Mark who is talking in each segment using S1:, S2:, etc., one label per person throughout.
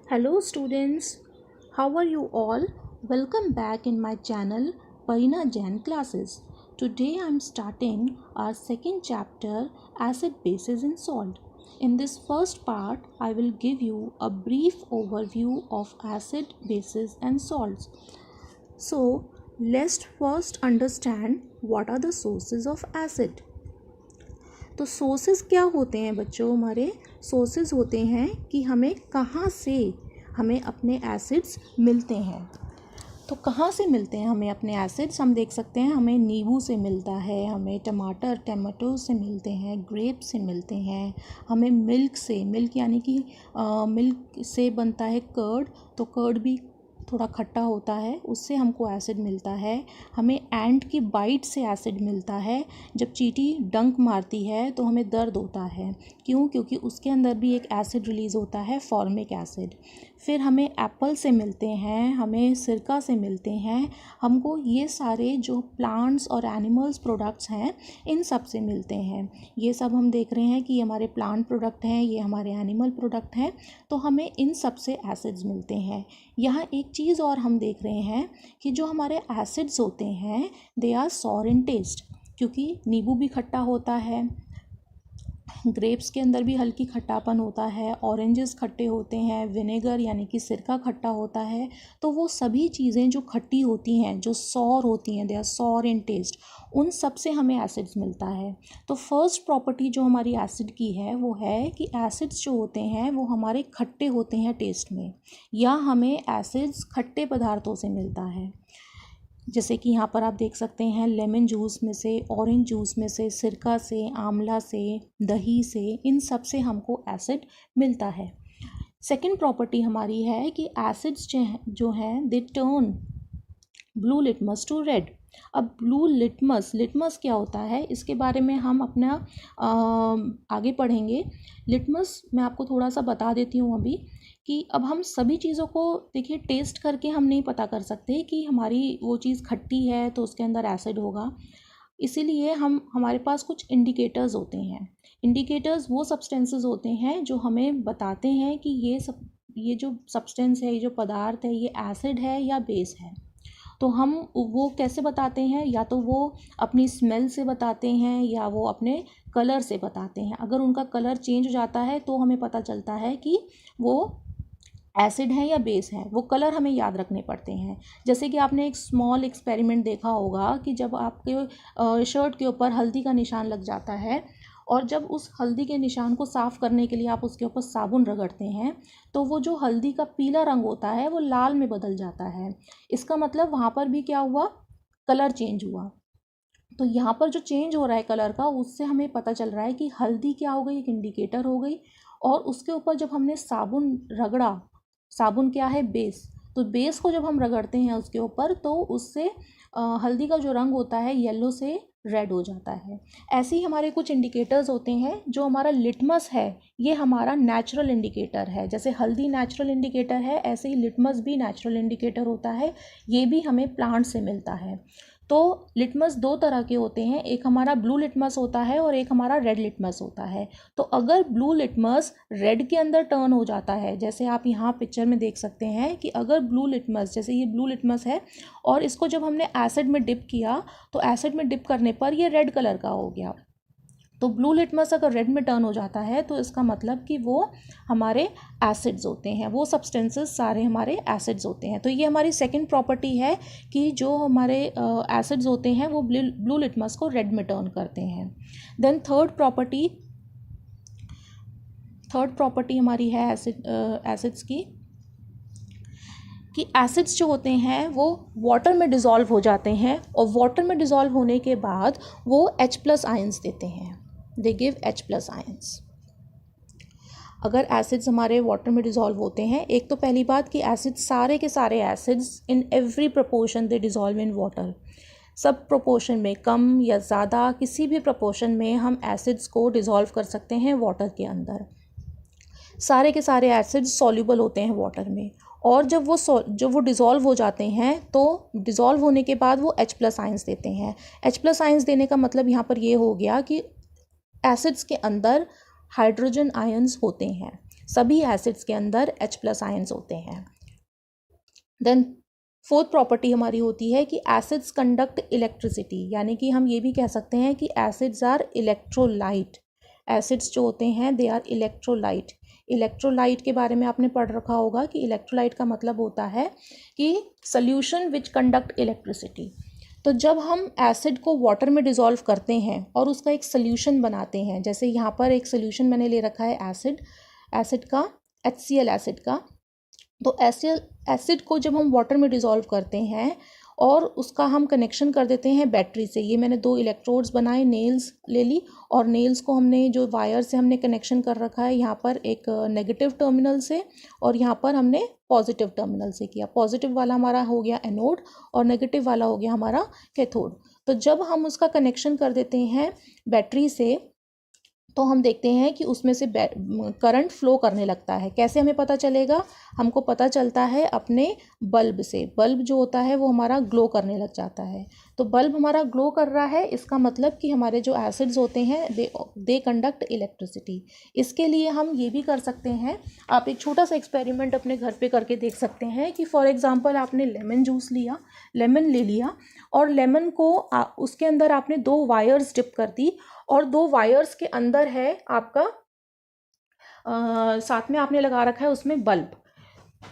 S1: Hello students, how are you all? Welcome back in my channel Parina Jain Classes. Today I am starting our second chapter Acid Bases in Salt. In this first part I will give you a brief overview of acid, bases and salts. So let's first understand what are the sources of acid. तो sources क्या होते हैं बच्चों? हमारे sources होते हैं कि हमें कहाँ से हमें अपने एसिड्स मिलते हैं। तो कहाँ से मिलते हैं हमें अपने एसिड्स? हम देख सकते हैं हमें नींबू से मिलता है, हमें टमाटो से मिलते हैं, ग्रेप से मिलते हैं, हमें मिल्क यानी कि मिल्क से बनता है कर्ड, तो कर्ड भी थोड़ा खट्टा होता है, उससे हमको एसिड मिलता है। हमें एंट की बाइट से एसिड मिलता है। जब चींटी डंक मारती है तो हमें दर्द होता है, क्यों? क्योंकि उसके अंदर भी एक एसिड रिलीज़ होता है, फॉर्मिक एसिड। फिर हमें एप्पल से मिलते हैं, हमें सिरका से मिलते हैं, हमको ये सारे जो प्लांट्स और एनिमल्स प्रोडक्ट्स हैं इन सब से मिलते हैं। ये सब हम देख रहे हैं कि हमारे प्लांट प्रोडक्ट हैं, ये हमारे एनिमल प्रोडक्ट हैं, तो हमें इन सब से एसिड्स मिलते हैं। यहाँ एक चीज़ और हम देख रहे हैं कि जो हमारे एसिड्स होते हैं they are sour in taste, क्योंकि नींबू भी खट्टा होता है, ग्रेप्स के अंदर भी हल्की खट्टापन होता है, ऑरेंजेस खट्टे होते हैं, विनेगर यानी कि सिरका खट्टा होता है। तो वो सभी चीज़ें जो खट्टी होती हैं, जो सॉर होती हैं, they are sour in taste, उन सब से हमें एसिड्स मिलता है। तो फर्स्ट प्रॉपर्टी जो हमारी एसिड की है वो है कि एसिड्स जो होते हैं वो हमारे खट्टे होते हैं टेस्ट में, या हमें एसिड्स खट्टे पदार्थों से मिलता है। जैसे कि यहाँ पर आप देख सकते हैं लेमन जूस में से, ऑरेंज जूस में से, सिरका से, आंवला से, दही से, इन सब से हमको एसिड मिलता है। सेकंड प्रॉपर्टी हमारी है कि एसिड्स जो हैं they turn blue litmus to red. अब ब्लू लिटमस क्या होता है, इसके बारे में हम अपना आगे पढ़ेंगे। लिटमस मैं आपको थोड़ा सा बता देती हूँ अभी कि अब हम सभी चीज़ों को देखिए टेस्ट करके हम नहीं पता कर सकते कि हमारी वो चीज़ खट्टी है तो उसके अंदर एसिड होगा। इसीलिए हमारे पास कुछ इंडिकेटर्स होते हैं। इंडिकेटर्स वो सब्सटेंसेस होते हैं जो हमें बताते हैं कि ये जो सब्सटेंस है, ये जो पदार्थ है, ये एसिड है या बेस है। तो हम वो कैसे बताते हैं? या तो वो अपनी स्मेल से बताते हैं या वो अपने कलर से बताते हैं। अगर उनका कलर चेंज हो जाता है तो हमें पता चलता है कि वो एसिड है या बेस है। वो कलर हमें याद रखने पड़ते हैं। जैसे कि आपने एक स्मॉल एक्सपेरिमेंट देखा होगा कि जब आपके शर्ट के ऊपर हल्दी का निशान लग जाता है और जब उस हल्दी के निशान को साफ़ करने के लिए आप उसके ऊपर साबुन रगड़ते हैं तो वो जो हल्दी का पीला रंग होता है वो लाल में बदल जाता है। इसका मतलब वहाँ पर भी क्या हुआ? कलर चेंज हुआ। तो यहाँ पर जो चेंज हो रहा है कलर का, उससे हमें पता चल रहा है कि हल्दी क्या हो गई, एक इंडिकेटर हो गई। और उसके ऊपर जब हमने साबुन रगड़ा, साबुन क्या है? बेस। तो बेस को जब हम रगड़ते हैं उसके ऊपर तो उससे हल्दी का जो रंग होता है येलो से रेड हो जाता है। ऐसे ही हमारे कुछ इंडिकेटर्स होते हैं। जो हमारा लिटमस है ये हमारा नेचुरल इंडिकेटर है। जैसे हल्दी नेचुरल इंडिकेटर है, ऐसे ही लिटमस भी नेचुरल इंडिकेटर होता है। ये भी हमें प्लांट से मिलता है। तो लिटमस दो तरह के होते हैं, एक हमारा ब्लू लिटमस होता है और एक हमारा रेड लिटमस होता है। तो अगर ब्लू लिटमस रेड के अंदर टर्न हो जाता है, जैसे आप यहाँ पिक्चर में देख सकते हैं कि अगर ब्लू लिटमस, जैसे ये ब्लू लिटमस है और इसको जब हमने एसिड में डिप किया तो एसिड में डिप करने पर ये रेड कलर का हो गया। तो ब्लू लिटमस अगर रेड में टर्न हो जाता है तो इसका मतलब कि वो हमारे एसिड्स होते हैं, वो सब्सटेंसेस सारे हमारे एसिड्स होते हैं। तो ये हमारी सेकंड प्रॉपर्टी है कि जो हमारे एसिड्स होते हैं वो ब्लू लिटमस को रेड में टर्न करते हैं। देन थर्ड प्रॉपर्टी हमारी है एसिड्स की, कि एसिड्स जो होते हैं वो वाटर में डिज़ोल्व हो जाते हैं और वाटर में डिज़ोल्व होने के बाद वो H+ आयंस देते हैं। They give H+ ions. अगर एसिड्स हमारे वाटर में डिज़ोल्व होते हैं, एक तो पहली बात कि एसिड्स सारे के सारे acids in every proportion they dissolve in water. सब प्रोपोर्शन में, कम या ज़्यादा, किसी भी प्रोपोर्शन में हम एसिड्स को डिज़ोल्व कर सकते हैं वाटर के अंदर। सारे के सारे एसिड्स सॉल्युबल होते हैं वाटर में। और जब वो डिज़ोल्व हो जाते हैं तो डिज़ोल्व होने के बाद वो H+ आयंस देते हैं। H+ आयंस देने का मतलब यहाँ पर ये हो गया कि एसिड्स के अंदर हाइड्रोजन आयंस होते हैं। सभी एसिड्स के अंदर H+ आयंस होते हैं। देन फोर्थ प्रॉपर्टी हमारी होती है कि एसिड्स कंडक्ट इलेक्ट्रिसिटी, यानी कि हम ये भी कह सकते हैं कि एसिड्स आर इलेक्ट्रोलाइट। एसिड्स जो होते हैं दे आर इलेक्ट्रोलाइट। इलेक्ट्रोलाइट के बारे में आपने पढ़ रखा होगा कि इलेक्ट्रोलाइट का मतलब होता है कि सॉल्यूशन विच कंडक्ट इलेक्ट्रिसिटी। तो जब हम एसिड को वाटर में डिज़ोल्व करते हैं और उसका एक सॉल्यूशन बनाते हैं, जैसे यहाँ पर एक सॉल्यूशन मैंने ले रखा है एसिड का, HCl एसिड का। तो एसिड को जब हम वाटर में डिज़ोल्व करते हैं और उसका हम कनेक्शन कर देते हैं बैटरी से, ये मैंने 2 इलेक्ट्रोड्स बनाए, नेल्स ले ली और नेल्स को हमने जो वायर से हमने कनेक्शन कर रखा है यहाँ पर एक नेगेटिव टर्मिनल से और यहाँ पर हमने पॉजिटिव टर्मिनल से किया। पॉजिटिव वाला हमारा हो गया एनोड और नेगेटिव वाला हो गया हमारा कैथोड। तो जब हम उसका कनेक्शन कर देते हैं बैटरी से तो हम देखते हैं कि उसमें से करंट फ्लो करने लगता है। कैसे हमें पता चलेगा? हमको पता चलता है अपने बल्ब से। बल्ब जो होता है वो हमारा ग्लो करने लग जाता है। तो बल्ब हमारा ग्लो कर रहा है, इसका मतलब कि हमारे जो एसिड्स होते हैं दे कंडक्ट इलेक्ट्रिसिटी। इसके लिए हम ये भी कर सकते हैं, आप एक छोटा सा एक्सपेरिमेंट अपने घर पे करके देख सकते हैं कि फॉर एग्जांपल आपने लेमन जूस लिया, लेमन ले लिया और लेमन को उसके अंदर आपने 2 वायर्स डिप कर दी और 2 वायर्स के अंदर है आपका साथ में आपने लगा रखा है उसमें बल्ब।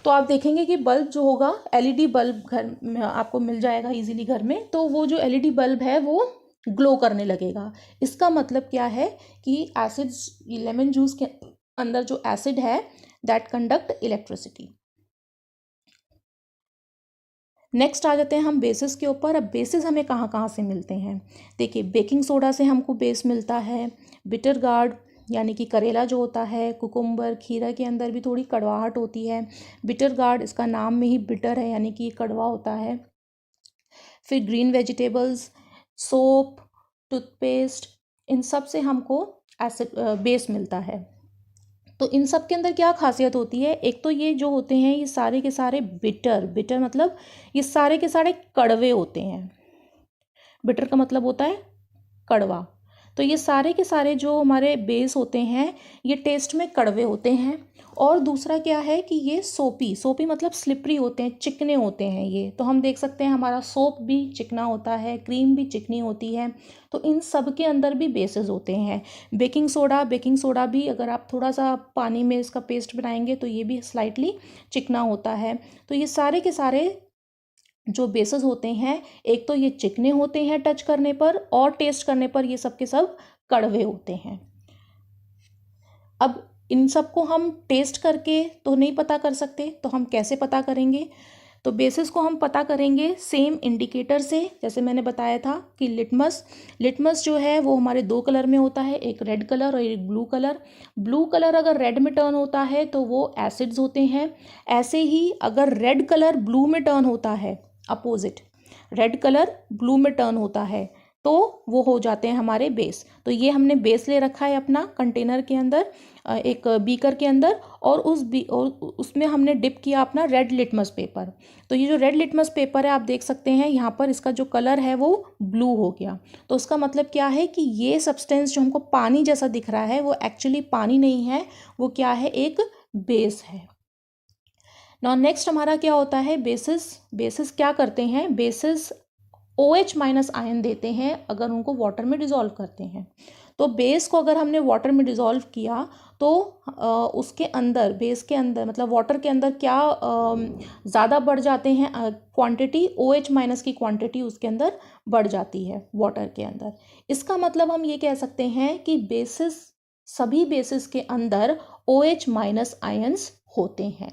S1: तो आप देखेंगे कि बल्ब जो होगा LED बल्ब घर में आपको मिल जाएगा इजीली घर में। तो वो जो LED बल्ब है वो ग्लो करने लगेगा। इसका मतलब क्या है कि एसिड्स, लेमन जूस के अंदर जो एसिड है दैट कंडक्ट इलेक्ट्रिसिटी। नेक्स्ट आ जाते हैं हम बेसिस के ऊपर। अब बेसिस हमें कहाँ कहाँ से मिलते हैं? देखिए, बेकिंग सोडा से हमको बेस मिलता है, बिटर गार्ड यानी कि करेला जो होता है, कुकुम्बर, खीरा के अंदर भी थोड़ी कड़वाहट होती है। बिटर गार्ड, इसका नाम में ही बिटर है यानी कि कड़वा होता है। फिर ग्रीन वेजिटेबल्स, सोप, टूथपेस्ट, इन सब से हमको एसिड बेस मिलता है। तो इन सब के अंदर क्या खासियत होती है? एक तो ये जो होते हैं ये सारे के सारे बिटर मतलब ये सारे के सारे कड़वे होते हैं। बिटर का मतलब होता है कड़वा। तो ये सारे के सारे जो हमारे बेस होते हैं ये टेस्ट में कड़वे होते हैं। और दूसरा क्या है कि ये सोपी मतलब स्लिपरी होते हैं, चिकने होते हैं ये। तो हम देख सकते हैं हमारा सोप भी चिकना होता है, क्रीम भी चिकनी होती है। तो इन सब के अंदर भी बेसेस होते हैं। बेकिंग सोडा भी अगर आप थोड़ा सा पानी में इसका पेस्ट बनाएंगे तो ये भी स्लाइटली चिकना होता है। तो ये सारे के सारे जो बेसेस होते हैं, एक तो ये चिकने होते हैं टच करने पर और टेस्ट करने पर ये सब के सब कड़वे होते हैं। अब इन सब को हम टेस्ट करके तो नहीं पता कर सकते, तो हम कैसे पता करेंगे? तो बेसिस को हम पता करेंगे सेम इंडिकेटर से। जैसे मैंने बताया था कि लिटमस जो है वो हमारे 2 कलर में होता है, एक रेड कलर और एक ब्लू कलर। ब्लू कलर अगर रेड में टर्न होता है तो वो एसिड्स होते हैं। ऐसे ही अगर रेड कलर ब्लू में टर्न होता है, अपोजिट, रेड कलर ब्लू में टर्न होता है तो वो हो जाते हैं हमारे बेस। तो ये हमने बेस ले रखा है अपना कंटेनर के अंदर, एक बीकर के अंदर, और उसमें हमने डिप किया अपना रेड लिटमस पेपर। तो ये जो रेड लिटमस पेपर है आप देख सकते हैं यहाँ पर इसका जो कलर है वो ब्लू हो गया। तो उसका मतलब क्या है कि ये सब्सटेंस जो हमको पानी जैसा दिख रहा है वो एक्चुअली पानी नहीं है, वो क्या है, एक बेस है। नाउ नेक्स्ट हमारा क्या होता है? बेसिस क्या करते हैं? बेसिस OH- आयन देते हैं अगर उनको वाटर में डिज़ोल्व करते हैं। तो बेस को अगर हमने वाटर में डिज़ोल्व किया तो उसके अंदर, बेस के अंदर मतलब वाटर के अंदर क्या ज़्यादा बढ़ जाते हैं क्वांटिटी, OH- की क्वांटिटी उसके अंदर बढ़ जाती है वाटर के अंदर। इसका मतलब हम ये कह सकते हैं कि सभी बेसिस के अंदर OH- आयन्स होते हैं।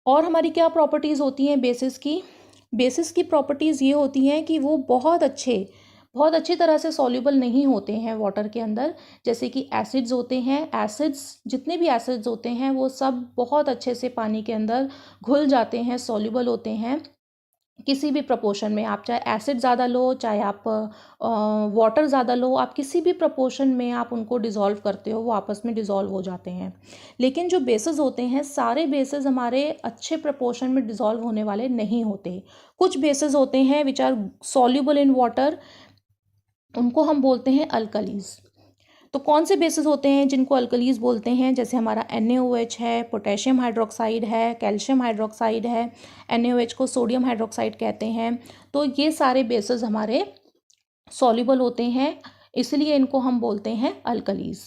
S1: और हमारी क्या प्रॉपर्टीज़ होती हैं बेसिस की? बेसिस की प्रॉपर्टीज़ ये होती हैं कि वो बहुत अच्छी तरह से सॉल्युबल नहीं होते हैं वाटर के अंदर। जैसे कि एसिड्स होते हैं, जितने भी एसिड्स होते हैं वो सब बहुत अच्छे से पानी के अंदर घुल जाते हैं, सॉल्युबल होते हैं किसी भी प्रपोर्शन में। आप चाहे एसिड ज़्यादा लो, चाहे आप वाटर ज़्यादा लो, आप किसी भी प्रपोर्शन में आप उनको डिज़ोल्व करते हो वो आपस में डिज़ोल्व हो जाते हैं। लेकिन जो बेसेस होते हैं, सारे बेसेस हमारे अच्छे प्रपोर्शन में डिज़ोल्व होने वाले नहीं होते। कुछ बेसेस होते हैं which are soluble in water, उनको हम बोलते हैं अल्कलीज। तो कौन से बेसिस होते हैं जिनको अल्कलीज बोलते हैं? जैसे हमारा NaOH है, पोटेशियम हाइड्रोक्साइड है, कैल्शियम हाइड्रोक्साइड है, NaOH को सोडियम हाइड्रोक्साइड कहते हैं। तो ये सारे बेसिस हमारे सॉल्युबल होते हैं, इसलिए इनको हम बोलते हैं अल्कलीज।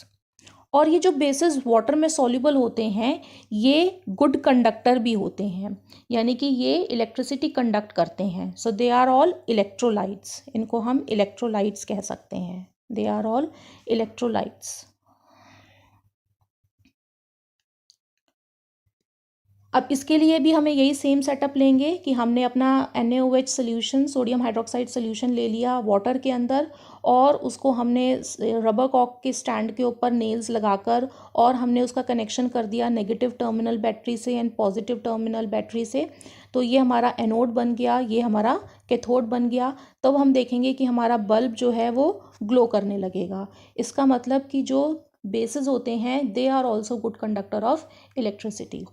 S1: और ये जो बेसिस वाटर में सॉल्युबल होते हैं ये गुड कंडक्टर भी होते हैं, यानी कि ये इलेक्ट्रिसिटी कंडक्ट करते हैं। So they are all electrolytes, इनको हम इलेक्ट्रोलाइट्स कह सकते हैं। They are all electrolytes. अब इसके लिए भी हमें यही सेम सेटअप लेंगे कि हमने अपना NaOH solution, sodium hydroxide solution ले लिया वाटर के अंदर, और उसको हमने रबर कॉक के स्टैंड के ऊपर नेल्स लगाकर, और हमने उसका कनेक्शन कर दिया नेगेटिव टर्मिनल बैटरी से एंड पॉजिटिव टर्मिनल बैटरी से। तो ये हमारा एनोड बन गया, ये हमारा कैथोड बन गया। तब हम देखेंगे कि हमारा बल्ब जो है वो ग्लो करने लगेगा। इसका मतलब कि जो बेसिस होते हैं they are also good conductor of electricity.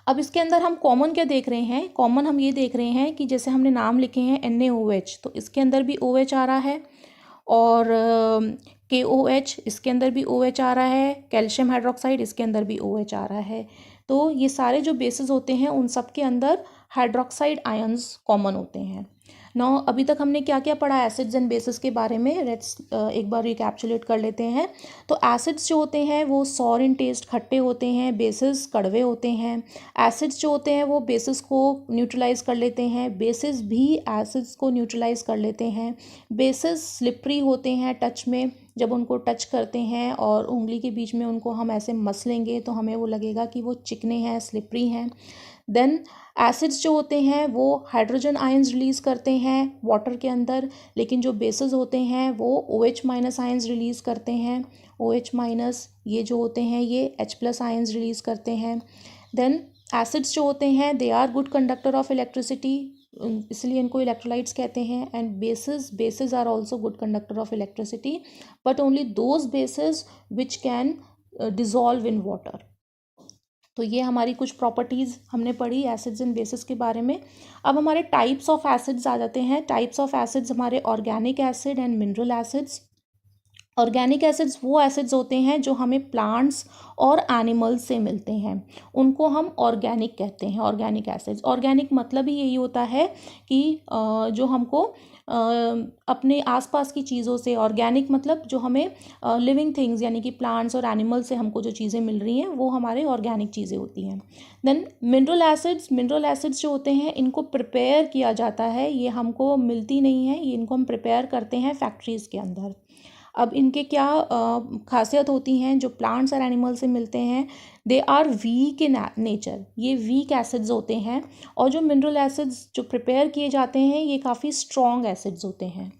S1: अब इसके अंदर हम कॉमन क्या देख रहे हैं? कॉमन हम ये देख रहे हैं कि जैसे हमने नाम लिखे हैं NaOH, तो इसके अंदर भी OH आ रहा है, और KOH, इसके अंदर भी OH आ रहा है, कैल्शियम हाइड्रोक्साइड, इसके अंदर भी OH आ रहा है। तो ये सारे जो बेसिस होते हैं उन सब के अंदर हाइड्रोक्साइड आयंस कॉमन होते हैं। नौ अभी तक हमने क्या क्या पढ़ा एसिड्स एंड बेसिस के बारे में? लेट्स एक बार रिकैप्चुलेट कर लेते हैं। तो एसिड्स जो होते हैं वो सॉर इन टेस्ट, खट्टे होते हैं। बेसिस कड़वे होते हैं। एसिड्स जो होते हैं वो बेसिस को न्यूट्रलाइज कर लेते हैं, बेसिस भी एसिड्स को न्यूट्रलाइज कर लेते हैं। बेसिस स्लिपरी होते हैं टच में, जब उनको टच करते हैं और उंगली के बीच में उनको हम ऐसे मसलेंगे तो हमें वो लगेगा कि वो चिकने हैं, स्लिपरी हैं। देन एसिड्स जो होते हैं वो हाइड्रोजन आयंस रिलीज़ करते हैं वाटर के अंदर, लेकिन जो बेसिस होते हैं वो OH माइनस आयंस रिलीज़ करते हैं। OH माइनस ये जो होते हैं ये H प्लस आयंस रिलीज़ करते हैं। देन एसिड्स जो होते हैं they are good conductor of electricity, इसलिए इनको इलेक्ट्रोलाइट्स कहते हैं। And bases are also good conductor of electricity, but only those bases which can dissolve in water. तो ये हमारी कुछ प्रॉपर्टीज़ हमने पढ़ी एसिड्स एंड बेसिस के बारे में। अब हमारे टाइप्स ऑफ एसिड्स आ जाते हैं। टाइप्स ऑफ एसिड्स हमारे organic acid and mineral acids. Organic acids वो एसिड्स होते हैं जो हमें प्लांट्स और एनिमल्स से मिलते हैं, उनको हम ऑर्गेनिक कहते हैं। ऑर्गेनिक एसिड्स, ऑर्गेनिक मतलब ही यही होता है कि जो हमको अपने आसपास की चीज़ों से, ऑर्गेनिक मतलब जो हमें लिविंग थिंग्स यानी कि प्लांट्स और एनिमल्स से हमको जो चीज़ें मिल रही हैं वो हमारे ऑर्गेनिक चीज़ें होती हैं। देन मिनरल एसिड्स जो होते हैं इनको प्रिपेयर किया जाता है, ये हमको मिलती नहीं है, ये इनको हम प्रिपेयर करते हैं फैक्ट्रीज़ के अंदर। अब इनके क्या खासियत होती हैं जो प्लांट्स और एनिमल से मिलते हैं? They are weak in nature, ये वीक एसिड्स होते हैं। और जो मिनरल एसिड्स जो प्रिपेयर किए जाते हैं ये काफ़ी स्ट्रॉन्ग एसिड्स होते हैं।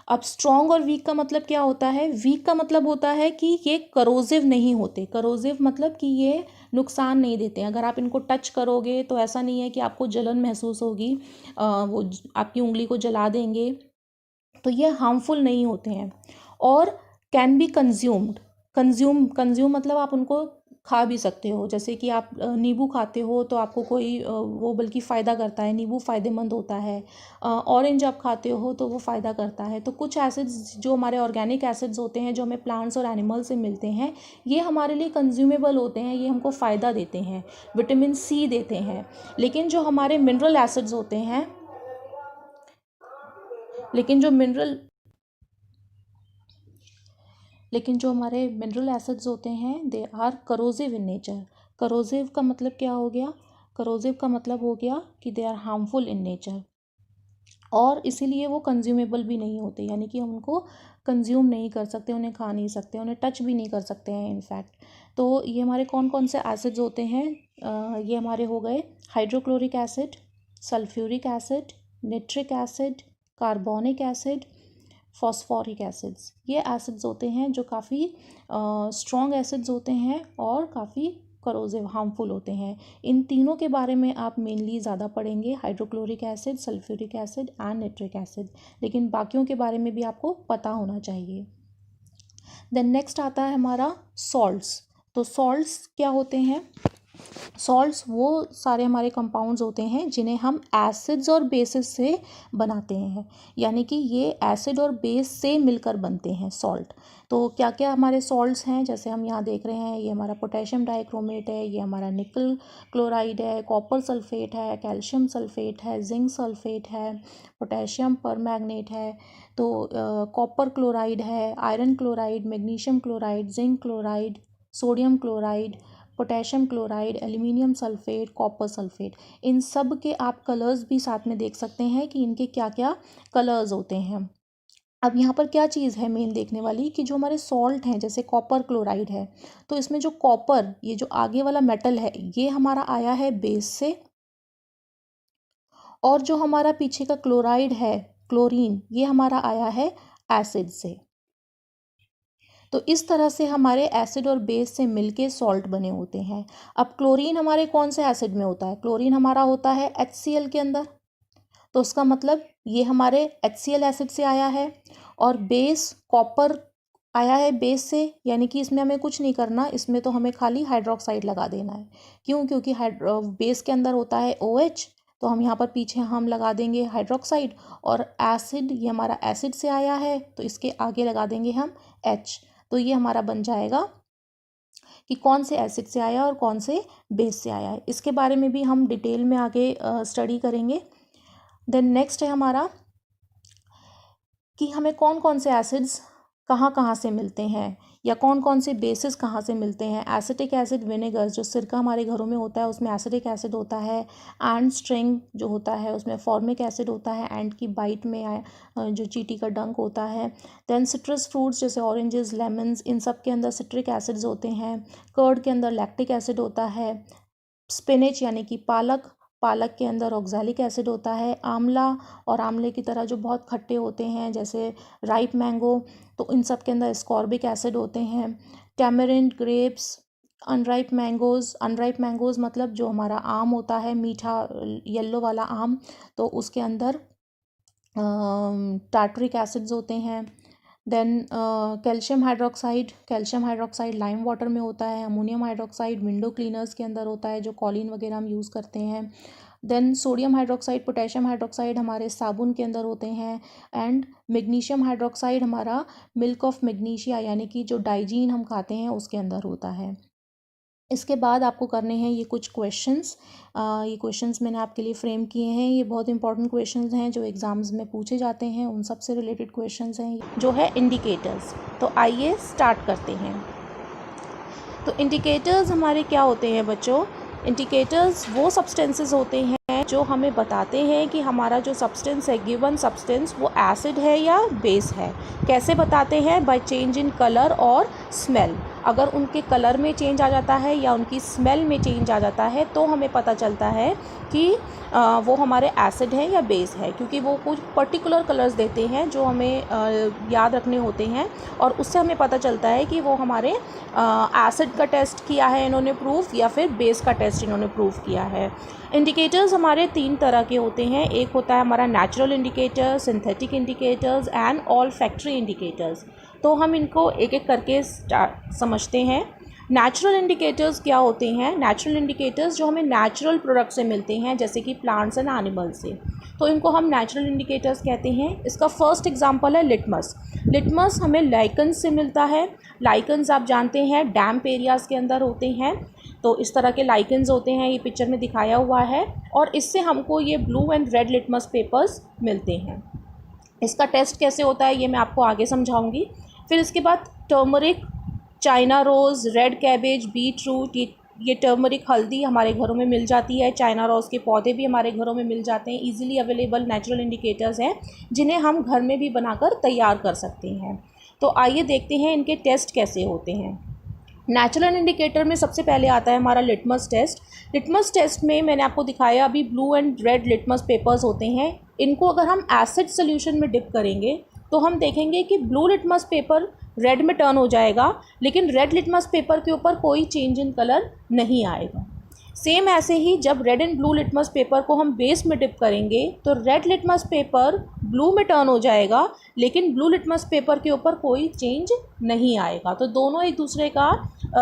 S1: अब स्ट्रॉन्ग और वीक का मतलब क्या होता है? वीक का मतलब होता है कि ये करोजिव नहीं होते। करोजिव मतलब कि ये नुकसान नहीं देते। अगर आप इनको टच करोगे तो ऐसा नहीं है कि आपको जलन महसूस होगी, वो आपकी उंगली को जला देंगे। तो ये हार्मफुल नहीं होते हैं। और कैन बी कंज्यूम्ड, कंज्यूम मतलब आप उनको खा भी सकते हो। जैसे कि आप नींबू खाते हो तो आपको कोई वो बल्कि फ़ायदा करता है, नींबू फ़ायदेमंद होता है। ऑरेंज आप खाते हो तो वो फ़ायदा करता है। तो कुछ एसिड्स जो हमारे ऑर्गेनिक एसिड्स होते हैं जो हमें प्लांट्स और एनिमल से मिलते हैं ये हमारे लिए कंज्यूमेबल होते हैं, ये हमको फ़ायदा देते हैं, विटामिन C देते हैं। लेकिन जो हमारे मिनरल एसिड्स होते हैं, लेकिन जो हमारे मिनरल एसिड्स होते हैं दे आर करोजिव इन नेचर। करोजिव का मतलब क्या हो गया? करोजिव का मतलब हो गया कि they are harmful in nature, और इसीलिए वो कंज्यूमेबल भी नहीं होते, यानी कि हम उनको कंज्यूम नहीं कर सकते, उन्हें खा नहीं सकते, उन्हें टच भी नहीं कर सकते हैं इनफैक्ट। तो ये हमारे कौन कौन से एसिड्स होते हैं? ये हमारे हो गए hydrochloric acid, sulphuric acid, nitric acid, carbonic acid, phosphoric acids. ये एसिड्स होते हैं जो काफ़ी स्ट्रॉन्ग एसिड्स होते हैं और काफ़ी करोजिव, हार्मफुल होते हैं। इन तीनों के बारे में आप मेनली ज़्यादा पढ़ेंगे, hydrochloric acid, sulphuric acid and nitric acid, लेकिन बाकियों के बारे में भी आपको पता होना चाहिए। देन नेक्स्ट आता है हमारा सॉल्ट्स। तो सॉल्ट्स क्या होते हैं? सॉल्ट्स वो सारे हमारे कंपाउंड्स होते हैं जिन्हें हम एसिड्स और बेसिस से बनाते हैं, यानी कि ये एसिड और बेस से मिलकर बनते हैं सॉल्ट। तो क्या क्या हमारे सॉल्ट्स हैं, जैसे हम यहाँ देख रहे हैं, ये हमारा पोटेशियम डाइक्रोमेट है, ये हमारा निकल क्लोराइड है, कॉपर सल्फेट है, कैल्शियम सल्फेट है, जिंक सल्फेट है, पोटेशियम परमैंगनेट है, तो कॉपर क्लोराइड है, iron chloride, magnesium chloride, zinc chloride, sodium chloride, potassium chloride, aluminium sulphate, copper sulphate. इन सब के आप कलर्स भी साथ में देख सकते हैं कि इनके क्या क्या कलर्स होते हैं। अब यहाँ पर क्या चीज़ है मेन देखने वाली, कि जो हमारे सॉल्ट हैं जैसे कॉपर क्लोराइड है, तो इसमें जो कॉपर, ये जो आगे वाला मेटल है, ये हमारा आया है बेस से, और जो हमारा पीछे का क्लोराइड है, क्लोरीन, ये हमारा आया है एसिड से। तो इस तरह से हमारे एसिड और बेस से मिलके सॉल्ट बने होते हैं। अब क्लोरीन हमारे कौन से एसिड में होता है? क्लोरीन हमारा होता है HCl के अंदर, तो उसका मतलब ये हमारे HCl एसिड से आया है। और बेस कॉपर आया है बेस से, यानी कि इसमें हमें कुछ नहीं करना, इसमें तो हमें खाली हाइड्रोक्साइड लगा देना है। क्यों? क्योंकि बेस के अंदर होता है OH, तो हम यहाँ पर पीछे हम लगा देंगे हाइड्रोक्साइड। और एसिड, ये हमारा एसिड से आया है, तो इसके आगे लगा देंगे हम H। तो ये हमारा बन जाएगा कि कौन से एसिड से आया और कौन से बेस से आया है। इसके बारे में भी हम डिटेल में आगे स्टडी करेंगे। देन नेक्स्ट है हमारा कि हमें कौन कौन से एसिड्स कहाँ कहाँ से मिलते हैं, या कौन कौन से बेसिस कहाँ से मिलते हैं। एसिटिक एसिड विनेगर, जो सिरका हमारे घरों में होता है उसमें एसिटिक एसिड होता है। एंड स्ट्रिंग जो होता है उसमें फॉर्मिक एसिड होता है, एंड की बाइट में जो चींटी का डंक होता है। देन सिट्रस फ्रूट्स जैसे ऑरेंजेस, लेमन्स, इन सब के अंदर सिट्रिक एसिड्स होते हैं। कर्ड के अंदर लैक्टिक एसिड होता है। स्पिनच यानी कि पालक, पालक के अंदर ऑक्सैलिक एसिड होता है। आंवला और आंवले की तरह जो बहुत खट्टे होते हैं जैसे राइप मैंगो, तो इन सब के अंदर एस्कॉर्बिक एसिड होते हैं। टैमरिंड, ग्रेप्स, अनराइप मैंगोज़ मतलब जो हमारा आम होता है मीठा येलो वाला आम, तो उसके अंदर टार्टरिक एसिड्स होते हैं। Then calcium hydroxide lime water में होता है। अमोनियम हाइड्रोक्साइड विंडो क्लीनर्स के अंदर होता है, जो कॉलिन वगैरह हम यूज़ करते हैं। Then sodium hydroxide, potassium hydroxide हमारे साबुन के अंदर होते हैं। एंड मैग्नीशियम हाइड्रोक्साइड हमारा मिल्क ऑफ मैग्नीशिया यानी कि जो डाइजीन हम खाते हैं उसके अंदर होता है। इसके बाद आपको करने हैं ये कुछ क्वेश्चंस। ये क्वेश्चंस मैंने आपके लिए फ्रेम किए हैं। ये बहुत इंपॉर्टेंट क्वेश्चंस हैं जो एग्ज़ाम्स में पूछे जाते हैं, उन सब से रिलेटेड क्वेश्चंस हैं, जो है इंडिकेटर्स। तो आइए स्टार्ट करते हैं। तो इंडिकेटर्स हमारे क्या होते हैं बच्चों? इंडिकेटर्स वो सब्सटेंसेस होते हैं जो हमें बताते हैं कि हमारा जो सब्सटेंस है, गिवन सब्सटेंस, वो एसिड है या बेस है। कैसे बताते हैं? बाय चेंज इन कलर और स्मेल। अगर उनके कलर में चेंज आ जाता है या उनकी स्मेल में चेंज आ जाता है तो हमें पता चलता है कि वो हमारे एसिड है या बेस है, क्योंकि वो कुछ पर्टिकुलर कलर्स देते हैं जो हमें याद रखने होते हैं, और उससे हमें पता चलता है कि वो हमारे एसिड का टेस्ट किया है इन्होंने प्रूफ, या फिर बेस का टेस्ट इन्होंने प्रूफ किया है। इंडिकेटर्स हमारे 3 तरह के होते हैं। एक होता है हमारा natural indicator, synthetic indicators and all factory indicators. तो हम इनको एक एक करके समझते हैं। नेचुरल इंडिकेटर्स क्या होते हैं? नेचुरल इंडिकेटर्स जो हमें नेचुरल प्रोडक्ट से मिलते हैं, जैसे कि प्लांट्स एंड एनिमल्स से, तो इनको हम नेचुरल इंडिकेटर्स कहते हैं। इसका फर्स्ट एग्जांपल है लिटमस। लिटमस हमें लाइकन्स से मिलता है। लाइकन्स आप जानते हैं डैम्प एरियाज़ के अंदर होते हैं, तो इस तरह के लाइकन्स होते हैं, ये पिक्चर में दिखाया हुआ है, और इससे हमको ये blue and red litmus papers मिलते हैं। इसका टेस्ट कैसे होता है ये मैं आपको आगे समझाऊंगी। फिर इसके बाद turmeric, China rose, red cabbage, beet root, ये टर्मरिक हल्दी हमारे घरों में मिल जाती है। चाइना रोज़ के पौधे भी हमारे घरों में मिल जाते हैं। इजीली अवेलेबल नेचुरल इंडिकेटर्स हैं जिन्हें हम घर में भी बनाकर तैयार कर सकते हैं। तो आइए देखते हैं इनके टेस्ट कैसे होते हैं। नेचुरल इंडिकेटर में सबसे पहले आता है हमारा लिटमस टेस्ट। लिटमस टेस्ट में मैंने आपको दिखाया अभी blue and red litmus papers होते हैं। इनको अगर हम एसिड सोल्यूशन में डिप करेंगे तो हम देखेंगे कि ब्लू लिटमस पेपर रेड में टर्न हो जाएगा, लेकिन रेड लिटमस पेपर के ऊपर कोई चेंज इन कलर नहीं आएगा। सेम ऐसे ही जब red and blue litmus paper को हम बेस में डिप करेंगे तो रेड लिटमस पेपर ब्लू में टर्न हो जाएगा, लेकिन ब्लू लिटमस पेपर के ऊपर कोई चेंज नहीं आएगा। तो दोनों एक दूसरे का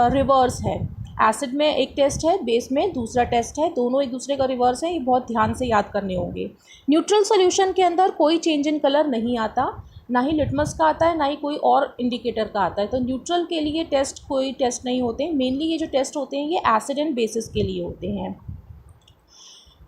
S1: रिवर्स है। एसिड में एक टेस्ट है, बेस में दूसरा टेस्ट है, दोनों एक दूसरे का रिवर्स है, ये बहुत ध्यान से याद करने होंगे। न्यूट्रल सॉल्यूशन के अंदर कोई चेंज इन कलर नहीं आता, ना ही लिटमस का आता है, ना ही कोई और इंडिकेटर का आता है। तो न्यूट्रल के लिए टेस्ट कोई टेस्ट नहीं होते, मेनली ये जो टेस्ट होते हैं ये एसिड एंड बेसिस के लिए होते हैं।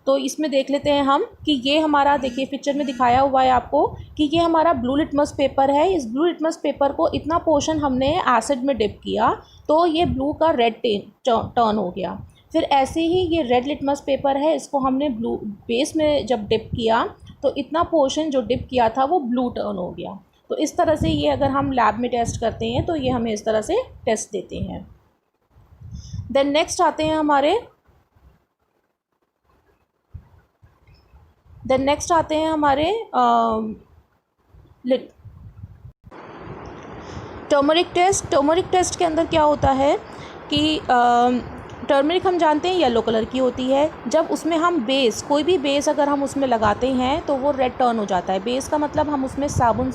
S1: तो इसमें देख लेते हैं हम कि ये हमारा, देखिए पिक्चर में दिखाया हुआ है आपको कि ये हमारा ब्लू लिटमस पेपर है। इस ब्लू लिटमस पेपर को इतना पोर्शन हमने एसिड में डिप किया तो ये ब्लू का रेड टर्न हो गया। फिर ऐसे ही ये रेड लिटमस पेपर है, इसको हमने ब्लू बेस में जब डिप किया तो इतना पोर्शन जो डिप किया था वो ब्लू टर्न हो गया। तो इस तरह से ये अगर हम लैब में टेस्ट करते हैं तो ये हमें इस तरह से टेस्ट देते हैं। देन नेक्स्ट आते हैं हमारे टर्मरिक टेस्ट। टर्मरिक टेस्ट के अंदर क्या होता है कि टर्मरिक हम जानते हैं येलो कलर की होती है। जब उसमें हम बेस, कोई भी बेस अगर हम उसमें लगाते हैं तो वो रेड टर्न हो जाता है। बेस का मतलब हम उसमें साबुन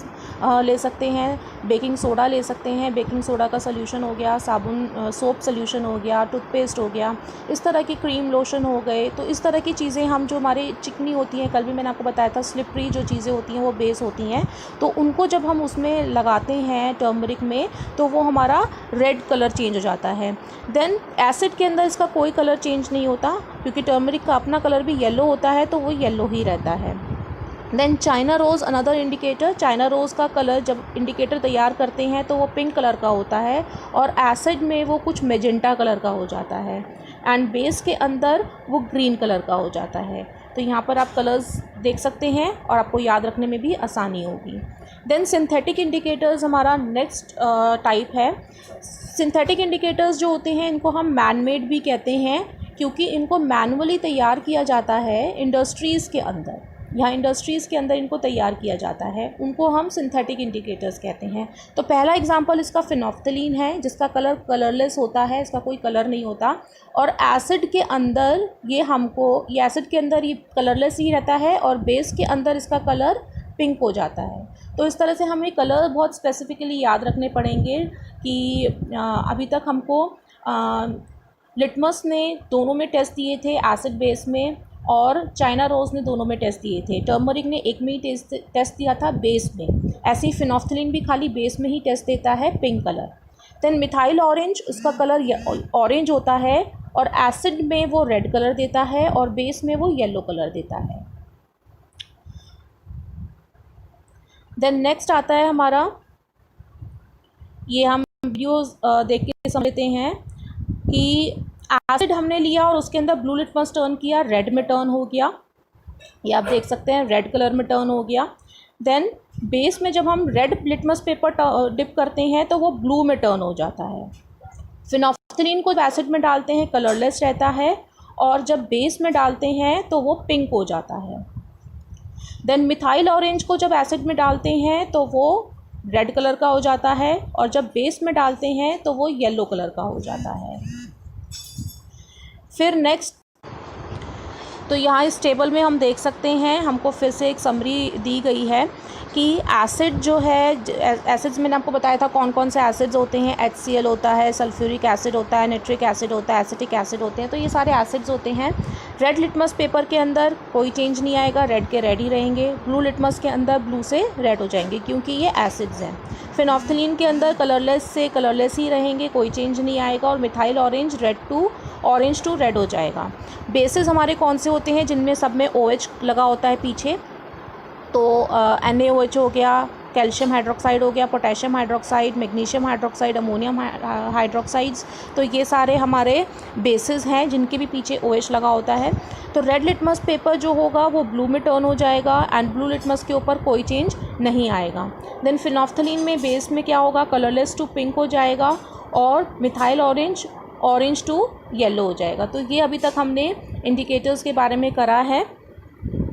S1: ले सकते हैं, बेकिंग सोडा ले सकते हैं, बेकिंग सोडा का सोल्यूशन हो गया, साबुन सोप सोल्यूशन हो गया, टूथपेस्ट हो गया, इस तरह की क्रीम लोशन हो गए। तो इस तरह की चीज़ें हम जो हमारी चिकनी होती हैं, कल भी मैंने आपको बताया था स्लिपरी जो चीज़ें होती हैं वो बेस होती हैं, तो उनको जब हम उसमें लगाते हैं टर्मरिक में तो वो हमारा रेड कलर चेंज हो जाता है। देन एसिड के अंदर इसका कोई कलर चेंज नहीं होता क्योंकि टर्मरिक का अपना कलर भी येलो होता है, तो वो येलो ही रहता है। Then China rose another indicator. China rose का कलर जब इंडिकेटर तैयार करते हैं तो वो पिंक कलर का होता है और एसिड में वो कुछ मेजेंटा कलर का हो जाता है एंड बेस के अंदर वो ग्रीन कलर का हो जाता है। तो यहाँ पर आप कलर्स देख सकते हैं और आपको याद रखने में भी आसानी होगी। देन सिंथेटिक इंडिकेटर्स हमारा नेक्स्ट टाइप है। सिंथेटिक इंडिकेटर्स जो होते हैं इनको हम मैन मेड भी कहते हैं क्योंकि इनको मैनुअली तैयार किया जाता है इंडस्ट्रीज़ के अंदर। यहाँ इंडस्ट्रीज़ के अंदर इनको तैयार किया जाता है, उनको हम सिंथेटिक इंडिकेटर्स कहते हैं। तो पहला एग्जांपल इसका फिनोफ्थलीन है जिसका कलर कलरलेस होता है, इसका कोई कलर नहीं होता। और एसिड के अंदर ये एसिड के अंदर ये कलरलेस ही रहता है और बेस के अंदर इसका कलर पिंक हो जाता है। तो इस तरह से हमें कलर बहुत स्पेसिफिकली याद रखने पड़ेंगे कि अभी तक हमको लिटमस ने दोनों में टेस्ट दिए थे, एसिड बेस में, और चाइना रोज़ ने दोनों में टेस्ट दिए थे। टर्मरिक ने एक में ही टेस्ट दिया था बेस में। ऐसे ही फिनोफ्थलीन भी खाली बेस में ही टेस्ट देता है pink colour. Then methyl orange, उसका कलर ऑरेंज होता है और एसिड में वो रेड कलर देता है और बेस में वो येलो कलर देता है। देन नेक्स्ट आता है हमारा, ये हम वीडियोस देख के समझ लेते हैं कि एसिड हमने लिया और उसके अंदर ब्लू लिटमस टर्न किया, रेड में टर्न हो गया, ये आप देख सकते हैं रेड कलर में टर्न हो गया। देन बेस में जब हम रेड लिटमस पेपर डिप करते हैं तो वो ब्लू में टर्न हो जाता है। फिनोफ्थलीन को एसिड में डालते हैं कलरलेस रहता है और जब बेस में डालते हैं तो वो पिंक हो जाता है। देन मिथाइल ऑरेंज को जब एसिड में डालते हैं तो वो रेड कलर का हो जाता है और जब बेस में डालते हैं तो वो येलो कलर का हो जाता है। फिर नेक्स्ट, तो यहाँ इस टेबल में हम देख सकते हैं, हमको फिर से एक समरी दी गई है कि एसिड जो है, एसिड्स मैंने आपको बताया था कौन कौन से एसिड्स होते हैं। HCl होता है, सल्फ्यूरिक एसिड होता है, नाइट्रिक एसिड होता है, एसिटिक एसिड होते हैं। तो ये सारे एसिड्स होते हैं। रेड लिटमस पेपर के अंदर कोई चेंज नहीं आएगा, रेड के रेड ही रहेंगे। ब्लू लिटमस के अंदर ब्लू से रेड हो जाएंगे क्योंकि ये एसिड्स हैं। फिनोफ्थलीन के अंदर कलरलेस से कलरलेस ही रहेंगे, कोई चेंज नहीं आएगा। और मिथाइल ऑरेंज टू रेड हो जाएगा। बेसिस हमारे कौन से होते हैं जिनमें सब में OH लगा होता है पीछे, तो NaOH हो गया, कैल्शियम हाइड्रोक्साइड हो गया, potassium hydroxide, magnesium hydroxide, ammonium hydroxides. तो ये सारे हमारे बेसिस हैं जिनके भी पीछे OH लगा होता है। तो रेड लिटमस पेपर जो होगा वो ब्लू में टर्न हो जाएगा एंड ब्लू लिटमस के ऊपर कोई चेंज नहीं आएगा। देन फिनोफ्थलीन में बेस में क्या होगा, कलरलेस टू पिंक हो जाएगा और मिथाइल ऑरेंज टू येलो हो जाएगा। तो ये अभी तक हमने इंडिकेटर्स के बारे में करा है।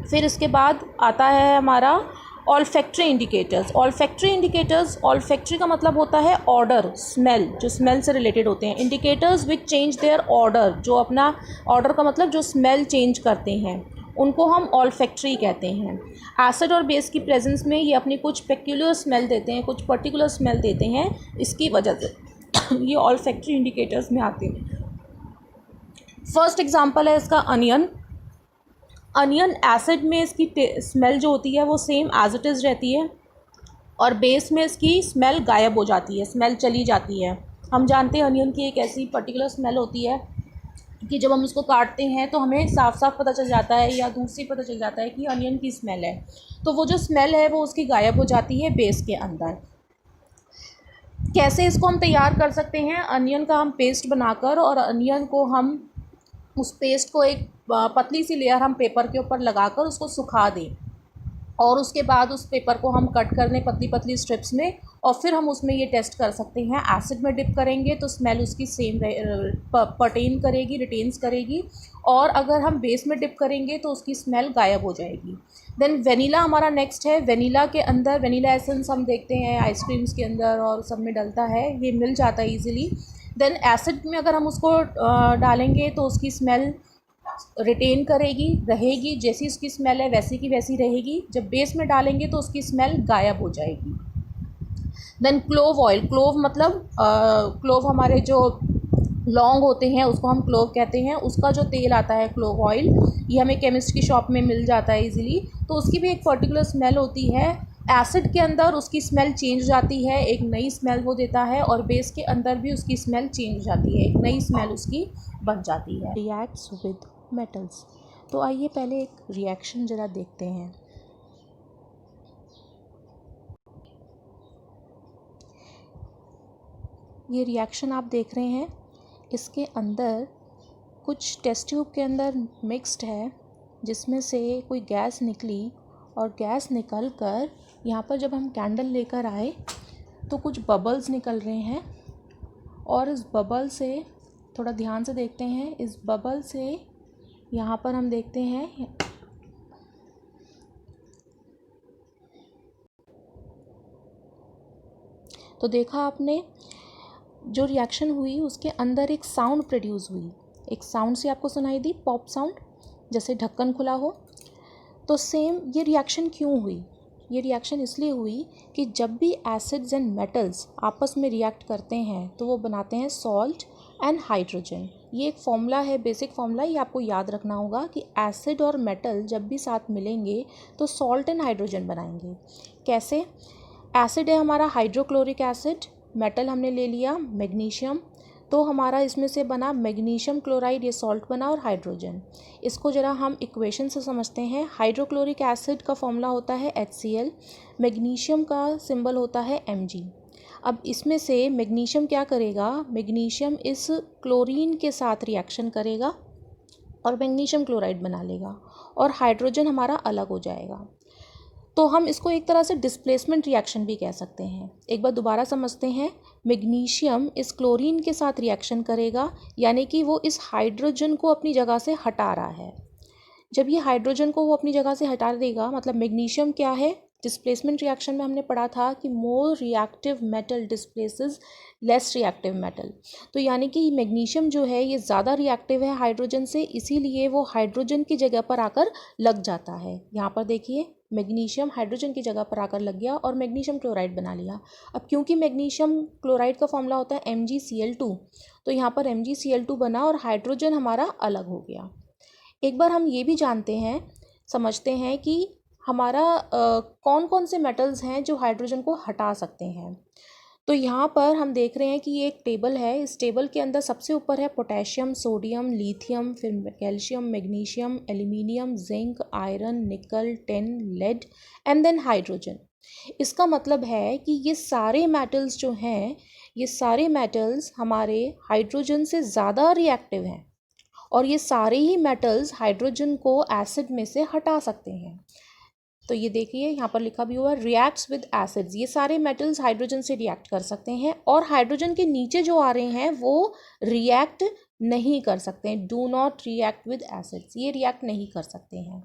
S1: फिर इसके बाद आता है हमारा ऑल्फैक्टरी इंडिकेटर्स। ऑल्फैक्टरी का मतलब होता है ऑर्डर, स्मेल, जो स्मेल से रिलेटेड होते हैं। Indicators which change their order, जो अपना ऑर्डर का मतलब जो स्मेल चेंज करते हैं, उनको हम ऑल्फैक्टरी कहते हैं। एसिड और बेस की प्रेजेंस में ये अपनी कुछ पेक्यूलर स्मेल देते हैं, कुछ पर्टिकुलर स्मेल देते हैं, इसकी वजह से ये ऑल्फैक्टरी इंडिकेटर्स में आते हैं। फर्स्ट एग्जांपल है इसका अनियन। अनियन एसिड में इसकी स्मेल जो होती है वो सेम एज इट इज़ रहती है, और बेस में इसकी स्मेल गायब हो जाती है, स्मेल चली जाती है। हम जानते हैं अनियन की एक ऐसी पर्टिकुलर स्मेल होती है कि जब हम उसको काटते हैं तो हमें साफ साफ पता चल जाता है या दूर से पता चल जाता है कि अनियन की स्मेल है। तो वो जो स्मेल है वो उसकी गायब हो जाती है बेस के अंदर। कैसे इसको हम तैयार कर सकते हैं? अनियन का हम पेस्ट बनाकर, और अनियन को हम उस पेस्ट को एक पतली सी लेयर हम पेपर के ऊपर लगाकर उसको सुखा दें, और उसके बाद उस पेपर को हम कट कर लें पतली पतली स्ट्रिप्स में, और फिर हम उसमें ये टेस्ट कर सकते हैं। एसिड में डिप करेंगे तो स्मेल उसकी सेम पर्टेन करेगी, रिटेन्स करेगी, और अगर हम बेस में डिप करेंगे तो उसकी स्मेल गायब हो जाएगी। देन वेनीला हमारा नेक्स्ट है। वेनीला के अंदर वेनीला एसेंस हम देखते हैं आइसक्रीम्स के अंदर और सब में डलता है, ये मिल जाता है ईजिली। देन एसिड में अगर हम उसको डालेंगे तो उसकी स्मेल रिटेन करेगी, रहेगी, जैसी उसकी स्मेल है वैसी की वैसी रहेगी। जब बेस में डालेंगे तो उसकी स्मेल गायब हो जाएगी। Then clove oil. क्लोव मतलब क्लोव हमारे जो लौंग होते हैं उसको हम क्लोव कहते हैं। उसका जो तेल आता है क्लोव ऑयल, ये हमें केमिस्ट की शॉप में मिल जाता है इजीली। तो उसकी भी एक पर्टिकुलर स्मेल होती है। एसिड के अंदर उसकी स्मेल चेंज हो जाती है, एक नई स्मेल वो देता है, और बेस के अंदर भी उसकी स्मेल चेंज हो जाती है, एक नई स्मेल उसकी बन जाती है। Reacts with metals. तो आइए पहले एक रिएक्शन ज़रा देखते हैं। ये रिएक्शन आप देख रहे हैं, इसके अंदर कुछ टेस्ट ट्यूब के अंदर मिक्स्ड है जिसमें से कोई गैस निकली, और गैस निकल कर यहाँ पर जब हम कैंडल लेकर आए तो कुछ बबल्स निकल रहे हैं, और इस बबल से थोड़ा ध्यान से देखते हैं, इस बबल से यहाँ पर हम देखते हैं तो देखा आपने जो रिएक्शन हुई उसके अंदर एक साउंड प्रोड्यूस हुई, एक साउंड से आपको सुनाई दी, पॉप साउंड, जैसे ढक्कन खुला हो। तो सेम ये रिएक्शन क्यों हुई? ये रिएक्शन इसलिए हुई कि जब भी एसिड्स एंड मेटल्स आपस में रिएक्ट करते हैं तो वो बनाते हैं सॉल्ट एंड हाइड्रोजन। ये एक फॉर्मूला है, बेसिक फॉर्मूला, ये आपको याद रखना होगा कि एसिड और मेटल जब भी साथ मिलेंगे तो सॉल्ट एंड हाइड्रोजन बनाएंगे। कैसे? एसिड है हमारा हाइड्रोक्लोरिक एसिड, मेटल हमने ले लिया मैग्नीशियम, तो हमारा इसमें से बना मैग्नीशियम क्लोराइड, ये सॉल्ट बना, और हाइड्रोजन। इसको ज़रा हम इक्वेशन से समझते हैं। हाइड्रोक्लोरिक एसिड का फॉर्मूला होता है HCl, मैग्नीशियम का सिंबल होता है Mg। अब इसमें से मैग्नीशियम क्या करेगा? मैग्नीशियम इस क्लोरीन के साथ रिएक्शन करेगा और मैग्नीशियम क्लोराइड बना लेगा, और हाइड्रोजन हमारा अलग हो जाएगा। तो हम इसको एक तरह से डिस्प्लेसमेंट रिएक्शन भी कह सकते हैं। एक बार दोबारा समझते हैं। मैग्नीशियम इस क्लोरीन के साथ रिएक्शन करेगा, यानी कि वो इस हाइड्रोजन को अपनी जगह से हटा रहा है। जब ये हाइड्रोजन को वो अपनी जगह से हटा देगा, मतलब मैग्नीशियम क्या है? डिस्प्लेसमेंट रिएक्शन में हमने पढ़ा था कि more reactive metal displaces less reactive metal. तो यानी कि मैग्नीशियम जो है ये ज़्यादा रिएक्टिव है हाइड्रोजन से, इसीलिए वो हाइड्रोजन की जगह पर आकर लग जाता है। यहाँ पर देखिए, मैग्नीशियम हाइड्रोजन की जगह पर आकर लग गया और मैग्नीशियम क्लोराइड बना लिया। अब क्योंकि मैग्नीशियम क्लोराइड का फॉर्मूला होता है MgCl2, तो यहाँ पर MgCl2 बना और हाइड्रोजन हमारा अलग हो गया। एक बार हम ये भी जानते हैं, समझते हैं कि हमारा कौन कौन से मेटल्स हैं जो हाइड्रोजन को हटा सकते हैं। तो यहाँ पर हम देख रहे हैं कि ये एक टेबल है। इस टेबल के अंदर सबसे ऊपर है पोटेशियम, सोडियम, लिथियम, फिर calcium, magnesium, aluminium, zinc, iron, nickel, tin, lead and then hydrogen. इसका मतलब है कि ये सारे मेटल्स जो हैं, ये सारे मेटल्स हमारे हाइड्रोजन से ज़्यादा रिएक्टिव हैं, और ये सारे ही मेटल्स हाइड्रोजन को एसिड में से हटा सकते हैं। तो ये देखिए यहाँ पर लिखा भी हुआ है रिएक्ट्स विद एसिड्स। ये सारे मेटल्स हाइड्रोजन से रिएक्ट कर सकते हैं, और हाइड्रोजन के नीचे जो आ रहे हैं वो रिएक्ट नहीं कर सकते हैं। Do not react with acids, ये रिएक्ट नहीं कर सकते हैं।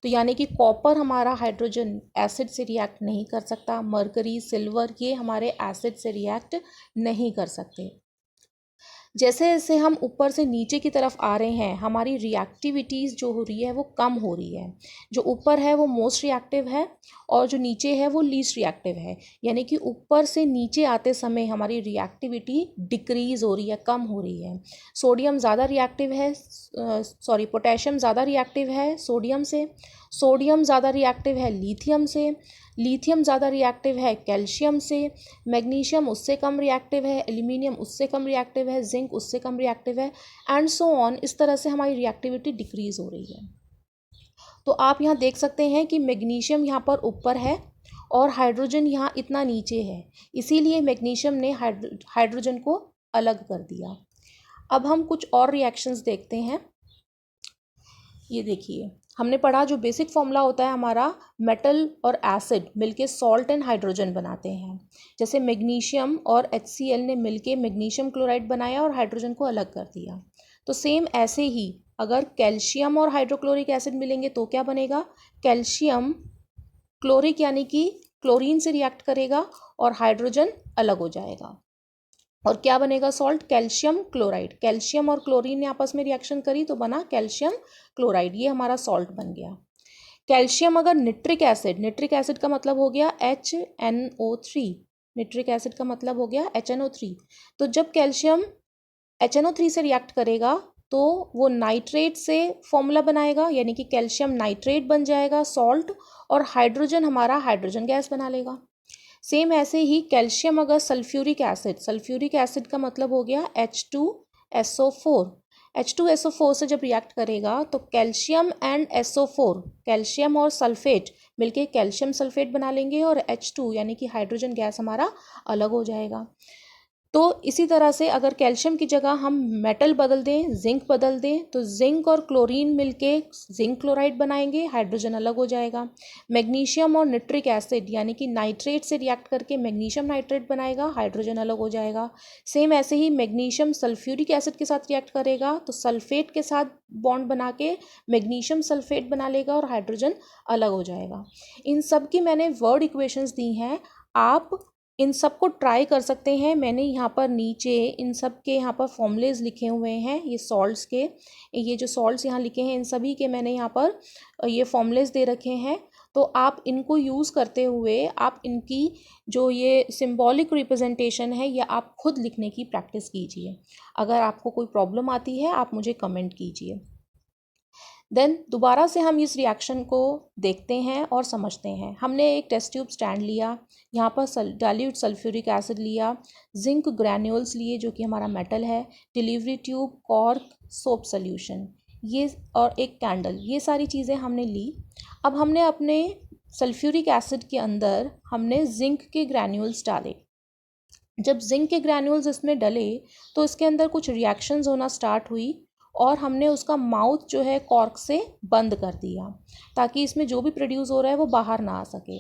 S1: तो यानी कि कॉपर हमारा हाइड्रोजन एसिड से रिएक्ट नहीं कर सकता, मरकरी, सिल्वर, ये हमारे एसिड से रिएक्ट नहीं कर सकते। जैसे जैसे हम ऊपर से नीचे की तरफ आ रहे हैं हमारी रिएक्टिविटीज़ जो हो रही है वो कम हो रही है। जो ऊपर है वो मोस्ट रिएक्टिव है और जो नीचे है वो लीस्ट रिएक्टिव है। यानी कि ऊपर से नीचे आते समय हमारी रिएक्टिविटी डिक्रीज़ हो रही है, कम हो रही है। सोडियम ज़्यादा रिएक्टिव है, पोटेशियम ज़्यादा रिएक्टिव है सोडियम से, सोडियम ज़्यादा रिएक्टिव है लिथियम से, लिथियम ज़्यादा रिएक्टिव है कैल्शियम से, मैग्नीशियम उससे कम रिएक्टिव है, एल्यूमिनियम उससे कम रिएक्टिव है, जिंक उससे कम रिएक्टिव है, एंड सो ऑन। इस तरह से हमारी रिएक्टिविटी डिक्रीज़ हो रही है। तो आप यहाँ देख सकते हैं कि मैग्नीशियम यहाँ पर ऊपर है और हाइड्रोजन यहाँ इतना नीचे है, इसीलिए मैग्नीशियम ने हाइड्रोजन को अलग कर दिया। अब हम कुछ और रिएक्शंस देखते हैं। ये देखिए, हमने पढ़ा जो बेसिक फॉर्मूला होता है हमारा, मेटल और एसिड मिलके सॉल्ट एंड हाइड्रोजन बनाते हैं। जैसे मैग्नीशियम और HCl ने मिलके मैग्नीशियम क्लोराइड बनाया और हाइड्रोजन को अलग कर दिया। तो सेम ऐसे ही अगर कैल्शियम और हाइड्रोक्लोरिक एसिड मिलेंगे तो क्या बनेगा, कैल्शियम क्लोरिक यानी कि क्लोरीन से रिएक्ट करेगा और हाइड्रोजन अलग हो जाएगा और क्या बनेगा सॉल्ट, कैल्शियम क्लोराइड। कैल्शियम और क्लोरीन ने आपस में रिएक्शन करी तो बना कैल्शियम क्लोराइड, ये हमारा सॉल्ट बन गया। कैल्शियम अगर निट्रिक एसिड का मतलब हो गया HNO3, निट्रिक एसिड का मतलब हो गया HNO3। तो जब कैल्शियम HNO3 से रिएक्ट करेगा तो वो नाइट्रेट से फॉर्मूला बनाएगा, यानी कि कैल्शियम नाइट्रेट बन जाएगा सॉल्ट, और हाइड्रोजन हमारा हाइड्रोजन गैस बना लेगा। सेम ऐसे ही कैल्शियम अगर सल्फ्यूरिक एसिड का मतलब हो गया H2SO4, H2SO4 से जब रिएक्ट करेगा तो कैल्शियम एंड SO4, कैल्शियम और सल्फेट मिलके कैल्शियम सल्फेट बना लेंगे और H2 यानी कि हाइड्रोजन गैस हमारा अलग हो जाएगा। तो इसी तरह से अगर कैल्शियम की जगह हम मेटल बदल दें, जिंक बदल दें, तो जिंक और क्लोरीन मिलके जिंक क्लोराइड बनाएंगे, हाइड्रोजन अलग हो जाएगा। मैग्नीशियम और निट्रिक एसिड यानी कि नाइट्रेट से रिएक्ट करके मैग्नीशियम नाइट्रेट बनाएगा, हाइड्रोजन अलग हो जाएगा। सेम ऐसे ही मैग्नीशियम सल्फ्यूरिक एसिड के साथ रिएक्ट करेगा तो सल्फेट के साथ बॉन्ड बना के मैग्नीशियम सल्फेट बना लेगा और हाइड्रोजन अलग हो जाएगा। इन सब की मैंने वर्ड इक्वेशंस दी हैं, आप इन सब को ट्राई कर सकते हैं। मैंने यहाँ पर नीचे इन सब के यहाँ पर फॉर्मूलेज लिखे हुए हैं, ये सॉल्ट्स के, ये जो सॉल्ट्स यहाँ लिखे हैं इन सभी के मैंने यहाँ पर ये फॉर्मूलेज दे रखे हैं। तो आप इनको यूज़ करते हुए आप इनकी जो ये सिंबॉलिक रिप्रेजेंटेशन है ये आप खुद लिखने की प्रैक्टिस कीजिए। अगर आपको कोई प्रॉब्लम आती है आप मुझे कमेंट कीजिए। देन दोबारा से हम इस रिएक्शन को देखते हैं और समझते हैं। हमने एक टेस्ट ट्यूब स्टैंड लिया, यहाँ पर डाइल्यूट सल्फ्यूरिक एसिड लिया, जिंक ग्रैन्यूल्स लिए जो कि हमारा मेटल है, delivery tube, cork, soap solution, ये और एक कैंडल, ये सारी चीज़ें हमने ली। अब हमने अपने सल्फ्यूरिक एसिड के अंदर हमने जिंक के ग्रैन्यूल्स डाले। जब जिंक के ग्रैन्यूल्स इसमें डले तो इसके अंदर कुछ रिएक्शंस होना स्टार्ट हुई और हमने उसका माउथ जो है कॉर्क से बंद कर दिया ताकि इसमें जो भी प्रोड्यूस हो रहा है वो बाहर ना आ सके।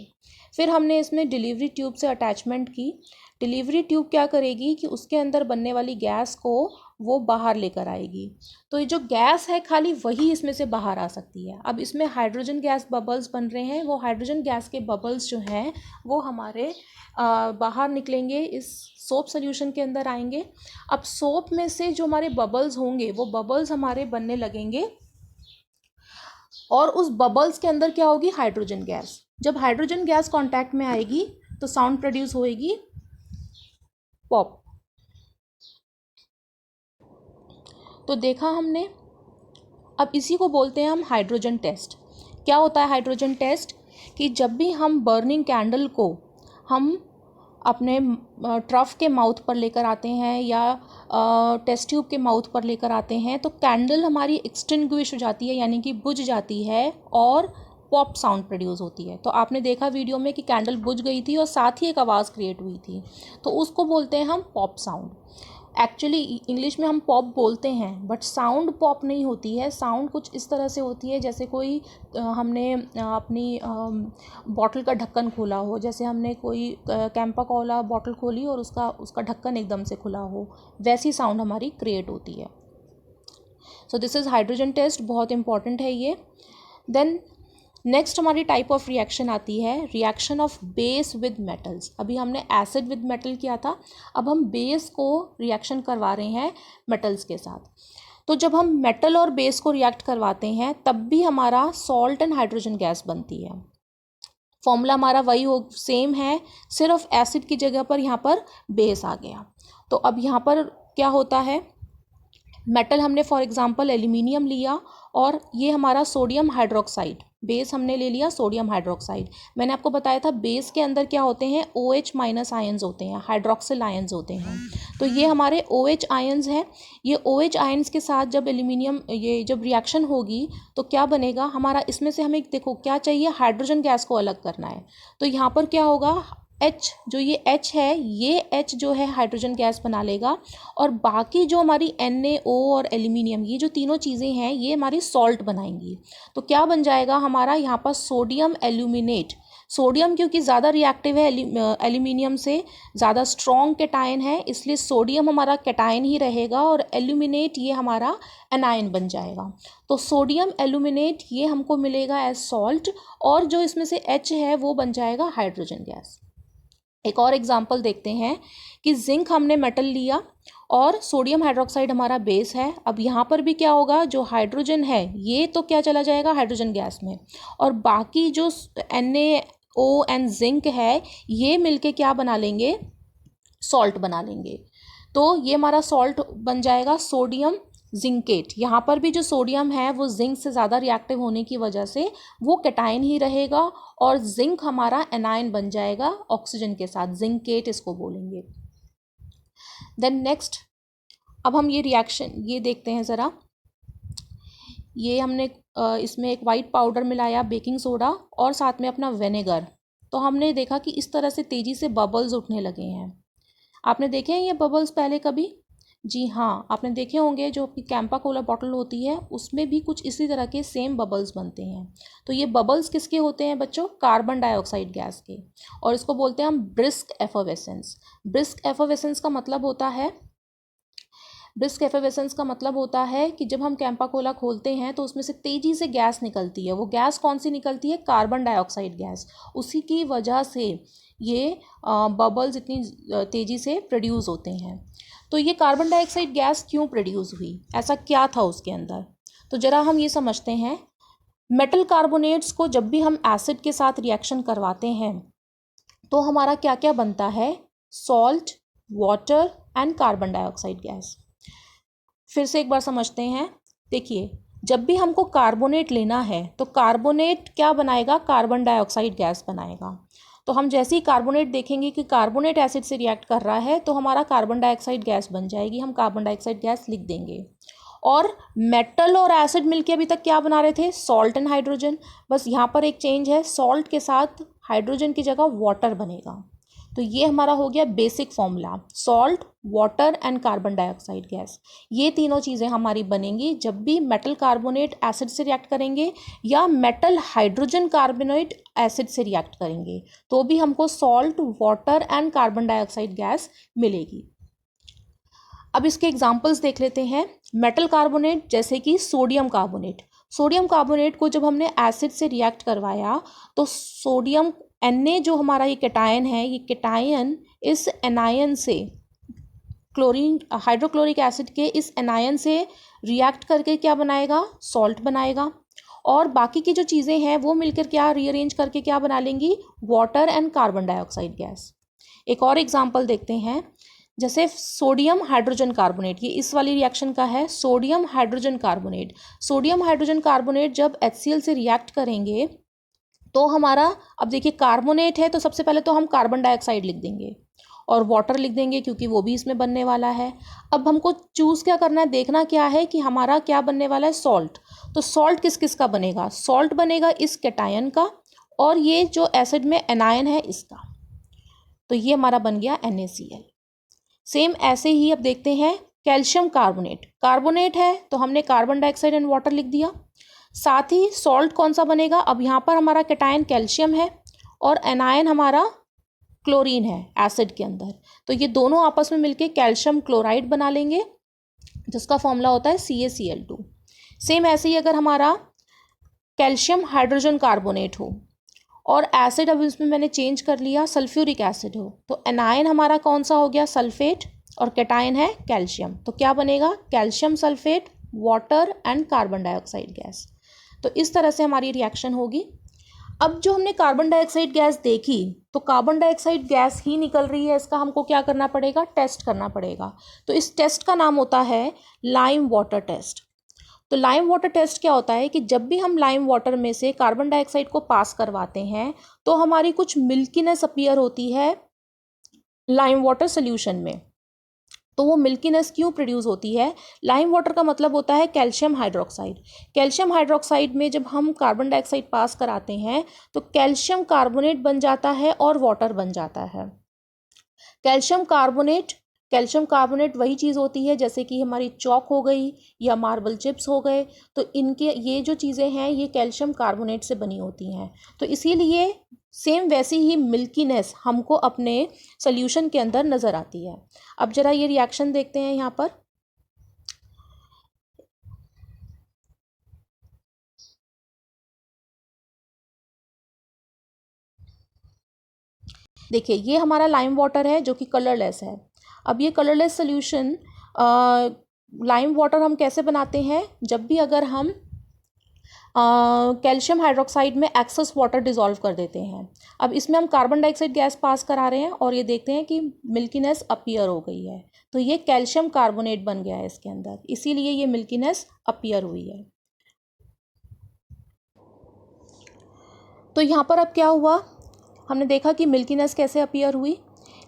S1: फिर हमने इसमें डिलीवरी ट्यूब से अटैचमेंट की। डिलीवरी ट्यूब क्या करेगी कि उसके अंदर बनने वाली गैस को वो बाहर लेकर आएगी। तो ये जो गैस है खाली वही इसमें से बाहर आ सकती है। अब इसमें हाइड्रोजन गैस बबल्स बन रहे हैं, वो हाइड्रोजन गैस के बबल्स जो हैं वो हमारे बाहर निकलेंगे, इस सोप सोल्यूशन के अंदर आएंगे। अब सोप में से जो हमारे बबल्स होंगे वो बबल्स हमारे बनने लगेंगे और उस बबल्स के अंदर क्या होगी, हाइड्रोजन गैस। जब हाइड्रोजन गैस कांटेक्ट में आएगी तो साउंड प्रोड्यूस होएगी, पॉप। तो देखा हमने। अब इसी को बोलते हैं हम हाइड्रोजन टेस्ट। क्या होता है हाइड्रोजन टेस्ट, कि जब भी हम बर्निंग कैंडल को हम अपने ट्रफ के माउथ पर लेकर आते हैं या टेस्ट ट्यूब के माउथ पर लेकर आते हैं तो कैंडल हमारी एक्सटिंग्विश हो जाती है, यानी कि बुझ जाती है और पॉप साउंड प्रोड्यूस होती है। तो आपने देखा वीडियो में कि कैंडल बुझ गई थी और साथ ही एक आवाज़ क्रिएट हुई थी, तो उसको बोलते हैं हम पॉप साउंड। एक्चुअली इंग्लिश में हम पॉप बोलते हैं बट साउंड पॉप नहीं होती है। साउंड कुछ इस तरह से होती है जैसे कोई हमने अपनी बॉटल का ढक्कन खोला हो, जैसे हमने कोई कैंपा कोला बॉटल खोली और उसका ढक्कन एकदम से खुला हो, वैसी साउंड हमारी क्रिएट होती है। So this is hydrogen test, बहुत इंपॉर्टेंट है ये। देन नेक्स्ट हमारी टाइप ऑफ रिएक्शन आती है reaction of base with metals. अभी हमने एसिड विद मेटल किया था, अब हम बेस को रिएक्शन करवा रहे हैं मेटल्स के साथ। तो जब हम मेटल और बेस को रिएक्ट करवाते हैं तब भी हमारा सॉल्ट एंड हाइड्रोजन गैस बनती है। फॉर्मूला हमारा वही हो सेम है, सिर्फ एसिड की जगह पर यहाँ पर बेस आ गया। तो अब यहाँ पर क्या होता है, मेटल हमने फॉर एग्जांपल एल्यूमिनियम लिया और ये हमारा सोडियम हाइड्रोक्साइड, बेस हमने ले लिया सोडियम हाइड्रोक्साइड। मैंने आपको बताया था बेस के अंदर क्या होते हैं, OH माइनस आयंस होते हैं, हाइड्रोक्सिल आयंस होते हैं। तो ये हमारे OH आयंस हैं। ये OH आयंस के साथ जब एल्यूमिनियम ये जब रिएक्शन होगी तो क्या बनेगा हमारा, इसमें से हमें देखो क्या चाहिए, हाइड्रोजन गैस को अलग करना है। तो यहाँ पर क्या होगा, H जो ये H है, ये H जो है हाइड्रोजन गैस बना लेगा और बाकी जो हमारी NaO और एल्यूमिनियम, ये जो तीनों चीज़ें हैं ये हमारी सॉल्ट बनाएंगी। तो क्या बन जाएगा हमारा यहाँ पर सोडियम एल्यूमिनेट। सोडियम क्योंकि ज़्यादा रिएक्टिव है एल्यूमिनियम से, ज़्यादा स्ट्रॉन्ग कैटायन है, इसलिए सोडियम हमारा कैटायन ही रहेगा और एल्यूमिनेट ये हमारा एनायन बन जाएगा। तो सोडियम एल्यूमिनेट ये हमको मिलेगा एज सॉल्ट और जो इसमें से H है वो बन जाएगा हाइड्रोजन गैस। एक और एग्जांपल देखते हैं कि जिंक हमने मेटल लिया और सोडियम हाइड्रोक्साइड हमारा बेस है। अब यहाँ पर भी क्या होगा, जो हाइड्रोजन है ये तो क्या चला जाएगा हाइड्रोजन गैस में, और बाकी जो NaO एंड जिंक है ये मिलके क्या बना लेंगे, सॉल्ट बना लेंगे। तो ये हमारा सॉल्ट बन जाएगा सोडियम जिंकेट। यहाँ पर भी जो सोडियम है वो जिंक से ज़्यादा रिएक्टिव होने की वजह से वो कैटायन ही रहेगा और जिंक हमारा एनायन बन जाएगा ऑक्सीजन के साथ, जिंकेट इसको बोलेंगे। देन नेक्स्ट अब हम ये रिएक्शन ये देखते हैं ज़रा। ये हमने इसमें एक वाइट पाउडर मिलाया, बेकिंग सोडा और साथ में अपना विनेगर। तो हमने देखा कि इस तरह से तेज़ी से बबल्स उठने लगे हैं। आपने देखे हैं ये बबल्स पहले कभी? जी हाँ, आपने देखे होंगे, जो कि कैंपा कोला बॉटल होती है उसमें भी कुछ इसी तरह के सेम बबल्स बनते हैं। तो ये बबल्स किसके होते हैं बच्चों, कार्बन डाइऑक्साइड गैस के, और इसको बोलते हैं हम ब्रिस्क एफर्वेसेंस। ब्रिस्क एफर्वेसेंस का मतलब होता है, ब्रिस्क एफर्वेसेंस का मतलब होता है कि जब हम कैंपा कोला खोलते हैं तो उसमें से तेज़ी से गैस निकलती है। वो गैस कौन सी निकलती है, कार्बन डाइऑक्साइड गैस। उसी की वजह से ये बबल्स इतनी तेज़ी से प्रोड्यूस होते हैं। तो ये कार्बन डाइऑक्साइड गैस क्यों प्रोड्यूस हुई, ऐसा क्या था उसके अंदर, तो ज़रा हम ये समझते हैं। मेटल कार्बोनेट्स को जब भी हम एसिड के साथ रिएक्शन करवाते हैं तो हमारा क्या क्या बनता है, salt, water and carbon dioxide gas. फिर से एक बार समझते हैं। देखिए, जब भी हमको कार्बोनेट लेना है तो कार्बोनेट क्या बनाएगा, कार्बन डाइऑक्साइड गैस बनाएगा। तो हम जैसे ही कार्बोनेट देखेंगे कि कार्बोनेट एसिड से रिएक्ट कर रहा है तो हमारा कार्बन डाइऑक्साइड गैस बन जाएगी, हम कार्बन डाइऑक्साइड गैस लिख देंगे। और मेटल और एसिड मिलके अभी तक क्या बना रहे थे, सॉल्ट एंड हाइड्रोजन। बस यहाँ पर एक चेंज है, सॉल्ट के साथ हाइड्रोजन की जगह वाटर बनेगा। तो ये हमारा हो गया basic formula, salt, water and carbon dioxide gas. ये तीनों चीज़ें हमारी बनेंगी जब भी मेटल कार्बोनेट एसिड से रिएक्ट करेंगे या मेटल हाइड्रोजन कार्बोनेट एसिड से रिएक्ट करेंगे, तो भी हमको salt, water and carbon dioxide gas मिलेगी। अब इसके एग्जाम्पल्स देख लेते हैं। मेटल कार्बोनेट जैसे कि सोडियम कार्बोनेट। सोडियम कार्बोनेट को जब हमने एसिड से रिएक्ट करवाया तो सोडियम Na जो हमारा ये कैटायन है, ये कैटायन इस एनायन से क्लोरीन हाइड्रोक्लोरिक एसिड के इस एनायन से रिएक्ट करके क्या बनाएगा, सॉल्ट बनाएगा। और बाकी की जो चीज़ें हैं वो मिलकर क्या रीअरेंज करके क्या बना लेंगी, water and carbon dioxide gas. एक और एग्जांपल देखते हैं, जैसे सोडियम हाइड्रोजन कार्बोनेट, ये इस वाली रिएक्शन का है, sodium hydrogen carbonate. Sodium hydrogen carbonate जब HCl से रिएक्ट करेंगे तो हमारा, अब देखिए कार्बोनेट है तो सबसे पहले तो हम कार्बन डाइऑक्साइड लिख देंगे और वाटर लिख देंगे क्योंकि वो भी इसमें बनने वाला है। अब हमको चूज़ क्या करना है, देखना क्या है कि हमारा क्या बनने वाला है, सॉल्ट। तो सॉल्ट किस किस का बनेगा, सॉल्ट बनेगा इस कैटायन का और ये जो एसिड में एनायन है इसका। तो ये हमारा बन गया NaCl। सेम ऐसे ही अब देखते हैं कैल्शियम कार्बोनेट। कार्बोनेट है तो हमने कार्बन डाइऑक्साइड एंड वाटर लिख दिया। साथ ही सॉल्ट कौन सा बनेगा, अब यहाँ पर हमारा कैटायन कैल्शियम है और एनायन हमारा क्लोरीन है एसिड के अंदर। तो ये दोनों आपस में मिलके कैल्शियम क्लोराइड बना लेंगे जिसका फॉर्मूला होता है CaCl2। सेम ऐसे ही अगर हमारा कैल्शियम हाइड्रोजन कार्बोनेट हो और एसिड अब इसमें मैंने चेंज कर लिया सल्फ्यूरिक एसिड हो, तो एनायन हमारा कौन सा हो गया, सल्फेट, और कैटायन है कैल्शियम, तो क्या बनेगा, calcium sulphate, water and carbon dioxide gas. तो इस तरह से हमारी रिएक्शन होगी। अब जो हमने कार्बन डाइऑक्साइड गैस देखी, तो कार्बन डाइऑक्साइड गैस ही निकल रही है, इसका हमको क्या करना पड़ेगा, टेस्ट करना पड़ेगा। तो इस टेस्ट का नाम होता है लाइम वाटर टेस्ट। तो लाइम वाटर टेस्ट क्या होता है कि जब भी हम लाइम वाटर में से कार्बन डाइऑक्साइड को पास करवाते हैं तो हमारी कुछ मिल्कीनेस अपीयर होती है लाइम वाटर सोल्यूशन में। तो वो मिल्कीनेस क्यों प्रोड्यूस होती है, लाइम वाटर का मतलब होता है कैल्शियम हाइड्रोक्साइड। कैल्शियम हाइड्रोक्साइड में जब हम कार्बन डाइऑक्साइड पास कराते हैं तो कैल्शियम कार्बोनेट बन जाता है और वाटर बन जाता है। कैल्शियम कार्बोनेट वही चीज़ होती है जैसे कि हमारी चॉक हो गई या मार्बल चिप्स हो गए, तो इनके ये जो चीज़ें हैं ये कैल्शियम कार्बोनेट से बनी होती हैं। तो इसीलिए सेम वैसी ही मिल्कीनेस हमको अपने सोल्यूशन के अंदर नज़र आती है। अब जरा ये रिएक्शन देखते हैं यहाँ पर। देखिए ये हमारा लाइम वाटर है जो कि कलरलेस है। अब ये कलरलेस सोल्यूशन लाइम वाटर हम कैसे बनाते हैं, जब भी अगर हम कैल्शियम हाइड्रोक्साइड में एक्सेस वाटर डिसॉल्व कर देते हैं। अब इसमें हम कार्बन डाइऑक्साइड गैस पास करा रहे हैं और ये देखते हैं कि मिल्कीनेस अपीयर हो गई है, तो ये कैल्शियम कार्बोनेट बन गया है इसके अंदर, इसीलिए ये मिल्कीनेस अपीयर हुई है। तो यहाँ पर अब क्या हुआ, हमने देखा कि मिल्कीनेस कैसे अपीयर हुई।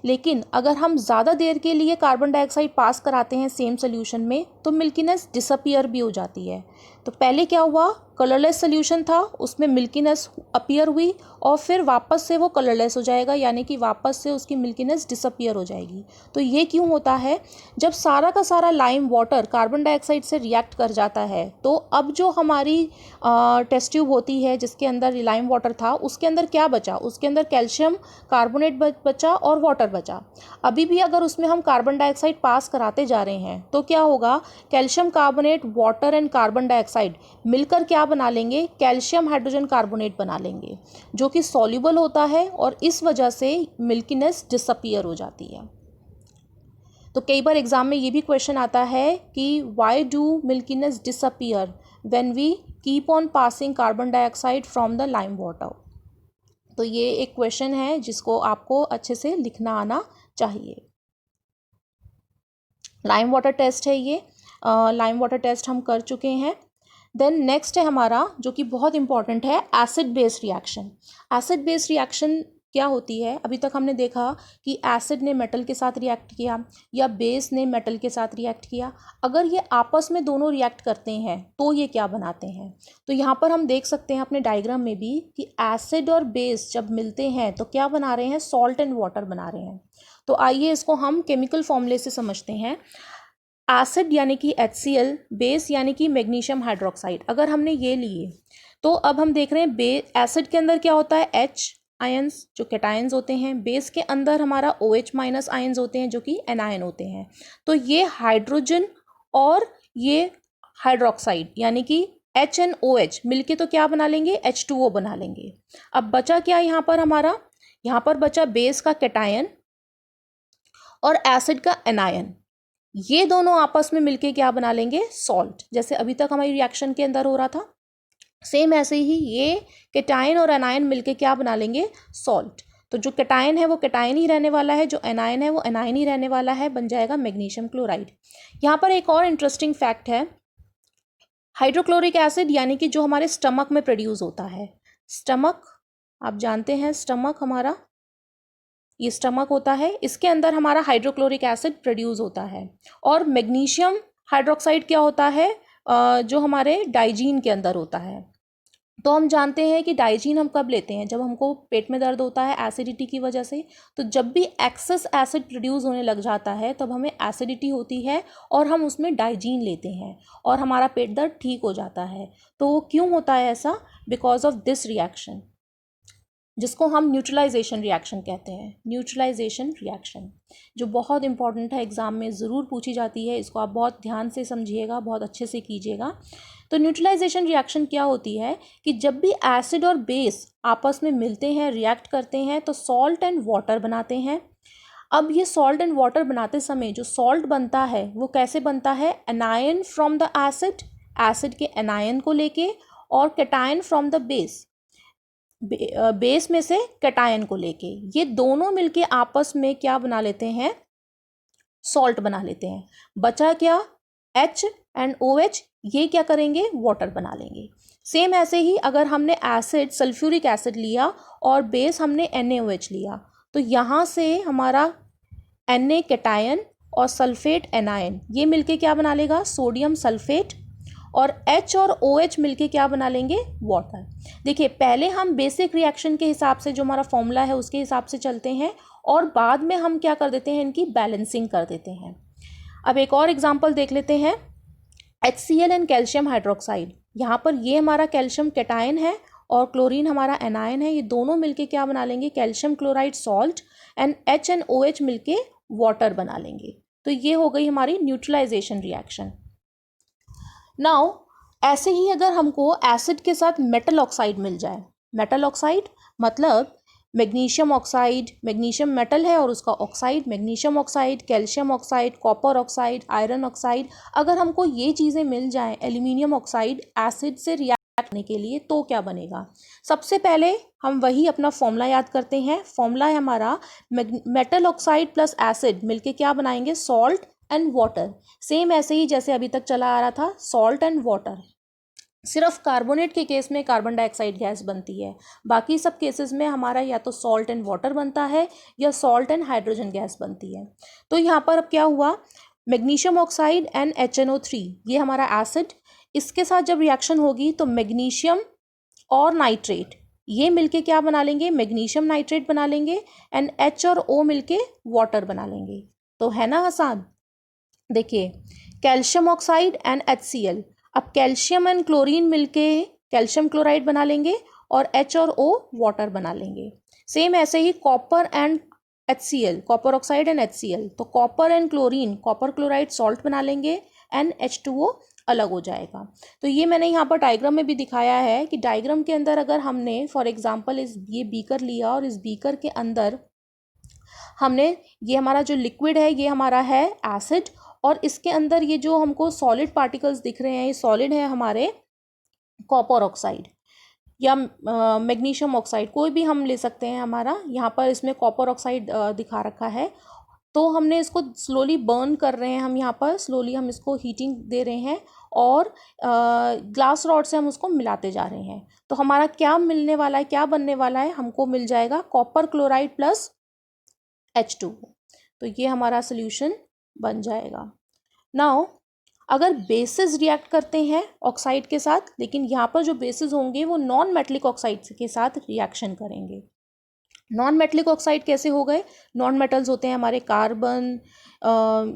S1: लेकिन अगर हम ज़्यादा देर के लिए कार्बन डाइऑक्साइड पास कराते हैं सेम सोल्यूशन में तो मिल्कीनेस डिसअपीयर भी हो जाती है। तो पहले क्या हुआ, कलरलेस सोल्यूशन था उसमें मिल्कीनेस अपीयर हुई और फिर वापस से वो कलरलेस हो जाएगा, यानी कि वापस से उसकी मिल्कीनेस डिसअपीयर हो जाएगी। तो ये क्यों होता है, जब सारा का सारा लाइम वाटर कार्बन डाइऑक्साइड से रिएक्ट कर जाता है तो अब जो हमारी टेस्ट ट्यूब होती है जिसके अंदर लाइम वाटर था उसके अंदर क्या बचा, उसके अंदर कैल्शियम कार्बोनेट बचा और वाटर बचा। अभी भी अगर उसमें हम कार्बन डाइऑक्साइड पास कराते जा रहे हैं तो क्या होगा, calcium carbonate, water and carbon dioxide मिलकर क्या बना लेंगे, कैल्शियम हाइड्रोजन कार्बोनेट बना लेंगे जो कि सॉल्युबल होता है और इस वजह से मिल्कीनेस डिसअपीयर हो जाती है। तो कई बार एग्जाम में ये भी क्वेश्चन आता है कि why do milkiness disappear when we keep on passing carbon dioxide from the lime water. तो ये एक क्वेश्चन है जिसको आपको अच्छे से लिखना आना चाहिए। लाइम वाटर टेस्ट है ये, लाइम वाटर टेस्ट हम कर चुके हैं। देन नेक्स्ट है हमारा जो कि बहुत इंपॉर्टेंट है, acid base reaction. Acid base reaction क्या होती है, अभी तक हमने देखा कि एसिड ने मेटल के साथ रिएक्ट किया या बेस ने मेटल के साथ रिएक्ट किया। अगर ये आपस में दोनों रिएक्ट करते हैं तो ये क्या बनाते हैं, तो यहाँ पर हम देख सकते हैं अपने डायग्राम में भी कि एसिड और बेस जब मिलते हैं तो क्या बना रहे हैं, सॉल्ट एंड वाटर बना रहे हैं। तो आइए इसको हम केमिकल फॉर्मूले से समझते हैं। एसिड यानी कि HCl, बेस यानी कि मैग्नीशियम हाइड्रोक्साइड, अगर हमने ये लिए तो अब हम देख रहे हैं एसिड के अंदर क्या होता है, H आयंस जो कैटायंस होते हैं, बेस के अंदर हमारा OH माइनस आयंस होते हैं जो कि एनायन होते हैं। तो ये हाइड्रोजन और ये हाइड्रोक्साइड यानी कि HNOH मिलके तो क्या बना लेंगे, H2O बना लेंगे। अब बचा क्या यहाँ पर हमारा, यहाँ पर बचा बेस का कैटायन और एसिड का एनायन, ये दोनों आपस में मिलके क्या बना लेंगे, सॉल्ट। जैसे अभी तक हमारी रिएक्शन के अंदर हो रहा था सेम ऐसे ही ये कैटायन और एनायन मिलके क्या बना लेंगे, सॉल्ट। तो जो कैटायन है वो कैटायन ही रहने वाला है, जो एनायन है वो एनायन ही रहने वाला है, बन जाएगा मैग्नीशियम क्लोराइड। यहाँ पर एक और इंटरेस्टिंग फैक्ट है, हाइड्रोक्लोरिक एसिड यानी कि जो हमारे स्टमक में प्रोड्यूस होता है, स्टमक आप जानते हैं स्टमक हमारा, ये स्टमक होता है, इसके अंदर हमारा हाइड्रोक्लोरिक एसिड प्रोड्यूस होता है। और मैग्नीशियम हाइड्रोक्साइड क्या होता है, जो हमारे डाइजीन के अंदर होता है। तो हम जानते हैं कि डाइजीन हम कब लेते हैं, जब हमको पेट में दर्द होता है एसिडिटी की वजह से। तो जब भी एक्सेस एसिड प्रोड्यूस होने लग जाता है तब हमें एसिडिटी होती है और हम उसमें डाइजीन लेते हैं और हमारा पेट दर्द ठीक हो जाता है। तो क्यों होता है ऐसा, बिकॉज ऑफ दिस रिएक्शन। जिसको हम न्यूट्रलाइजेशन रिएक्शन कहते हैं। न्यूट्रलाइजेशन रिएक्शन जो बहुत इंपॉर्टेंट है, एग्ज़ाम में ज़रूर पूछी जाती है, इसको आप बहुत ध्यान से समझिएगा, बहुत अच्छे से कीजिएगा। तो न्यूट्रलाइजेशन रिएक्शन क्या होती है कि जब भी एसिड और बेस आपस में मिलते हैं, रिएक्ट करते हैं, तो सॉल्ट एंड वाटर बनाते हैं। अब ये सॉल्ट एंड वाटर बनाते समय जो सॉल्ट बनता है वो कैसे बनता है? Anion from the acid, acid के एनायन को लेके, और cation from the base, base में से कैटायन को लेके। ये दोनों मिलके आपस में क्या बना लेते हैं? सॉल्ट बना लेते हैं। बचा क्या? H एंड OH, ये क्या करेंगे? वाटर बना लेंगे। सेम ऐसे ही अगर हमने एसिड सल्फ्यूरिक एसिड लिया और बेस हमने NaOH लिया, तो यहाँ से हमारा Na कैटायन और सल्फेट एनायन ये मिलके क्या बना लेगा? Sodium sulphate. और H और OH मिलके क्या बना लेंगे? वाटर। देखिए, पहले हम बेसिक रिएक्शन के हिसाब से जो हमारा फॉर्मूला है उसके हिसाब से चलते हैं, और बाद में हम क्या कर देते हैं? इनकी बैलेंसिंग कर देते हैं। अब एक और एग्जांपल देख लेते हैं, HCl एंड कैल्शियम हाइड्रोक्साइड। यहाँ पर ये हमारा कैल्शियम कैटायन है और क्लोरीन हमारा एनायन है। ये दोनों मिलके क्या बना लेंगे? Calcium chloride salt, and H and OH मिलके वाटर बना लेंगे। तो ये हो गई हमारी न्यूट्रलाइजेशन रिएक्शन। नाउ ऐसे ही अगर हमको एसिड के साथ मेटल ऑक्साइड मिल जाए, मेटल ऑक्साइड मतलब मैग्नीशियम ऑक्साइड, मैग्नीशियम मेटल है और उसका oxide, magnesium oxide, calcium oxide, copper oxide, iron oxide, अगर हमको ये चीज़ें मिल जाएं, एल्यूमिनियम ऑक्साइड एसिड से रिएक्ट करने के लिए, तो क्या बनेगा? सबसे पहले हम वही अपना फॉर्मूला याद करते हैं। फॉर्मूला है हमारा मेटल ऑक्साइड प्लस एसिड मिलके क्या बनाएंगे? Salt and water. सेम ऐसे ही जैसे अभी तक चला आ रहा था, सॉल्ट एंड वाटर। सिर्फ कार्बोनेट के केस में कार्बन डाइऑक्साइड गैस बनती है, बाकी सब केसेस में हमारा या तो सॉल्ट एंड वाटर बनता है या सॉल्ट एंड हाइड्रोजन गैस बनती है। तो यहाँ पर अब क्या हुआ? मैग्नीशियम ऑक्साइड एंड HNO3 ये हमारा एसिड, इसके साथ जब रिएक्शन होगी तो मैग्नीशियम और नाइट्रेट ये मिलके क्या बना लेंगे? मैग्नीशियम नाइट्रेट बना लेंगे, एंड H और O मिलके वाटर बना लेंगे। तो है ना आसान? देखिए, कैल्शियम ऑक्साइड एंड HCl, अब कैल्शियम एंड क्लोरीन मिलके कैल्शियम क्लोराइड बना लेंगे और H और O वाटर बना लेंगे। सेम ऐसे ही copper and HCl, copper oxide and HCl, तो copper and chlorine, copper chloride salt बना लेंगे, एंड H2O अलग हो जाएगा। तो ये मैंने यहाँ पर डायग्राम में भी दिखाया है कि डायग्राम के अंदर अगर हमने फॉर एग्जांपल ये बीकर लिया और इस बीकर के अंदर हमने ये हमारा जो लिक्विड है ये हमारा है एसिड, और इसके अंदर ये जो हमको सॉलिड पार्टिकल्स दिख रहे हैं ये सॉलिड है हमारे कॉपर ऑक्साइड या मैग्नीशियम ऑक्साइड, कोई भी हम ले सकते हैं। हमारा यहाँ पर इसमें कॉपर ऑक्साइड दिखा रखा है, तो हमने इसको स्लोली बर्न कर रहे हैं, हम यहाँ पर स्लोली हम इसको हीटिंग दे रहे हैं और ग्लास रॉड से हम उसको मिलाते जा रहे हैं। तो हमारा क्या मिलने वाला है, क्या बनने वाला है? हमको मिल जाएगा कॉपर क्लोराइड प्लस H2O। तो ये हमारा सोल्यूशन बन जाएगा। नाउ अगर बेसिस रिएक्ट करते हैं ऑक्साइड के साथ, लेकिन यहाँ पर जो बेसिस होंगे वो नॉन मेटलिक ऑक्साइड के साथ रिएक्शन करेंगे। नॉन मेटलिक ऑक्साइड कैसे हो गए? नॉन मेटल्स होते हैं हमारे कार्बन,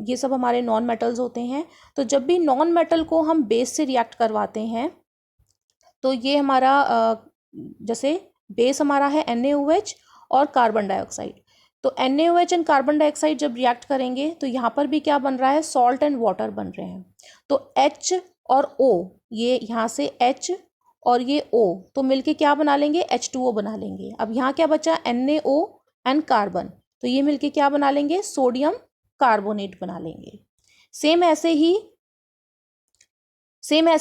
S1: ये सब हमारे नॉन मेटल्स होते हैं। तो जब भी नॉन मेटल को हम बेस से रिएक्ट करवाते हैं तो ये हमारा जैसे बेस हमारा है NaOH और कार्बन डाइऑक्साइड, तो NaOH एंड कार्बन डाइऑक्साइड जब रिएक्ट करेंगे तो यहाँ पर भी क्या बन रहा है? सॉल्ट एंड वाटर बन रहे हैं। तो H और O, ये यहाँ से H और ये O तो मिलके क्या बना लेंगे? H2O बना लेंगे। अब यहाँ क्या बचा? NaO एंड कार्बन, तो ये मिलके क्या बना लेंगे? सोडियम कार्बोनेट बना लेंगे। सेम ऐसे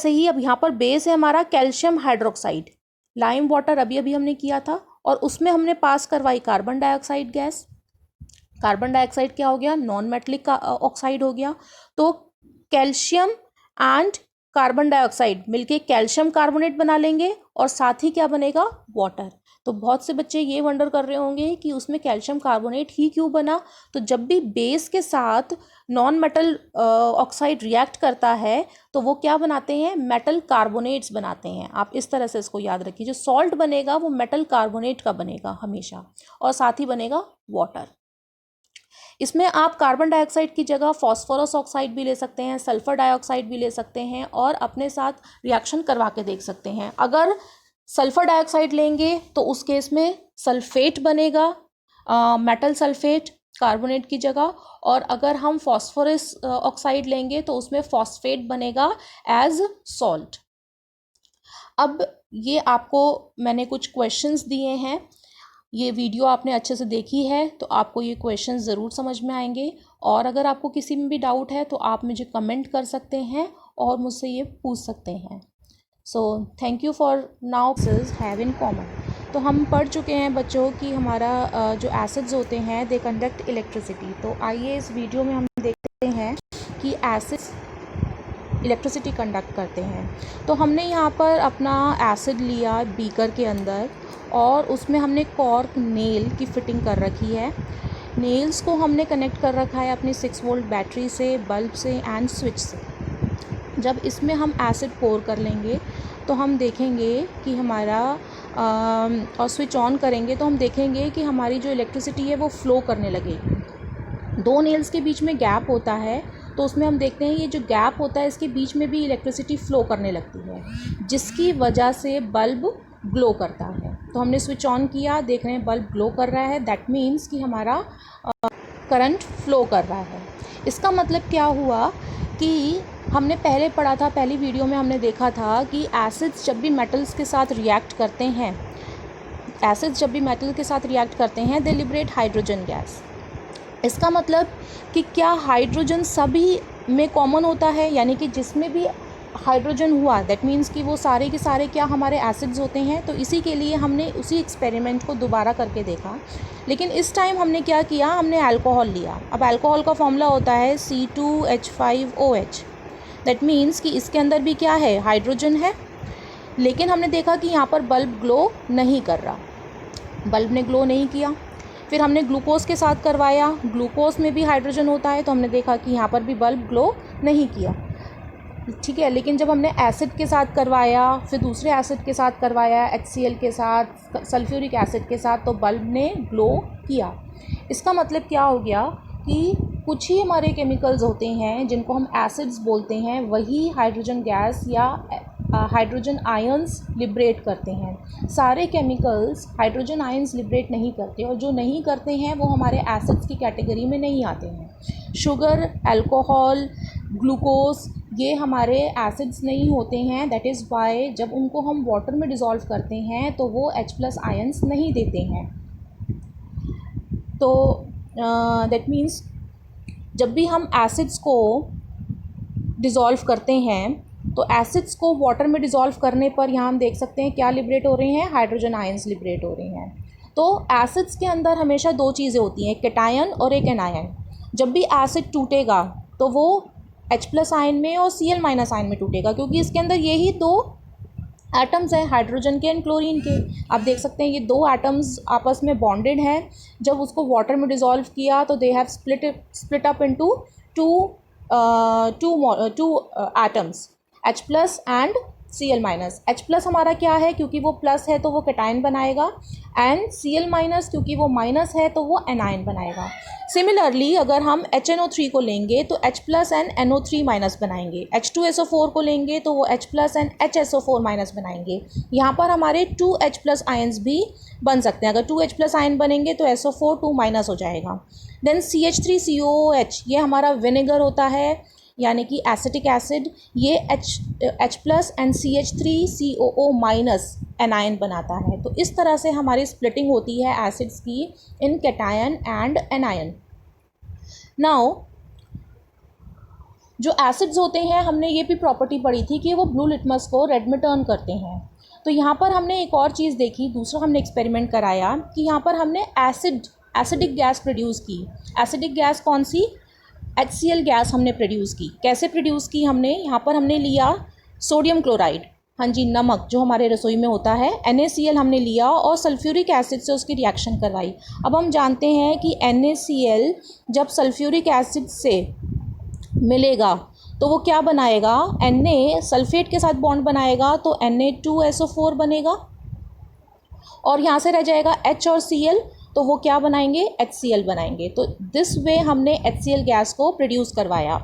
S1: ही अब यहाँ पर बेस है हमारा कैल्शियम हाइड्रोक्साइड, लाइम वाटर अभी अभी हमने किया था और उसमें हमने पास करवाई carbon dioxide gas. Carbon dioxide क्या हो गया? नॉन मेटलिक ऑक्साइड हो गया। तो कैल्शियम एंड कार्बन डाइऑक्साइड मिलके कैल्शियम कार्बोनेट बना लेंगे और साथ ही क्या बनेगा? वाटर। तो बहुत से बच्चे ये वंडर कर रहे होंगे कि उसमें कैल्शियम कार्बोनेट ही क्यों बना? तो जब भी बेस के साथ नॉन मेटल ऑक्साइड रिएक्ट करता है तो वो क्या बनाते हैं? मेटल कार्बोनेट्स बनाते हैं। आप इस तरह से इसको याद रखिए, जो सॉल्ट बनेगा वो मेटल कार्बोनेट का बनेगा हमेशा, और साथ ही बनेगा वाटर। इसमें आप कार्बन डाइऑक्साइड की जगह फॉस्फोरस ऑक्साइड भी ले सकते हैं, सल्फर डाइऑक्साइड भी ले सकते हैं और अपने साथ रिएक्शन करवा के देख सकते हैं। अगर सल्फर डाइऑक्साइड लेंगे तो उस केस में सल्फेट बनेगा, मेटल सल्फेट कार्बोनेट की जगह, और अगर हम फॉस्फोरस ऑक्साइड लेंगे तो उसमें फॉस्फेट बनेगा एज सॉल्ट। अब ये आपको मैंने कुछ क्वेश्चंस दिए हैं, ये वीडियो आपने अच्छे से देखी है तो आपको ये क्वेश्चंस ज़रूर समझ में आएंगे, और अगर आपको किसी में भी डाउट है तो आप मुझे कमेंट कर सकते हैं और मुझसे ये पूछ सकते हैं। So thank you for now have in common. तो हम पढ़ चुके हैं बच्चों कि हमारा जो एसिड्स होते हैं दे कंडक्ट इलेक्ट्रिसिटी। तो आइए इस वीडियो में हम देखते हैं कि एसिड्स इलेक्ट्रिसिटी कंडक्ट करते हैं। तो हमने यहाँ पर अपना एसिड लिया बीकर के अंदर और उसमें हमने कॉर्क नेल की फिटिंग कर रखी है। नेल्स को हमने कनेक्ट कर रखा है अपनी 6 वोल्ट बैटरी से, बल्ब से एंड स्विच से। जब इसमें हम एसिड पोर कर लेंगे तो हम देखेंगे कि हमारा और स्विच ऑन करेंगे तो हम देखेंगे कि हमारी जो इलेक्ट्रिसिटी है वो फ़्लो करने लगेगी। 2 नेल्स के बीच में गैप होता है तो उसमें हम देखते हैं ये जो गैप होता है इसके बीच में भी इलेक्ट्रिसिटी फ़्लो करने लगती है, जिसकी वजह से बल्ब ग्लो करता है। तो हमने स्विच ऑन किया, देख रहे हैं बल्ब ग्लो कर रहा है, दैट मीन्स कि हमारा करंट फ्लो कर रहा है। इसका मतलब क्या हुआ कि हमने पहले पढ़ा था, पहली वीडियो में हमने देखा था कि एसिड्स जब भी मेटल्स के साथ रिएक्ट करते हैं, दे लिबरेट हाइड्रोजन गैस। इसका मतलब कि क्या हाइड्रोजन सभी में कॉमन होता है, यानी कि जिसमें भी हाइड्रोजन हुआ दैट मीन्स कि वो सारे के सारे क्या हमारे एसिड्स होते हैं। तो इसी के लिए हमने उसी एक्सपेरिमेंट को दोबारा करके देखा, लेकिन इस टाइम हमने क्या किया, हमने अल्कोहल लिया। अब अल्कोहल का फॉर्मूला होता है C2H5OH, दैट मीन्स कि इसके अंदर भी क्या है, हाइड्रोजन है। लेकिन हमने देखा कि यहाँ पर बल्ब ग्लो नहीं कर रहा, बल्ब ने ग्लो नहीं किया। फिर हमने ग्लूकोज के साथ करवाया, ग्लूकोज में भी हाइड्रोजन होता है, तो हमने देखा कि यहाँ पर भी बल्ब ग्लो नहीं किया, ठीक है। लेकिन जब हमने एसिड के साथ करवाया, फिर दूसरे एसिड के साथ करवाया, HCl के साथ, सल्फ्यूरिक एसिड के साथ, तो बल्ब ने ग्लो किया। इसका मतलब क्या हो गया कि कुछ ही हमारे केमिकल्स होते हैं जिनको हम एसिड्स बोलते हैं, वही हाइड्रोजन गैस या हाइड्रोजन आयंस लिबरेट करते हैं। सारे केमिकल्स हाइड्रोजन आयंस लिबरेट नहीं करते, और जो नहीं करते हैं वो हमारे एसिड्स की कैटेगरी में नहीं आते हैं। शुगर, अल्कोहल, ग्लूकोज, ये हमारे एसिड्स नहीं होते हैं। दैट इज़ वाई जब उनको हम वाटर में डिज़ोल्व करते हैं तो वो H+ आयंस नहीं देते हैं। तो दैट मीन्स जब भी हम एसिड्स को डिज़ोल्व करते हैं तो एसिड्स को वाटर में डिज़ोल्व करने पर यहाँ हम देख सकते हैं क्या लिबरेट हो रहे हैं, हाइड्रोजन आयंस लिबरेट हो रहे हैं। तो एसिड्स के अंदर हमेशा 2 चीज़ें होती हैं, एक कैटायन और एक एनायन। जब भी एसिड टूटेगा तो वो H+ आयन में और Cl- आयन में टूटेगा, क्योंकि इसके अंदर यही 2 एटम्स हैं, हाइड्रोजन के एंड क्लोरीन के। आप देख सकते हैं ये 2 एटम्स आपस में बॉन्डेड हैं। जब उसको वाटर में डिज़ोल्व किया तो they have split up into two atoms, H+ and Cl-। H+ हमारा क्या है, क्योंकि वो प्लस है तो वो कैटायन बनाएगा, एंड Cl- क्योंकि वो माइनस है तो वो एनायन बनाएगा। सिमिलरली अगर हम HNO3 को लेंगे तो H+ एंड NO3- बनाएंगे, H2SO4 को लेंगे तो वो H+ एंड HSO4- बनाएंगे। यहाँ पर हमारे 2 H+ आयंस भी बन सकते हैं। अगर 2 H+ आयन बनेंगे तो SO4 2- हो जाएगा। देन CH3COOH, ये हमारा विनेगर होता है, यानी कि एसिटिक एसिड, ये H+ एंड CH3COO- एनायन बनाता है। तो इस तरह से हमारी स्प्लिटिंग होती है एसिड्स की इन कैटायन एंड एनायन। नाउ जो एसिड्स होते हैं, हमने ये भी प्रॉपर्टी पढ़ी थी कि वो ब्लू लिटमस को रेड में टर्न करते हैं। तो यहाँ पर हमने एक और चीज़ देखी, दूसरा हमने एक्सपेरिमेंट कराया कि यहाँ पर हमने एसिडिक गैस प्रोड्यूस की। एसिडिक गैस कौन सी, HCl गैस हमने प्रोड्यूस की। कैसे प्रोड्यूस की हमने, यहाँ पर हमने लिया सोडियम क्लोराइड, हाँ जी नमक जो हमारे रसोई में होता है, NaCl हमने लिया और सल्फ्यूरिक एसिड से उसकी रिएक्शन करवाई। अब हम जानते हैं कि NaCl जब सल्फ्यूरिक एसिड से मिलेगा तो वो क्या बनाएगा, Na सल्फेट के साथ बॉन्ड बनाएगा तो Na2SO4 बनेगा, और यहाँ से रह जाएगा H और Cl, तो वो क्या बनाएंगे, HCl बनाएंगे। तो दिस वे हमने HCl गैस को प्रोड्यूस करवाया।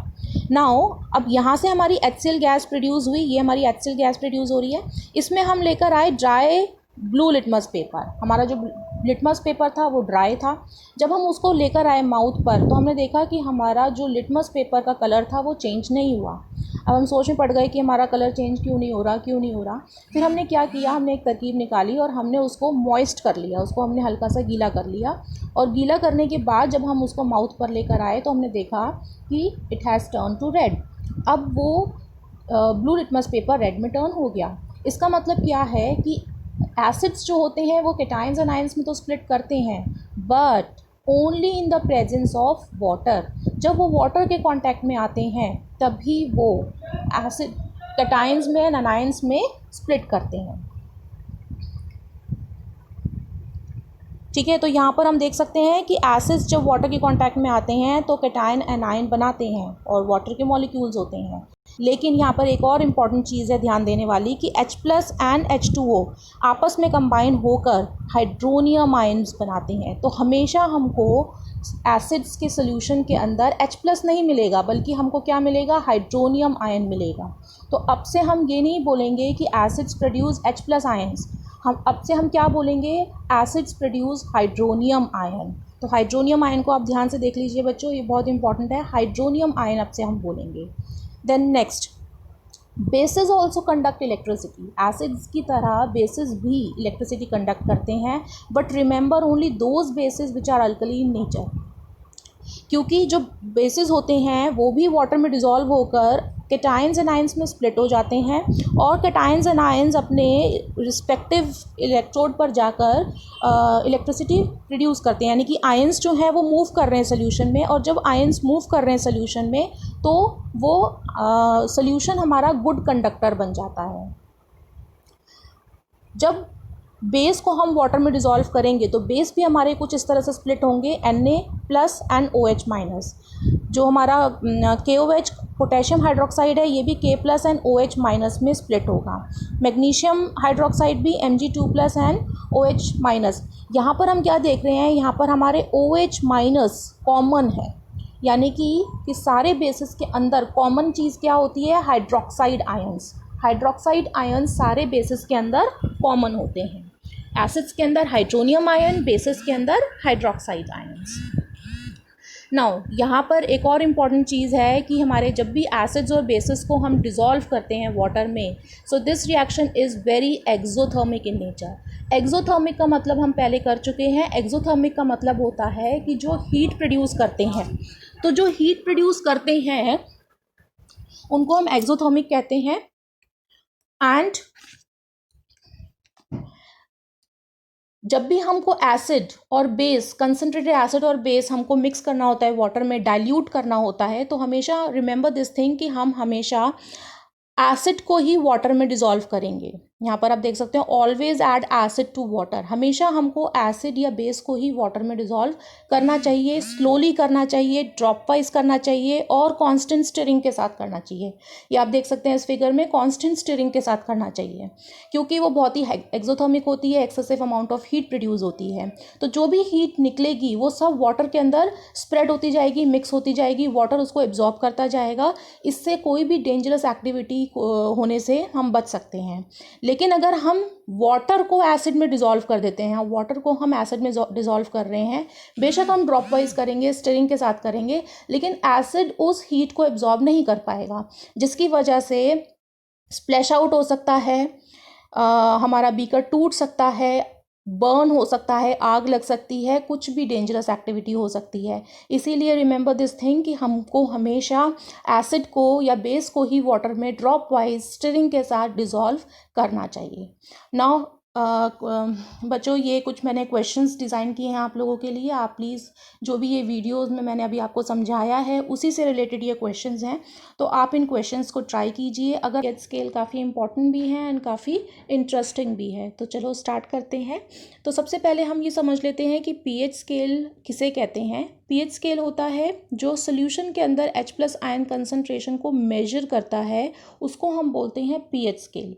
S1: नाउ अब यहाँ से हमारी HCl गैस प्रोड्यूस हुई, ये हमारी HCl गैस प्रोड्यूस हो रही है। इसमें हम लेकर आए ड्राई ब्लू लिटमस पेपर। हमारा जो लिटमस पेपर था वो ड्राई था। जब हम उसको लेकर आए माउथ पर तो हमने देखा कि हमारा जो लिटमस पेपर का कलर था वो चेंज नहीं हुआ। अब हम सोच में पड़ गए कि हमारा कलर चेंज क्यों नहीं हो रहा। फिर हमने क्या किया, हमने एक तरकीब निकाली और हमने उसको मॉइस्ट कर लिया, उसको हमने हल्का सा गीला कर लिया। और गीला करने के बाद जब हम उसको माउथ पर लेकर आए तो हमने देखा कि it has turn to red. अब वो ब्लू लिटमस पेपर रेड में टर्न हो गया। इसका मतलब क्या है कि एसिड्स जो होते हैं वो केटाइंस एंड आयंस में तो स्प्लिट करते हैं, but only in the presence of water. जब वो वाटर के कांटेक्ट में आते हैं तभी वो एसिड केटाइंस में एंड आयंस में स्प्लिट करते हैं। ठीक है, तो यहाँ पर हम देख सकते हैं कि एसिड्स जब वाटर के कांटेक्ट में आते हैं तो केटाइन एंड आयन बनाते हैं और वाटर के मॉलिक्यूल्स होते हैं। लेकिन यहाँ पर एक और इम्पॉर्टेंट चीज़ है ध्यान देने वाली कि H प्लस एंड H2O आपस में कंबाइन होकर हाइड्रोनियम आयन्स बनाते हैं। तो हमेशा हमको एसिड्स के सोल्यूशन के अंदर H प्लस नहीं मिलेगा, बल्कि हमको क्या मिलेगा, हाइड्रोनियम आयन मिलेगा। तो अब से हम ये नहीं बोलेंगे कि acids produce H plus ions, अब से हम क्या बोलेंगे, एसिड्स प्रोड्यूस हाइड्रोनियम आयन। तो हाइड्रोनियम आयन को आप ध्यान से देख लीजिए बच्चों, ये बहुत इंपॉर्टेंट है, हाइड्रोनियम आयन अब से हम बोलेंगे। Then next, bases also conduct electricity. Acids की तरह बेसिस भी इलेक्ट्रिसिटी कंडक्ट करते हैं, but remember only those bases which are alkaline nature, क्योंकि जो बेसिस होते हैं वो भी वाटर में डिज़ोल्व होकर केटाइंस एंड आयंस में स्प्लिट हो जाते हैं और केटाइंस एंड आयंस अपने रिस्पेक्टिव इलेक्ट्रोड पर जाकर इलेक्ट्रिसिटी प्रोड्यूस करते हैं। यानी कि आयंस जो हैं वो मूव कर रहे हैं सोल्यूशन में, और जब आयंस मूव कर रहे हैं सोल्यूशन में तो वो सोल्यूशन हमारा गुड कंडक्टर बन जाता है। जब बेस को हम वाटर में डिज़ोल्व करेंगे तो बेस भी हमारे कुछ इस तरह से स्प्लिट होंगे, Na plus and OH minus. जो हमारा KOH पोटेशियम हाइड्रोक्साइड है ये भी K plus and OH minus में स्प्लिट होगा। मैग्नीशियम हाइड्रोक्साइड भी Mg2 plus and OH minus. यहाँ पर हम क्या देख रहे हैं, यहाँ पर हमारे OH माइनस कॉमन है, यानी कि सारे बेसिस के अंदर कॉमन चीज़ क्या होती है, हाइड्रोक्साइड आयंस। हाइड्रोक्साइड आयन सारे बेसिस के अंदर कॉमन होते हैं। एसिड्स के अंदर हाइड्रोनियम आयन, बेसिस के अंदर हाइड्रोक्साइड आयंस। नाउ यहाँ पर एक और इम्पॉर्टेंट चीज़ है कि हमारे जब भी एसिड्स और बेसिस को हम डिज़ोल्व करते हैं वाटर में, so this reaction is very exothermic in nature. Exothermic का मतलब हम पहले कर चुके हैं। एक्सोथर्मिक का मतलब होता है कि जो हीट प्रोड्यूस करते हैं, तो जो हीट प्रोड्यूस करते हैं उनको हम एक्सोथर्मिक कहते हैं। एंड जब भी हमको एसिड और बेस, कंसनट्रेटेड एसिड और बेस हमको मिक्स करना होता है वाटर में, डाइल्यूट करना होता है, तो हमेशा रिमेंबर दिस थिंग कि हम हमेशा एसिड को ही वाटर में डिज़ोल्व करेंगे। यहाँ पर आप देख सकते हैं always add acid to water. हमेशा हमको एसिड या बेस को ही वाटर में डिज़ोल्व करना चाहिए, स्लोली करना चाहिए, ड्रॉप वाइज करना चाहिए और कांस्टेंट स्टिरिंग के साथ करना चाहिए। ये आप देख सकते हैं इस फिगर में, कांस्टेंट स्टिरिंग के साथ करना चाहिए, क्योंकि वो बहुत ही एक्सोथर्मिक होती है, excessive amount of heat produce होती है। तो जो भी हीट निकलेगी वो सब वाटर के अंदर स्प्रेड होती जाएगी, मिक्स होती जाएगी, वाटर उसको एब्जॉर्ब करता जाएगा। इससे कोई भी डेंजरस एक्टिविटी होने से हम बच सकते हैं। लेकिन अगर हम वाटर को एसिड में डिज़ोल्व कर देते हैं, वाटर को हम एसिड में डिज़ोल्व कर रहे हैं, बेशक हम ड्रॉप वाइज करेंगे, स्टिरिंग के साथ करेंगे, लेकिन एसिड उस हीट को एब्जॉर्ब नहीं कर पाएगा, जिसकी वजह से स्प्लैश आउट हो सकता है, हमारा बीकर टूट सकता है, बर्न हो सकता है, आग लग सकती है, कुछ भी डेंजरस एक्टिविटी हो सकती है। इसीलिए रिमेंबर दिस थिंग कि हमको हमेशा एसिड को या बेस को ही वाटर में ड्रॉप वाइज स्टिरिंग के साथ डिज़ोल्व करना चाहिए। नाउ बच्चों, ये कुछ मैंने क्वेश्चंस डिज़ाइन किए हैं आप लोगों के लिए। आप प्लीज़ जो भी ये वीडियोस में मैंने अभी आपको समझाया है उसी से रिलेटेड ये क्वेश्चंस हैं, तो आप इन क्वेश्चंस को ट्राई कीजिए। अगर पीएच स्केल काफ़ी इंपॉर्टेंट भी है एंड काफ़ी इंटरेस्टिंग भी है। तो चलो स्टार्ट करते हैं। तो सबसे पहले हम ये समझ लेते हैं कि पीएच स्केल किसे कहते हैं। पीएच स्केल होता है जो सोल्यूशन के अंदर H प्लस आयन कंसनट्रेशन को मेजर करता है, उसको हम बोलते हैं pH scale.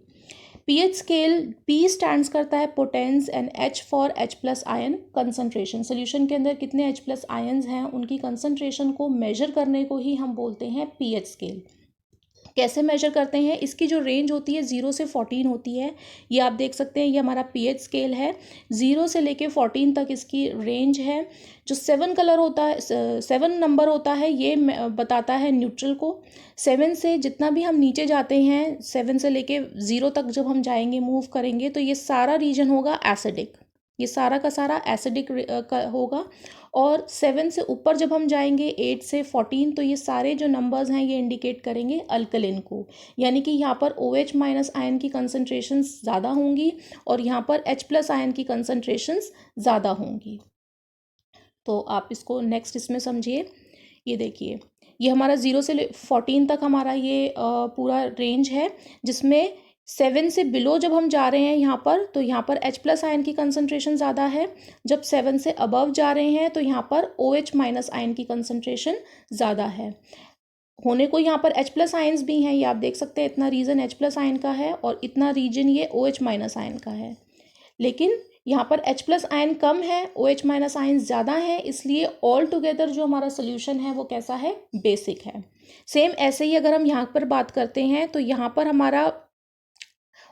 S1: PH scale P stands करता है potence and H for H plus ion concentration. Solution के अंदर कितने H प्लस आयन्स हैं उनकी कंसनट्रेशन को मेजर करने को ही हम बोलते हैं पीएच स्केल। कैसे मेजर करते हैं, इसकी जो रेंज होती है 0 से 14 होती है। ये आप देख सकते हैं, ये हमारा पीएच स्केल है, 0 से लेके 14 तक इसकी रेंज है। जो 7 कलर होता है, 7 नंबर होता है, ये बताता है न्यूट्रल को। 7 से जितना भी हम नीचे जाते हैं, 7 से लेके 0 तक जब हम जाएंगे, मूव करेंगे, तो ये सारा रीजन होगा एसिडिक, ये सारा का सारा एसिडिक होगा। और 7 से ऊपर जब हम जाएंगे, 8 से 14, तो ये सारे जो नंबर्स हैं ये इंडिकेट करेंगे अल्कलिन को, यानी कि यहाँ पर OH माइनस आयन की कंसनट्रेशंस ज़्यादा होंगी और यहाँ पर H प्लस आयन की कंसनट्रेशंस ज़्यादा होंगी। तो आप इसको नेक्स्ट इसमें समझिए। ये देखिए, ये हमारा 0 से 14 तक हमारा ये पूरा रेंज है, जिसमें 7 से बिलो जब हम जा रहे हैं यहाँ पर, तो यहाँ पर H प्लस आयन की कंसनट्रेशन ज़्यादा है। जब 7 से अबव जा रहे हैं तो यहाँ पर OH माइनस आयन की कंसनट्रेशन ज़्यादा है। होने को यहाँ पर H प्लस आयन्स भी हैं, ये आप देख सकते हैं, इतना रीजन H प्लस आयन का है और इतना रीजन ये OH माइनस आयन का है। लेकिन यहाँ पर H प्लस आयन कम है, OH माइनस आयन ज़्यादा है, इसलिए ऑल टुगेदर जो हमारा सोल्यूशन है वो कैसा है, बेसिक है। सेम ऐसे ही अगर हम यहाँ पर बात करते हैं, तो यहाँ पर हमारा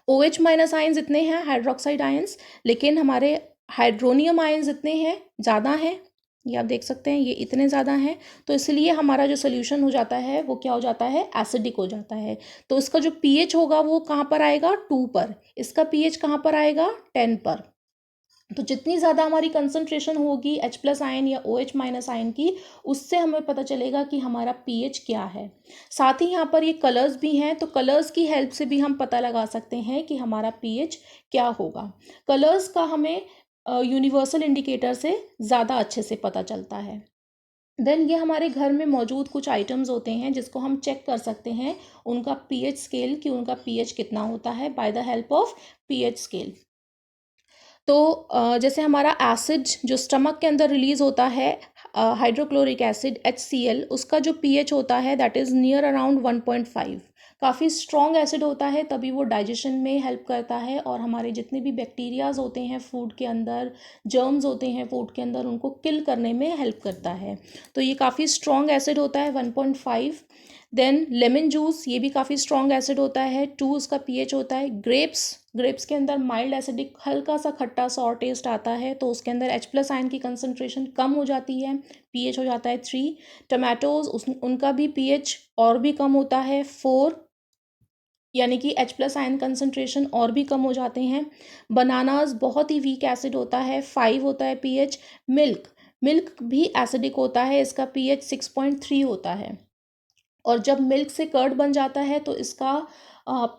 S1: OH माइनस आयन्स इतने हैं, हाइड्रोक्साइड आयन्स, लेकिन हमारे हाइड्रोनियम आयन्स इतने हैं, ज़्यादा हैं, ये आप देख सकते हैं, ये इतने ज़्यादा हैं। तो इसलिए हमारा जो सोल्यूशन हो जाता है वो क्या हो जाता है, एसिडिक हो जाता है। तो इसका जो pH होगा वो कहाँ पर आएगा, 2 पर। इसका pH कहाँ पर आएगा, 10 पर। तो जितनी ज़्यादा हमारी कंसंट्रेशन होगी H प्लस आयन या OH माइनस आयन की, उससे हमें पता चलेगा कि हमारा pH क्या है। साथ ही यहाँ पर ये कलर्स भी हैं, तो कलर्स की हेल्प से भी हम पता लगा सकते हैं कि हमारा pH क्या होगा। कलर्स का हमें यूनिवर्सल इंडिकेटर से ज़्यादा अच्छे से पता चलता है। देन ये हमारे घर में मौजूद कुछ आइटम्स होते हैं जिसको हम चेक कर सकते हैं उनका pH स्केल, कि उनका pH कितना होता है, by the help of pH scale. तो जैसे हमारा एसिड जो स्टमक के अंदर रिलीज होता है, हाइड्रोक्लोरिक एसिड HCl, उसका जो pH होता है दैट इज़ नियर अराउंड 1.5। काफ़ी स्ट्रॉन्ग एसिड होता है, तभी वो डाइजेशन में हेल्प करता है और हमारे जितने भी बैक्टीरियाज होते हैं फूड के अंदर, जर्म्स होते हैं फूड के अंदर, उनको किल करने में हेल्प करता है। तो ये काफ़ी स्ट्रॉन्ग एसिड होता है, 1.5। देन लेमन जूस, ये भी काफ़ी स्ट्रॉन्ग एसिड होता है, 2 उसका pH होता है। ग्रेप्स के अंदर माइल्ड एसिडिक, हल्का सा खट्टा सॉर टेस्ट आता है, तो उसके अंदर H प्लस आयन की कंसनट्रेशन कम हो जाती है, pH हो जाता है 3। टमाटोज, उनका भी pH और भी कम होता है, 4, यानी कि H प्लस आयन कंसनट्रेशन और भी कम हो जाते हैं। बनानाज बहुत ही वीक एसिड होता है, 5 होता है pH। मिल्क भी एसिडिक होता है, इसका pH 6.3 होता है। और जब मिल्क से कर्ड बन जाता है तो इसका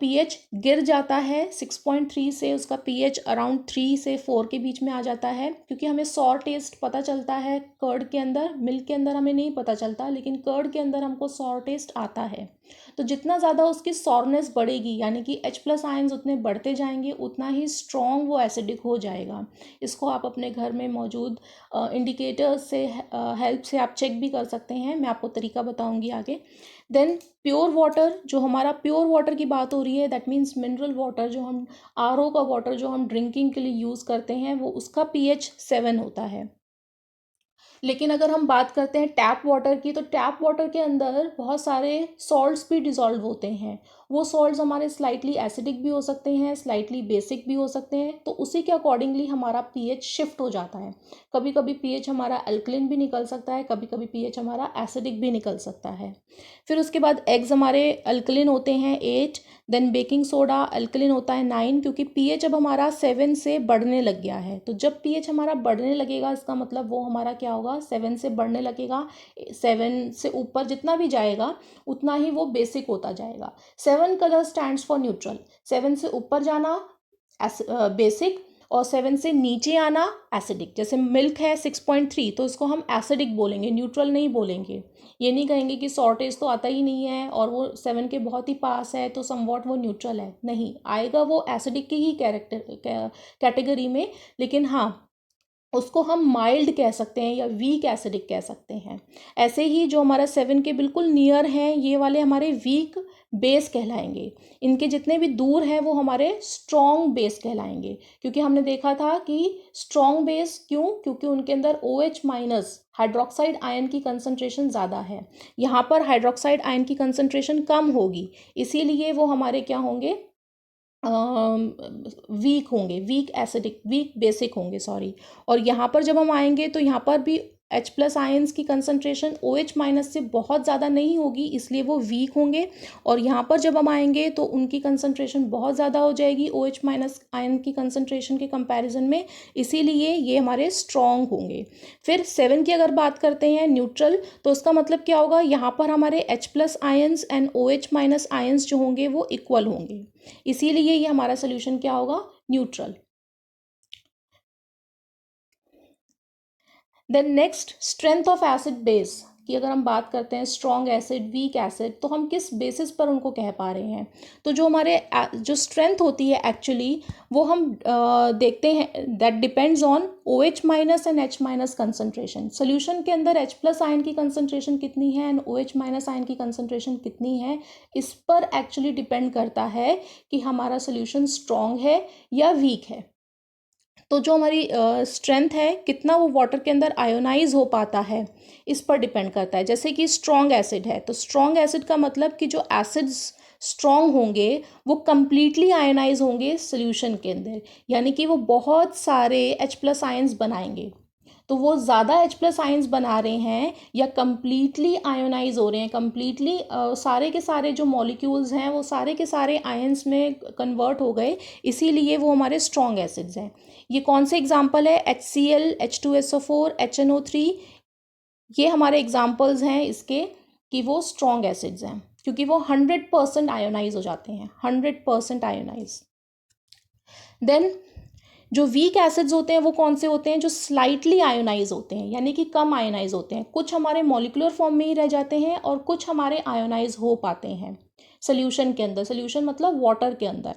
S1: pH गिर जाता है 6.3 से, उसका pH अराउंड 3 से 4 के बीच में आ जाता है, क्योंकि हमें सॉर टेस्ट पता चलता है कर्ड के अंदर, मिल्क के अंदर हमें नहीं पता चलता, लेकिन कर्ड के अंदर हमको सॉर टेस्ट आता है। तो जितना ज़्यादा उसकी सॉरनेस बढ़ेगी, यानी कि H प्लस आयन्स उतने बढ़ते जाएंगे, उतना ही स्ट्रॉन्ग वो एसिडिक हो जाएगा। इसको आप अपने घर में मौजूद इंडिकेटर्स से हेल्प से आप चेक भी कर सकते हैं, मैं आपको तरीका बताऊंगी आगे। देन प्योर वाटर, जो हमारा प्योर वाटर की बात हो रही है, दैट मीन्स मिनरल वाटर, जो हम RO का वाटर जो हम ड्रिंकिंग के लिए यूज़ करते हैं, वो उसका pH 7 होता है। लेकिन अगर हम बात करते हैं टैप वाटर की, तो टैप वाटर के अंदर बहुत सारे सॉल्ट्स भी डिज़ोल्व होते हैं। वो सॉल्ट्स हमारे स्लाइटली एसिडिक भी हो सकते हैं, स्लाइटली बेसिक भी हो सकते हैं, तो उसी के अकॉर्डिंगली हमारा pH शिफ्ट हो जाता है। कभी कभी pH हमारा अल्कलिन भी निकल सकता है, कभी कभी pH हमारा एसिडिक भी निकल सकता है। फिर उसके बाद एग्स हमारे अल्कलिन होते हैं 8, देन बेकिंग सोडा अल्कलिन होता है 9, क्योंकि pH अब हमारा 7 से बढ़ने लग गया है। तो जब pH हमारा बढ़ने लगेगा, इसका मतलब वो हमारा क्या होगा, 7 से बढ़ने लगेगा, 7 से ऊपर जितना भी जाएगा उतना ही वो बेसिक होता जाएगा। 7 कलर स्टैंड्स फॉर न्यूट्रल, 7 से ऊपर जाना बेसिक और 7 से नीचे आना एसिडिक। जैसे मिल्क है 6.3, तो इसको हम एसिडिक बोलेंगे, न्यूट्रल नहीं बोलेंगे। ये नहीं कहेंगे कि सॉर्टेज तो आता ही नहीं है और वो 7 के बहुत ही पास है तो समवॉट वो न्यूट्रल है, नहीं आएगा, वो एसिडिक की ही कैटेगरी में। लेकिन हाँ, उसको हम माइल्ड कह सकते हैं या वीक एसिडिक कह सकते हैं। ऐसे ही जो हमारा 7 के बिल्कुल नियर हैं, ये वाले हमारे वीक बेस कहलाएंगे। इनके जितने भी दूर हैं वो हमारे स्ट्रॉन्ग बेस कहलाएंगे, क्योंकि हमने देखा था कि स्ट्रॉन्ग बेस क्यों, क्योंकि उनके अंदर OH माइनस हाइड्रोक्साइड आयन की कंसंट्रेशन ज़्यादा है। यहाँ पर हाइड्रोक्साइड आयन की कंसंट्रेशन कम होगी, इसीलिए वो हमारे क्या होंगे, वीक होंगे, वीक एसिडिक, वीक बेसिक होंगे, सॉरी। और यहाँ पर जब हम आएंगे तो यहाँ पर भी H+ आयंस की कंसंट्रेशन OH माइनस से बहुत ज़्यादा नहीं होगी, इसलिए वो वीक होंगे। और यहाँ पर जब हम आएंगे तो उनकी कंसंट्रेशन बहुत ज़्यादा हो जाएगी OH माइनस आयन की कंसंट्रेशन के कंपैरिजन में, इसीलिए ये हमारे स्ट्रॉन्ग होंगे। फिर 7 की अगर बात करते हैं, न्यूट्रल, तो उसका मतलब क्या होगा, यहाँ पर हमारे H+ ions and OH minus ions जो होंगे वो इक्वल होंगे, इसीलिए ये हमारा सोल्यूशन क्या होगा, neutral. Then next, strength of acid base की अगर हम बात करते हैं, स्ट्रॉन्ग एसिड, वीक एसिड, तो हम किस बेसिस पर उनको कह पा रहे हैं। तो जो हमारे जो स्ट्रेंथ होती है एक्चुअली, वो हम देखते हैं, that depends on OH minus and H minus concentration. Solution के अंदर H+ आयन की कंसंट्रेशन कितनी है एंड OH माइनस आयन की कंसंट्रेशन कितनी है, इस पर एक्चुअली डिपेंड करता है कि हमारा सोल्यूशन स्ट्रॉन्ग है या वीक है। तो जो हमारी स्ट्रेंथ है, कितना वो वाटर के अंदर आयोनाइज हो पाता है, इस पर डिपेंड करता है। जैसे कि स्ट्रॉन्ग एसिड है, तो स्ट्रॉन्ग एसिड का मतलब कि जो एसिड्स स्ट्रॉन्ग होंगे वो कंप्लीटली आयोनाइज होंगे सोल्यूशन के अंदर, यानी कि वो बहुत सारे H+ आयंस बनाएंगे। तो वो ज़्यादा H+ आयंस बना रहे हैं या कंप्लीटली आयोनाइज हो रहे हैं, कंप्लीटली सारे के सारे जो मॉलिक्यूल्स हैं वो सारे के सारे आयंस में कन्वर्ट हो गए, इसीलिए वो हमारे स्ट्रॉन्ग एसिड्स हैं। ये कौन से एग्जाम्पल है, HCl, H2SO4, HNO3, ये हमारे एग्जाम्पल्स हैं इसके कि वो स्ट्रॉन्ग एसिड्स हैं, क्योंकि वो 100% आयोनाइज हो जाते हैं, 100% आयोनाइज। देन जो वीक एसिड्स होते हैं वो कौन से होते हैं, जो स्लाइटली आयोनाइज होते हैं, यानी कि कम आयोनाइज होते हैं। कुछ हमारे मॉलिक्यूलर फॉर्म में ही रह जाते हैं और कुछ हमारे आयोनाइज हो पाते हैं सोल्यूशन के अंदर, सोल्यूशन मतलब वाटर के अंदर।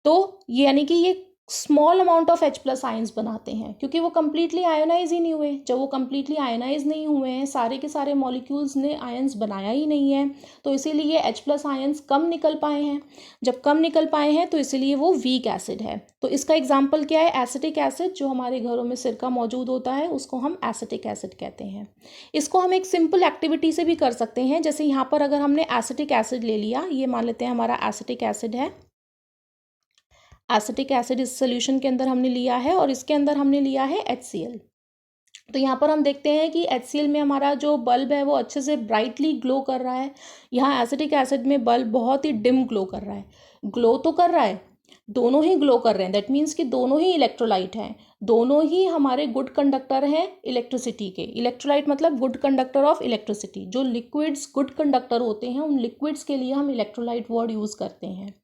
S1: तो ये यानी कि ये small amount of H+ ions बनाते हैं, क्योंकि वो कंप्लीटली आयोनाइज ही नहीं हुए। जब वो कंप्लीटली आयोनाइज नहीं हुए हैं, सारे के सारे मॉलिक्यूल्स ने आयंस बनाया ही नहीं है, तो इसीलिए H+ आयंस कम निकल पाए हैं। जब कम निकल पाए हैं तो इसीलिए वो वीक एसिड है। तो इसका एग्जाम्पल क्या है, एसिटिक एसिड, जो हमारे घरों में सिरका मौजूद होता है उसको हम एसिटिक एसिड कहते हैं। इसको हम एक सिंपल एक्टिविटी से भी कर सकते हैं। जैसे यहाँ पर अगर हमने एसिटिक एसिड ले लिया, ये मान लेते हैं हमारा एसिटिक एसिड है, एसिटिक एसिड इस सोल्यूशन के अंदर हमने लिया है और इसके अंदर हमने लिया है HCl। तो यहाँ पर हम देखते हैं कि HCl में हमारा जो बल्ब है वो अच्छे से ब्राइटली ग्लो कर रहा है। यहाँ एसिटिक एसिड में बल्ब बहुत ही डिम ग्लो कर रहा है। ग्लो तो कर रहा है, दोनों ही ग्लो कर रहे हैं, दैट मीन्स कि दोनों ही इलेक्ट्रोलाइट हैं, दोनों ही हमारे गुड कंडक्टर हैं इलेक्ट्रिसिटी के। इलेक्ट्रोलाइट मतलब गुड कंडक्टर ऑफ इलेक्ट्रिसिटी। जो लिक्विड्स गुड कंडक्टर होते हैं उन लिक्विड्स के लिए हम इलेक्ट्रोलाइट वर्ड यूज़ करते हैं।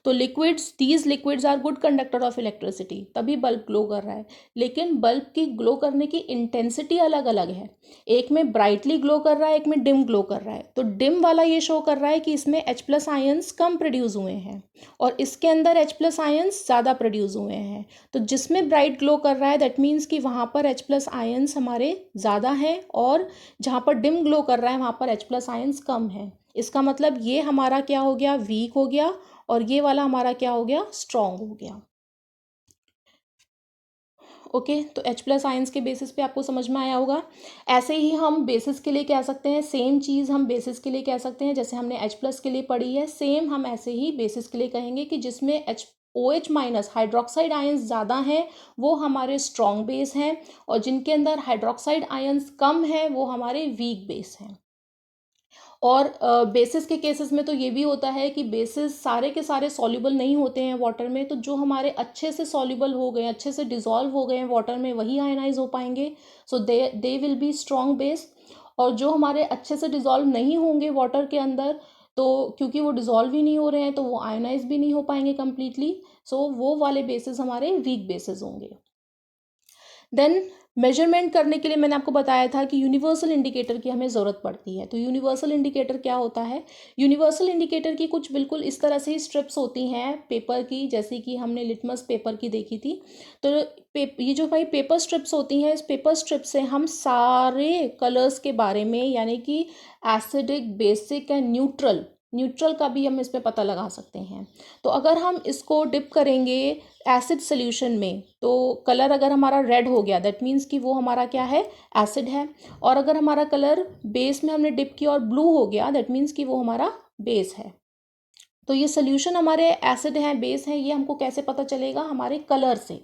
S1: तो liquids, these liquids are good conductor of electricity, तभी बल्ब ग्लो कर रहा है। लेकिन बल्ब की ग्लो करने की इंटेंसिटी अलग अलग है, एक में ब्राइटली ग्लो कर रहा है, एक में डिम ग्लो कर रहा है। तो डिम वाला ये शो कर रहा है कि इसमें H+ आयंस कम प्रोड्यूस हुए हैं और इसके अंदर H+ आयंस ज़्यादा प्रोड्यूस हुए हैं। तो जिसमें ब्राइट ग्लो कर रहा है दैट मीन्स कि वहाँ पर H+ आयंस हमारे ज़्यादा हैं, और जहाँ पर डिम ग्लो कर रहा है वहाँ पर H+ आयंस कम है। इसका मतलब ये हमारा क्या हो गया, वीक हो गया, और ये वाला हमारा क्या हो गया, स्ट्रॉन्ग हो गया। ओके, तो H+ आयंस के बेसिस पे आपको समझ में आया होगा। ऐसे ही हम बेसिस के लिए कह सकते हैं, सेम चीज़ हम बेसिस के लिए कह सकते हैं, जैसे हमने H+ के लिए पढ़ी है, सेम हम ऐसे ही बेसिस के लिए कहेंगे कि जिसमें OH माइनस हाइड्रोक्साइड आयंस ज़्यादा हैं वो हमारे स्ट्रॉन्ग बेस हैं, और जिनके अंदर हाइड्रोक्साइड आयंस कम हैं वो हमारे वीक बेस हैं। और बेसिस के केसेस में तो ये भी होता है कि बेसिस सारे के सारे सॉल्युबल नहीं होते हैं वाटर में, तो जो हमारे अच्छे से सॉल्युबल हो गए, अच्छे से डिज़ोल्व हो गए हैं वाटर में, वही आयनाइज हो पाएंगे। So they will be strong base. और जो हमारे अच्छे से डिज़ोल्व नहीं होंगे वाटर के अंदर, तो क्योंकि वो डिज़ोल्व ही नहीं हो रहे हैं तो वो आयनाइज भी नहीं हो पाएंगे कम्प्लीटली, सो वो वाले बेसिस हमारे वीक बेसिस होंगे। देन मेजरमेंट करने के लिए मैंने आपको बताया था कि यूनिवर्सल इंडिकेटर की हमें ज़रूरत पड़ती है। तो यूनिवर्सल इंडिकेटर क्या होता है, यूनिवर्सल इंडिकेटर की कुछ बिल्कुल इस तरह से ही स्ट्रिप्स होती हैं पेपर की, जैसे कि हमने लिटमस पेपर की देखी थी। तो ये जो भाई पेपर स्ट्रिप्स होती हैं, इस पेपर स्ट्रिप से हम सारे कलर्स के बारे में, यानी कि acidic, basic and neutral, neutral का भी हम इस पे पता लगा सकते हैं। तो अगर हम इसको डिप करेंगे एसिड सोल्यूशन में तो कलर अगर हमारा रेड हो गया दैट मीन्स कि वो हमारा क्या है, एसिड है। और अगर हमारा कलर बेस में हमने डिप किया और ब्लू हो गया दैट मीन्स कि वो हमारा बेस है। तो ये सोल्यूशन हमारे एसिड हैं, बेस हैं, ये हमको कैसे पता चलेगा, हमारे कलर से।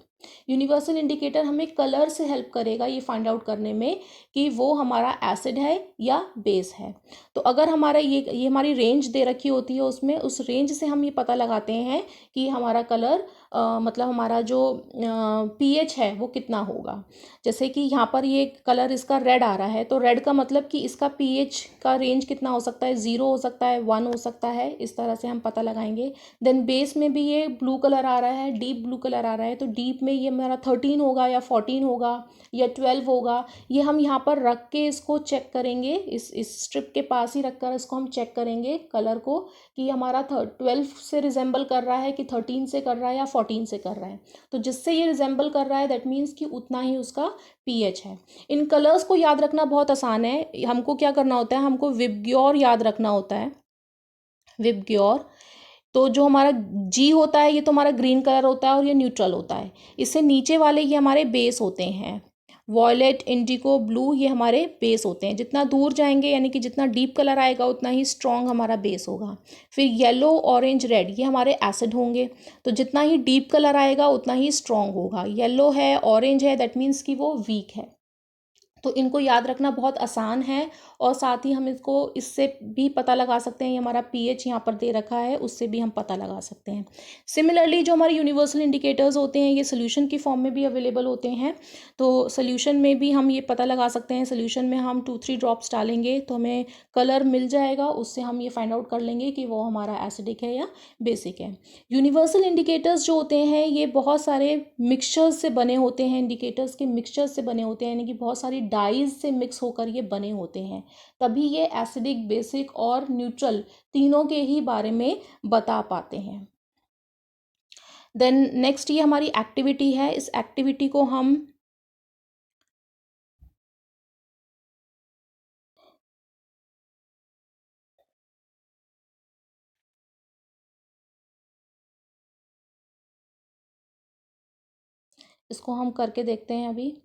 S1: यूनिवर्सल इंडिकेटर हमें कलर से हेल्प करेगा ये फाइंड आउट करने में कि वो हमारा एसिड है या बेस है। तो अगर हमारा ये हमारी रेंज दे रखी होती है, उसमें उस रेंज से हम ये पता लगाते हैं कि हमारा कलर मतलब हमारा जो पीएच है वो कितना होगा। जैसे कि यहाँ पर ये कलर इसका रेड आ रहा है, तो रेड का मतलब कि इसका पीएच का रेंज कितना हो सकता है, 0 हो सकता है, 1 हो सकता है, इस तरह से हम पता लगाएंगे। देन बेस में भी ये ब्लू कलर आ रहा है, डीप ब्लू कलर आ रहा है, तो डीप में ये हमारा 13 होगा या 14 होगा या 12 होगा। ये हम यहाँ पर रख के इसको चेक करेंगे, इस स्ट्रिप के पास ही रखकर इसको हम चेक करेंगे कलर को कि हमारा 12 से रिजेंबल कर रहा है कि 13 से कर रहा है या 14 से कर रहा है। तो जिससे ये रिजेंबल कर रहा है दैट मीन्स कि उतना ही उसका पीएच है। इन कलर्स को याद रखना बहुत आसान है। हमको क्या करना होता है, हमको विबग्योर याद रखना होता है। विबग्योर, तो जो हमारा जी होता है ये तो हमारा ग्रीन कलर होता है और ये न्यूट्रल होता है। इससे नीचे वाले ये हमारे बेस होते हैं, वॉयलेट, इंडिगो, ब्लू, ये हमारे बेस होते हैं। जितना दूर जाएंगे यानी कि जितना डीप कलर आएगा उतना ही स्ट्रॉन्ग हमारा बेस होगा। फिर येलो, ऑरेंज, रेड, ये हमारे एसिड होंगे। तो जितना ही डीप कलर आएगा उतना ही स्ट्रॉन्ग होगा। येलो है, ऑरेंज है, दैट मीन्स कि वो वीक है। तो इनको याद रखना बहुत आसान है और साथ ही हम इसको इससे भी पता लगा सकते हैं, ये हमारा पीएच यहाँ पर दे रखा है, उससे भी हम पता लगा सकते हैं। सिमिलरली जो हमारे यूनिवर्सल इंडिकेटर्स होते हैं ये सोल्यूशन की फॉर्म में भी अवेलेबल होते हैं। तो सोल्यूशन में भी हम ये पता लगा सकते हैं, सोल्यूशन में हम 2-3 ड्रॉप्स डालेंगे तो हमें कलर मिल जाएगा, उससे हम ये फाइंड आउट कर लेंगे कि वो हमारा एसिडिक है या बेसिक है। यूनिवर्सल इंडिकेटर्स जो होते हैं ये बहुत सारे मिक्सचर्स से बने होते हैं, इंडिकेटर्स के मिक्सचर्स से बने होते हैं, यानी कि बहुत सारी डाइज से मिक्स होकर ये बने होते हैं, तभी ये एसिडिक, बेसिक और न्यूट्रल तीनों के ही बारे में बता पाते हैं। देन नेक्स्ट ये हमारी एक्टिविटी है। इस एक्टिविटी को हम करके देखते हैं अभी।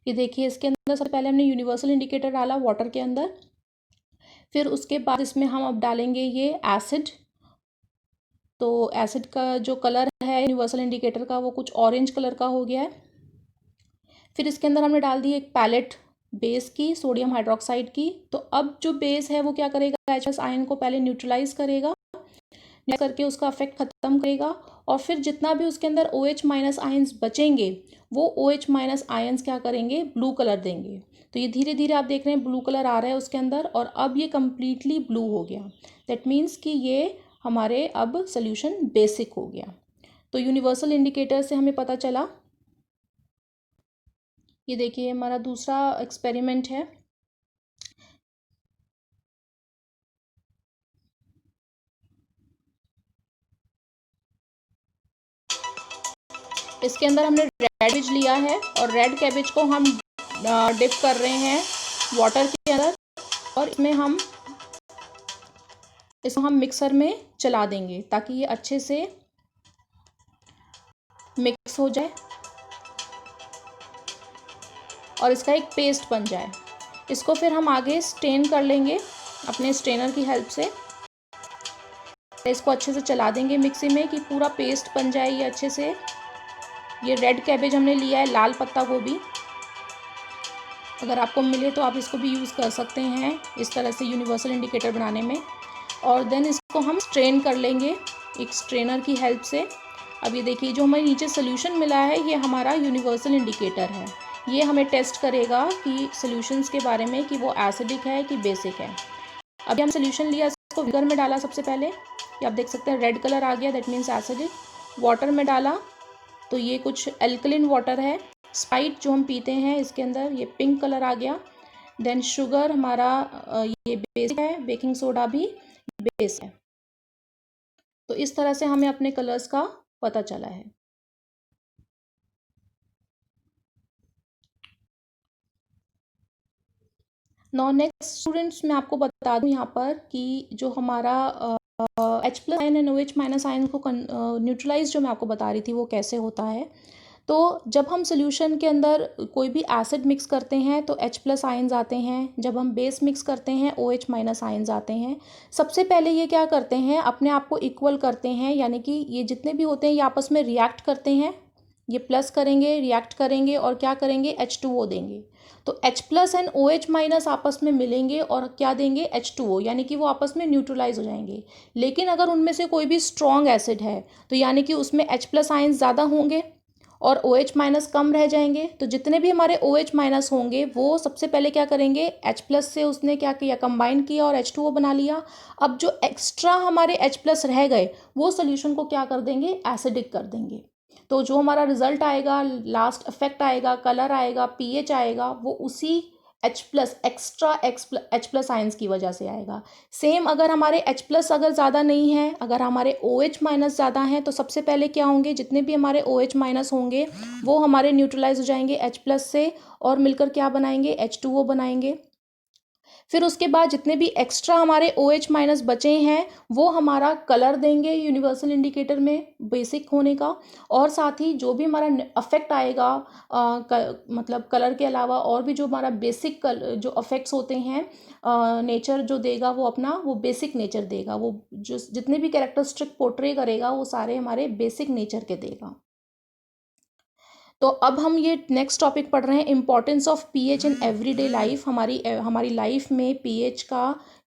S1: ये देखिए इसके अंदर सबसे पहले हमने यूनिवर्सल इंडिकेटर डाला वाटर के अंदर, फिर उसके बाद इसमें हम अब डालेंगे ये एसिड। तो एसिड का जो कलर है यूनिवर्सल इंडिकेटर का वो कुछ ऑरेंज कलर का हो गया है। फिर इसके अंदर हमने डाल दी एक पैलेट बेस की, सोडियम हाइड्रोक्साइड की। तो अब जो बेस है वो क्या करेगा, एच आयन को पहले न्यूट्रलाइज करेगा, करके उसका इफेक्ट खत्म करेगा, और फिर जितना भी उसके अंदर OH माइनस आयंस बचेंगे वो OH माइनस आयंस क्या करेंगे, ब्लू कलर देंगे। तो ये धीरे धीरे आप देख रहे हैं ब्लू कलर आ रहा है उसके अंदर, और अब ये कम्प्लीटली ब्लू हो गया। दैट मीन्स कि ये हमारे अब सोल्यूशन बेसिक हो गया। तो यूनिवर्सल इंडिकेटर से हमें पता चला। ये देखिए हमारा दूसरा एक्सपेरिमेंट है। इसके अंदर हमने रेड कैबेज लिया है और रेड कैबेज को हम डिप कर रहे हैं वाटर के अंदर, और इसको हम मिक्सर में चला देंगे ताकि ये अच्छे से मिक्स हो जाए और इसका एक पेस्ट बन जाए। इसको फिर हम आगे स्ट्रेन कर लेंगे अपने स्ट्रेनर की हेल्प से। इसको अच्छे से चला देंगे मिक्सी में कि पूरा पेस्ट बन जाए ये अच्छे से। ये रेड कैबेज हमने लिया है, लाल पत्ता गोभी, अगर आपको मिले तो आप इसको भी यूज़ कर सकते हैं इस तरह से यूनिवर्सल इंडिकेटर बनाने में। और देन इसको हम स्ट्रेन कर लेंगे एक स्ट्रेनर की हेल्प से। अब ये देखिए जो हमें नीचे सोल्यूशन मिला है ये हमारा यूनिवर्सल इंडिकेटर है। ये हमें टेस्ट करेगा कि सोल्यूशंस के बारे में कि वो एसिडिक है कि बेसिक है। अभी हम सोल्यूशन लिया, इसको विनेगर में डाला सबसे पहले, ये आप देख सकते हैं रेड कलर आ गया, दैट मीन्स एसिडिक। वाटर में डाला तो ये कुछ एल्कलिन वाटर है। स्प्राइट जो हम पीते हैं इसके अंदर ये पिंक कलर आ गया। देन शुगर हमारा ये बेसिक है, बेकिंग सोडा भी बेस है। तो इस तरह से हमें अपने कलर्स का पता चला है। नाउ नेक्स्ट स्टूडेंट्स, मैं आपको बता दूं यहाँ पर कि जो हमारा H plus ion and OH minus ion को न्यूट्रलाइज जो मैं आपको बता रही थी वो कैसे होता है। तो जब हम सोल्यूशन के अंदर कोई भी एसिड मिक्स करते हैं तो H प्लस आयन्स आते हैं, जब हम बेस मिक्स करते हैं OH माइनस आयन्स आते हैं। सबसे पहले ये क्या करते हैं, अपने आप को इक्वल करते हैं, यानी कि ये जितने भी होते हैं ये आपस में रिएक्ट करते हैं, ये प्लस करेंगे, रिएक्ट करेंगे और क्या करेंगे, H2O देंगे। तो H plus and OH minus आपस में मिलेंगे और क्या देंगे, H2O, यानी कि वो आपस में न्यूट्रलाइज हो जाएंगे। लेकिन अगर उनमें से कोई भी स्ट्रॉन्ग एसिड है तो यानी कि उसमें H प्लस आयन्स ज़्यादा होंगे और OH माइनस कम रह जाएंगे। तो जितने भी हमारे OH माइनस होंगे वो सबसे पहले क्या करेंगे, H प्लस से उसने क्या किया, कंबाइन किया और H2O बना लिया। अब जो एक्स्ट्रा हमारे H प्लस रह गए वो सोल्यूशन को क्या कर देंगे, एसिडिक कर देंगे। तो जो हमारा रिजल्ट आएगा, लास्ट इफेक्ट आएगा, कलर आएगा, pH आएगा, वो उसी H plus extra H plus ions की वजह से आएगा। सेम अगर हमारे H प्लस अगर ज़्यादा नहीं है, अगर हमारे OH माइनस ज़्यादा हैं, तो सबसे पहले क्या होंगे, जितने भी हमारे OH माइनस होंगे वो हमारे न्यूट्रलाइज हो जाएंगे H प्लस से और मिलकर क्या बनाएंगे, H2O बनाएंगे। फिर उसके बाद जितने भी एक्स्ट्रा हमारे OH माइनस बचे हैं वो हमारा कलर देंगे यूनिवर्सल इंडिकेटर में बेसिक होने का, और साथ ही जो भी हमारा अफेक्ट आएगा मतलब कलर के अलावा और भी जो हमारा बेसिक जो अफेक्ट्स होते हैं, नेचर जो देगा वो अपना वो बेसिक नेचर देगा, वो जो जितने भी कैरेक्टरिस्टिक पोर्ट्रे करेगा वो सारे हमारे बेसिक नेचर के देगा। तो अब हम ये नेक्स्ट टॉपिक पढ़ रहे हैं, importance of pH in everyday life. हमारी लाइफ में पीएच का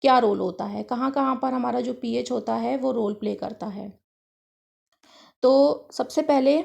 S1: क्या रोल होता है, कहाँ कहाँ पर हमारा जो पीएच होता है वो रोल प्ले करता है। तो सबसे पहले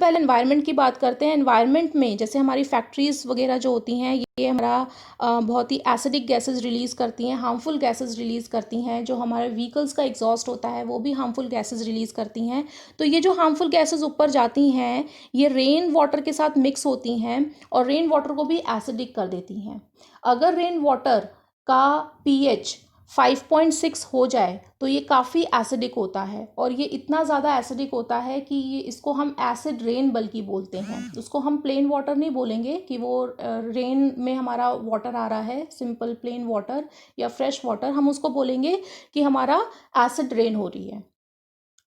S1: एनवायरनमेंट की बात करते हैं। एनवायरनमेंट में जैसे हमारी फैक्ट्रीज वगैरह जो होती हैं ये हमारा बहुत ही एसिडिक गैसेस रिलीज़ करती हैं, हार्मफुल गैसेस रिलीज़ करती हैं। जो हमारे व्हीकल्स का एग्जॉस्ट होता है वो भी हार्मफुल गैसेस रिलीज़ करती हैं। तो ये जो हार्मफुल गैसेस ऊपर जाती हैं ये रेन वाटर के साथ मिक्स होती हैं और रेन वाटर को भी एसिडिक कर देती हैं। अगर रेन वाटर का pH 5.6 हो जाए तो ये काफ़ी एसिडिक होता है, और ये इतना ज़्यादा एसिडिक होता है कि ये इसको हम एसिड रेन बल्कि बोलते हैं। उसको हम प्लेन वाटर नहीं बोलेंगे कि वो रेन में हमारा वाटर आ रहा है, सिंपल प्लेन वाटर या फ्रेश वाटर, हम उसको बोलेंगे कि हमारा एसिड रेन हो रही है।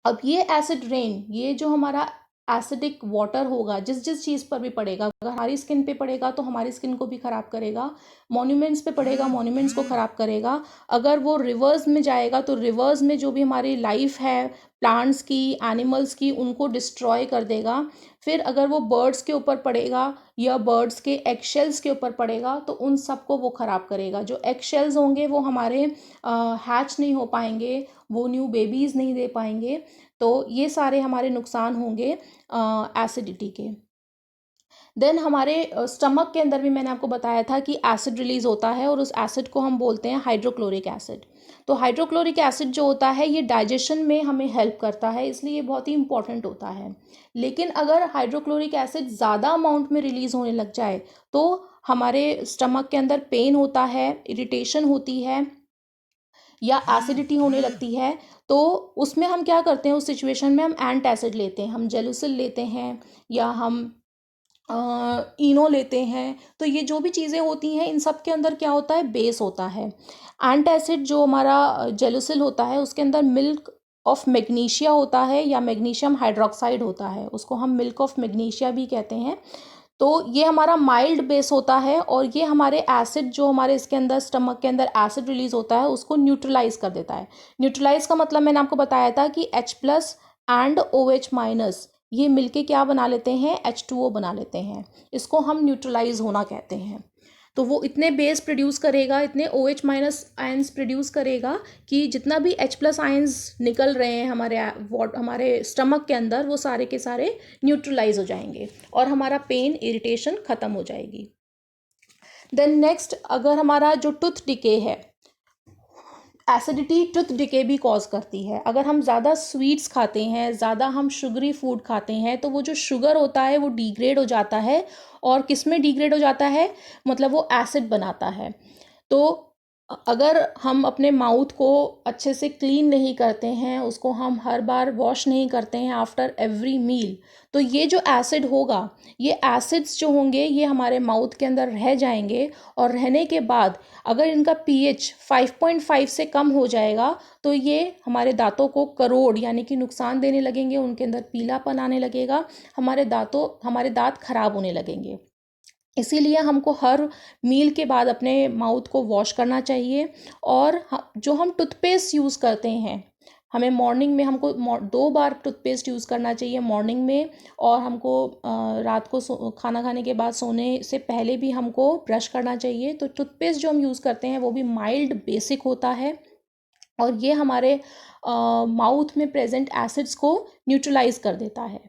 S1: अब ये एसिड रेन, ये जो हमारा एसिडिक वाटर होगा जिस जिस चीज़ पर भी पड़ेगा, अगर हमारी स्किन पे पड़ेगा तो हमारी स्किन को भी ख़राब करेगा, मॉन्यूमेंट्स पे पड़ेगा मॉन्यूमेंट्स को ख़राब करेगा, अगर वो रिवर्स में जाएगा तो रिवर्स में जो भी हमारी लाइफ है प्लांट्स की, एनिमल्स की, उनको डिस्ट्रॉय कर देगा। फिर अगर वो बर्ड्स के ऊपर पड़ेगा या बर्ड्स के एग शेल्स के ऊपर पड़ेगा तो उन सबको वो ख़राब करेगा। जो एग शेल्स होंगे वो हमारे हैच नहीं हो पाएंगे, वो न्यू बेबीज़ नहीं दे पाएंगे। तो ये सारे हमारे नुकसान होंगे एसिडिटी के। देन हमारे स्टमक के अंदर भी मैंने आपको बताया था कि एसिड रिलीज होता है और उस एसिड को हम बोलते हैं हाइड्रोक्लोरिक एसिड। तो हाइड्रोक्लोरिक एसिड जो होता है ये डाइजेशन में हमें हेल्प करता है, इसलिए ये बहुत ही इंपॉर्टेंट होता है। लेकिन अगर हाइड्रोक्लोरिक एसिड ज़्यादा अमाउंट में रिलीज होने लग जाए तो हमारे स्टमक के अंदर पेन होता है, इरिटेशन होती है या एसिडिटी होने लगती है। तो उसमें हम क्या करते हैं, उस सिचुएशन में हम एंटासिड लेते हैं, हम जेलुसिल लेते हैं या हम इनो लेते हैं। तो ये जो भी चीज़ें होती हैं इन सब के अंदर क्या होता है, बेस होता है। एंटासिड जो हमारा जेलुसिल होता है उसके अंदर मिल्क ऑफ मैग्नीशिया होता है या मैग्नीशियम हाइड्रोक्साइड होता है, उसको हम मिल्क ऑफ मैग्नीशिया भी कहते हैं। तो ये हमारा माइल्ड बेस होता है और ये हमारे एसिड जो हमारे इसके अंदर स्टमक के अंदर एसिड रिलीज होता है उसको न्यूट्रलाइज कर देता है। न्यूट्रलाइज का मतलब मैंने आपको बताया था कि H plus and OH minus ये मिलके क्या बना लेते हैं, H2O बना लेते हैं। इसको हम न्यूट्रलाइज होना कहते हैं। तो वो इतने बेस प्रोड्यूस करेगा, इतने OH माइनस आयंस प्रोड्यूस करेगा कि जितना भी H प्लस आयंस निकल रहे हैं हमारे स्टमक के अंदर वो सारे के सारे न्यूट्रलाइज हो जाएंगे और हमारा पेन, इरिटेशन ख़त्म हो जाएगी। देन नेक्स्ट, अगर हमारा जो टूथ डिके है, एसिडिटी टूथ डिके भी कॉज करती है। अगर हम ज़्यादा स्वीट्स खाते हैं, ज़्यादा हम शुगरी फूड खाते हैं तो वो जो शुगर होता है वो डिग्रेड हो जाता है, और किस में डिग्रेड हो जाता है, मतलब वो एसिड बनाता है। तो अगर हम अपने माउथ को अच्छे से क्लीन नहीं करते हैं, उसको हम हर बार वॉश नहीं करते हैं आफ्टर एवरी मील, तो ये जो एसिड होगा, ये एसिड्स जो होंगे ये हमारे माउथ के अंदर रह जाएंगे, और रहने के बाद अगर इनका पीएच 5.5 से कम हो जाएगा तो ये हमारे दांतों को करोड़ यानी कि नुकसान देने लगेंगे, उनके अंदर पीलापन आने लगेगा, हमारे दांत खराब होने लगेंगे। इसीलिए हमको हर मील के बाद अपने माउथ को वॉश करना चाहिए। और जो हम टूथपेस्ट यूज़ करते हैं, हमें मॉर्निंग में हमको 2 बार टूथपेस्ट यूज़ करना चाहिए मॉर्निंग में, और हमको रात को खाना खाने के बाद सोने से पहले भी हमको ब्रश करना चाहिए। तो टूथपेस्ट जो हम यूज़ करते हैं वो भी माइल्ड बेसिक होता है, और ये हमारे माउथ में प्रेजेंट एसिड्स को न्यूट्रलाइज कर देता है।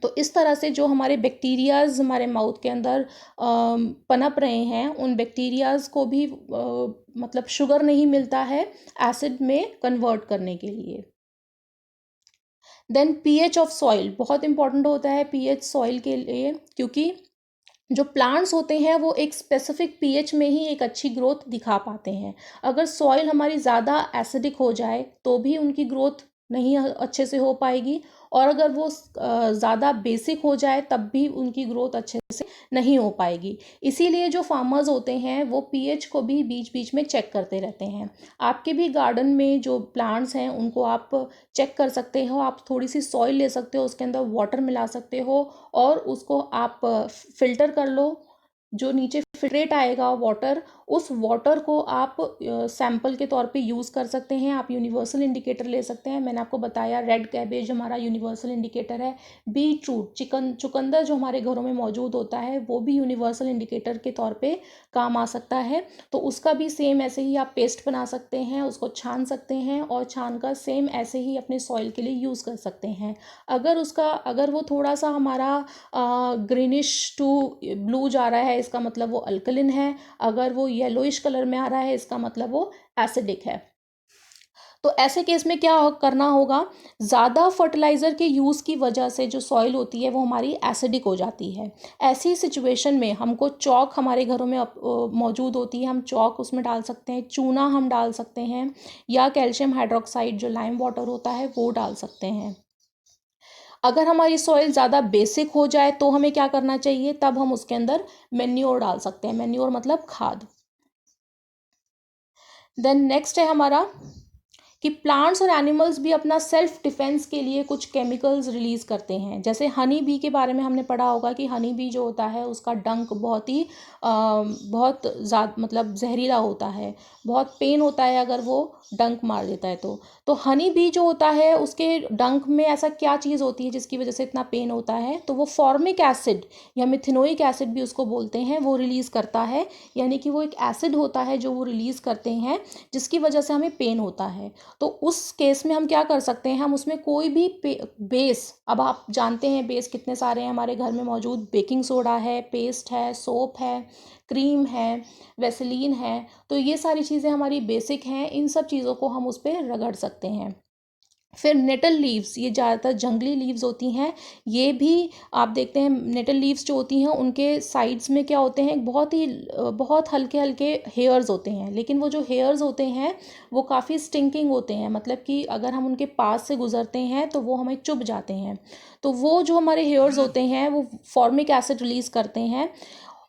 S1: तो इस तरह से जो हमारे बैक्टीरियाज हमारे माउथ के अंदर पनप रहे हैं, उन बैक्टीरियाज को भी मतलब शुगर नहीं मिलता है एसिड में कन्वर्ट करने के लिए। देन पीएच ऑफ सॉइल बहुत इंपॉर्टेंट होता है पीएच सॉइल के लिए, क्योंकि जो प्लांट्स होते हैं वो एक स्पेसिफिक पीएच में ही एक अच्छी ग्रोथ दिखा पाते हैं। अगर सॉइल हमारी ज़्यादा एसिडिक हो जाए तो भी उनकी ग्रोथ नहीं अच्छे से हो पाएगी, और अगर वो ज़्यादा बेसिक हो जाए तब भी उनकी ग्रोथ अच्छे से नहीं हो पाएगी। इसीलिए जो फार्मर्स होते हैं वो पीएच को भी बीच बीच में चेक करते रहते हैं। आपके भी गार्डन में जो प्लांट्स हैं उनको आप चेक कर सकते हो, आप थोड़ी सी सॉइल ले सकते हो, उसके अंदर वाटर मिला सकते हो, और उसको आप फिल्टर कर लो। जो नीचे फिल्ट्रेट आएगा वाटर, उस वाटर को आप सैंपल के तौर पे यूज़ कर सकते हैं। आप यूनिवर्सल इंडिकेटर ले सकते हैं, मैंने आपको बताया रेड कैबेज हमारा यूनिवर्सल इंडिकेटर है। बीटरूट, चुकंदर जो हमारे घरों में मौजूद होता है वो भी यूनिवर्सल इंडिकेटर के तौर पे काम आ सकता है। तो उसका भी सेम ऐसे ही आप पेस्ट बना सकते हैं, उसको छान सकते हैं, और छान कर सेम ऐसे ही अपने सॉइल के लिए यूज़ कर सकते हैं। अगर वो थोड़ा सा हमारा ग्रीनिश टू ब्लू जा रहा है, इसका मतलब वो अल्कलिन है। अगर वो येलोइश कलर में आ रहा है, इसका मतलब वो एसिडिक है। तो ऐसे केस में क्या करना होगा, ज़्यादा फर्टिलाइज़र के यूज़ की वजह से जो सॉइल होती है वो हमारी एसिडिक हो जाती है। ऐसी सिचुएशन में हमको चॉक हमारे घरों में मौजूद होती है, हम चॉक उसमें डाल सकते हैं, चूना हम डाल सकते हैं, या कैल्शियम हाइड्रोक्साइड जो लाइम वाटर होता है वो डाल सकते हैं। अगर हमारी सॉइल ज़्यादा बेसिक हो जाए तो हमें क्या करना चाहिए, तब हम उसके अंदर मैन्योर डाल सकते हैं। मैन्योर मतलब खाद। देन नेक्स्ट है हमारा कि प्लांट्स और एनिमल्स भी अपना सेल्फ डिफेंस के लिए कुछ केमिकल्स रिलीज़ करते हैं। जैसे हनी बी के बारे में हमने पढ़ा होगा कि हनी बी जो होता है उसका डंक बहुत ज़्यादा मतलब जहरीला होता है, बहुत पेन होता है अगर वो डंक मार देता है तो हनी बी जो होता है उसके डंक में ऐसा क्या चीज़ होती है जिसकी वजह से इतना पेन होता है, तो वो फॉर्मिक एसिड या मिथेनोइक एसिड भी उसको बोलते हैं, वो रिलीज़ करता है। यानी कि वो एक एसिड होता है जो वो रिलीज़ करते हैं जिसकी वजह से हमें पेन होता है। तो उस केस में हम क्या कर सकते हैं, हम उसमें कोई भी बेस, अब आप जानते हैं बेस कितने सारे हैं हमारे घर में मौजूद, बेकिंग सोडा है, पेस्ट है, सोप है, क्रीम है, वैसलीन है, तो ये सारी चीज़ें हमारी बेसिक हैं। इन सब चीज़ों को हम उस पर रगड़ सकते हैं। फिर नेटल लीव्स, ये ज़्यादातर जंगली लीव्स होती हैं, ये भी आप देखते हैं नेटल लीव्स जो होती हैं उनके साइड्स में क्या होते हैं, बहुत हल्के हल्के हेयर्स होते हैं, लेकिन वो जो हेयर्स होते हैं वो काफ़ी स्टिंकिंग होते हैं, मतलब कि अगर हम उनके पास से गुजरते हैं तो वो हमें चुभ जाते हैं। तो वो जो हमारे हेयर्स होते हैं वो फॉर्मिक एसिड रिलीज़ करते हैं,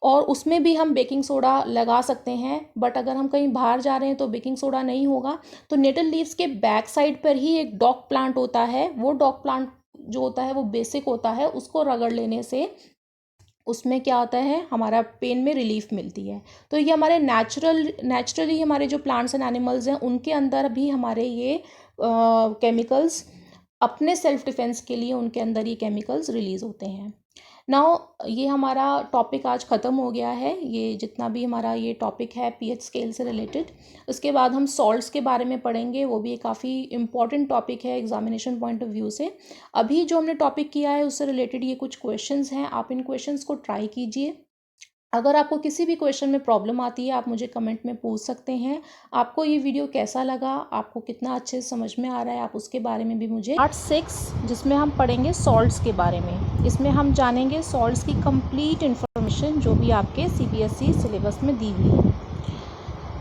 S1: और उसमें भी हम बेकिंग सोडा लगा सकते हैं। बट अगर हम कहीं बाहर जा रहे हैं तो बेकिंग सोडा नहीं होगा। तो नेटल लीव्स के बैक साइड पर ही एक डॉग प्लांट होता है, वो डॉग प्लांट जो होता है वो बेसिक होता है, उसको रगड़ लेने से उसमें क्या होता है, हमारा पेन में रिलीफ मिलती है। तो ये हमारे नेचुरली हमारे जो प्लांट्स एंड एनिमल्स हैं उनके अंदर भी हमारे ये केमिकल्स अपने सेल्फ डिफेंस के लिए उनके अंदर ये केमिकल्स रिलीज़ होते हैं। नाउ ये हमारा टॉपिक आज ख़त्म हो गया है, ये जितना भी हमारा ये टॉपिक है पीएच स्केल से रिलेटेड। उसके बाद हम सॉल्ट्स के बारे में पढ़ेंगे, वो भी काफ़ी इंपॉर्टेंट टॉपिक है एग्जामिनेशन पॉइंट ऑफ व्यू से। अभी जो हमने टॉपिक किया है उससे रिलेटेड ये कुछ क्वेश्चंस हैं, आप इन क्वेश्चंस को ट्राई कीजिए। अगर आपको किसी भी क्वेश्चन में प्रॉब्लम आती है आप मुझे कमेंट में पूछ सकते हैं। आपको ये वीडियो कैसा लगा, आपको कितना अच्छे से समझ में आ रहा है, आप उसके बारे में भी मुझे। पार्ट 6 जिसमें हम पढ़ेंगे सॉल्ट्स के बारे में, इसमें हम जानेंगे सॉल्ट्स की कंप्लीट इन्फॉर्मेशन जो भी आपके सीबीएसई सिलेबस में दी हुई है।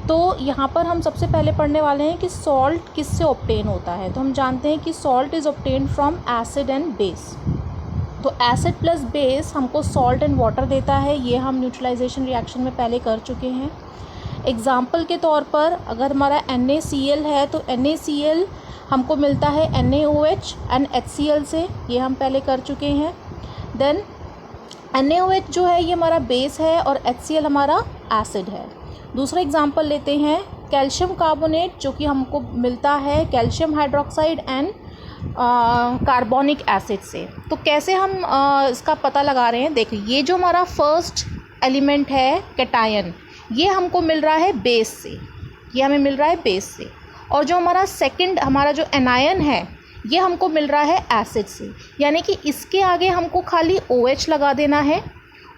S1: तो यहाँ पर हम सबसे पहले पढ़ने वाले हैं कि सॉल्ट किससे ऑब्टेन होता है। तो हम जानते हैं कि salt is obtain from acid and base. तो एसिड प्लस बेस हमको सॉल्ट एंड वाटर देता है, ये हम न्यूट्रलाइजेशन रिएक्शन में पहले कर चुके हैं। एग्जाम्पल के तौर पर अगर हमारा NaCl है तो NaCl हमको मिलता है NaOH एंड HCl से, ये हम पहले कर चुके हैं। देन NaOH जो है ये हमारा बेस है और HCl हमारा एसिड है। दूसरा एग्जाम्पल लेते हैं कैल्शियम कार्बोनेट, जो कि हमको मिलता है calcium hydroxide and carbonic acid से। तो कैसे हम इसका पता लगा रहे हैं, देखिए ये जो हमारा फर्स्ट एलिमेंट है कैटायन, ये हमको मिल रहा है बेस से, ये हमें मिल रहा है बेस से। और जो हमारा सेकंड हमारा जो एनायन है ये हमको मिल रहा है एसिड से, यानी कि इसके आगे हमको खाली OH लगा देना है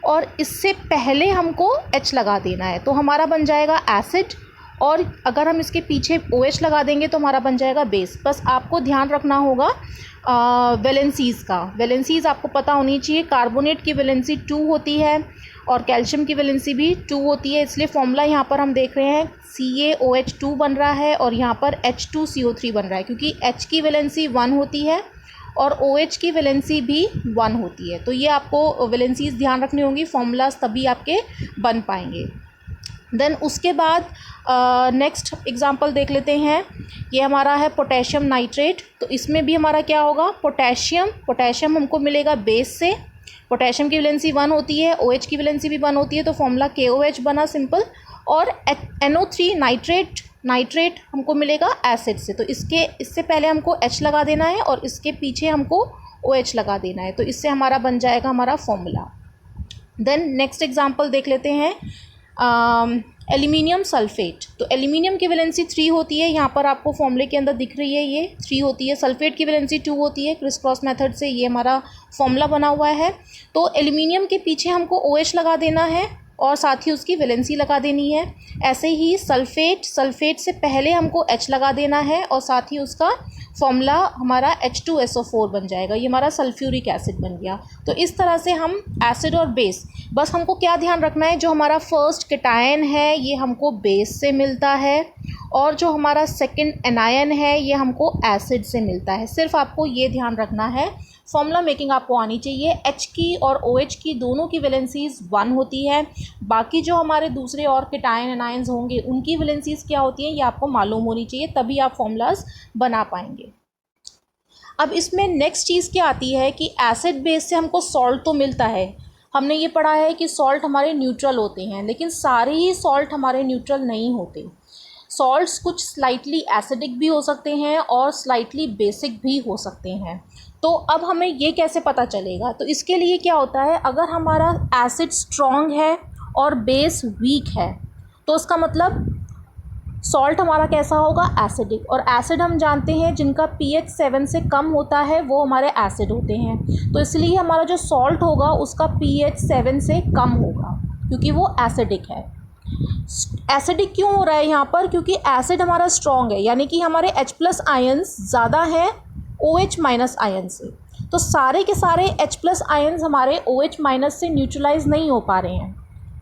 S1: और इससे पहले हमको H लगा देना है, तो हमारा बन जाएगा एसिड। और अगर हम इसके पीछे OH लगा देंगे तो हमारा बन जाएगा बेस। बस आपको ध्यान रखना होगा वैलेंसीज़ का, वैलेंसीज़ आपको पता होनी चाहिए। कार्बोनेट की वैलेंसी 2 होती है और कैल्शियम की वैलेंसी भी 2 होती है, इसलिए फॉर्मूला यहाँ पर हम देख रहे हैं CaOH2 बन रहा है और यहाँ पर H2CO3 बन रहा है, क्योंकि H की वैलेंसी 1 होती है और OH की वैलेंसी भी 1 होती है। तो ये आपको वैलेंसीज़ ध्यान रखनी होंगी, फॉर्मूलाज तभी आपके बन पाएंगे। देन उसके बाद नेक्स्ट एग्जांपल देख लेते हैं, ये हमारा है पोटेशियम नाइट्रेट। तो इसमें भी हमारा क्या होगा, पोटेशियम हमको मिलेगा बेस से, पोटेशियम की वैलेंसी 1 होती है, OH की वैलेंसी भी 1 होती है, तो फॉर्मूला KOH बना सिंपल। और NO3 नाइट्रेट हमको मिलेगा एसिड से, तो इससे पहले हमको H लगा देना है और इसके पीछे हमको OH लगा देना है, तो इससे हमारा बन जाएगा हमारा फॉर्मूला। देन नेक्स्ट एग्जांपल देख लेते हैं एल्यूमिनियम सल्फेट। तो एल्यूमिनियम की वैलेंसी 3 होती है, यहाँ पर आपको फॉर्मूले के अंदर दिख रही है, ये 3 होती है। सल्फेट की वैलेंसी 2 होती है, क्रिस क्रॉस मेथड से ये हमारा फॉर्मूला बना हुआ है। तो एल्यूमिनियम के पीछे हमको OH लगा देना है और साथ ही उसकी वैलेंसी लगा देनी है। ऐसे ही सल्फेट से पहले हमको H लगा देना है और साथ ही उसका फॉर्मूला हमारा H2SO4 बन जाएगा, ये हमारा सल्फ्यूरिक एसिड बन गया। तो इस तरह से हम एसिड और बेस, बस हमको क्या ध्यान रखना है, जो हमारा फर्स्ट कैटायन है ये हमको बेस से मिलता है और जो हमारा सेकंड एनायन है ये हमको एसिड से मिलता है। सिर्फ आपको ये ध्यान रखना है, फॉर्मूला मेकिंग आपको आनी चाहिए। H की और OH की दोनों की वैलेंसीज़ 1 होती है, बाकी जो हमारे दूसरे और कैटायन एनायंस होंगे उनकी वैलेंसीज़ क्या होती हैं ये आपको मालूम होनी चाहिए, तभी आप फॉर्मूलाज बना पाएंगे। अब इसमें नेक्स्ट चीज़ क्या आती है कि एसिड बेस से हमको सॉल्ट तो मिलता है, हमने ये पढ़ा है कि सॉल्ट हमारे न्यूट्रल होते हैं, लेकिन सारे ही सॉल्ट हमारे न्यूट्रल नहीं होते। सॉल्ट्स कुछ स्लाइटली एसिडिक भी हो सकते हैं और स्लाइटली बेसिक भी हो सकते हैं। तो अब हमें ये कैसे पता चलेगा, तो इसके लिए क्या होता है, अगर हमारा एसिड स्ट्रॉन्ग है और बेस वीक है तो उसका मतलब सॉल्ट हमारा कैसा होगा, एसिडिक। और एसिड हम जानते हैं जिनका pH 7 से कम होता है वो हमारे एसिड होते हैं, तो इसलिए हमारा जो सॉल्ट होगा उसका pH 7 से कम होगा क्योंकि वो एसिडिक है। एसिडिक क्यों हो रहा है यहाँ पर, क्योंकि एसिड हमारा स्ट्रॉन्ग है, यानी कि हमारे H+ आयंस ज़्यादा हैं OH- आयन से। तो सारे के सारे H+ आयंस हमारे OH- से न्यूट्रलाइज नहीं हो पा रहे हैं,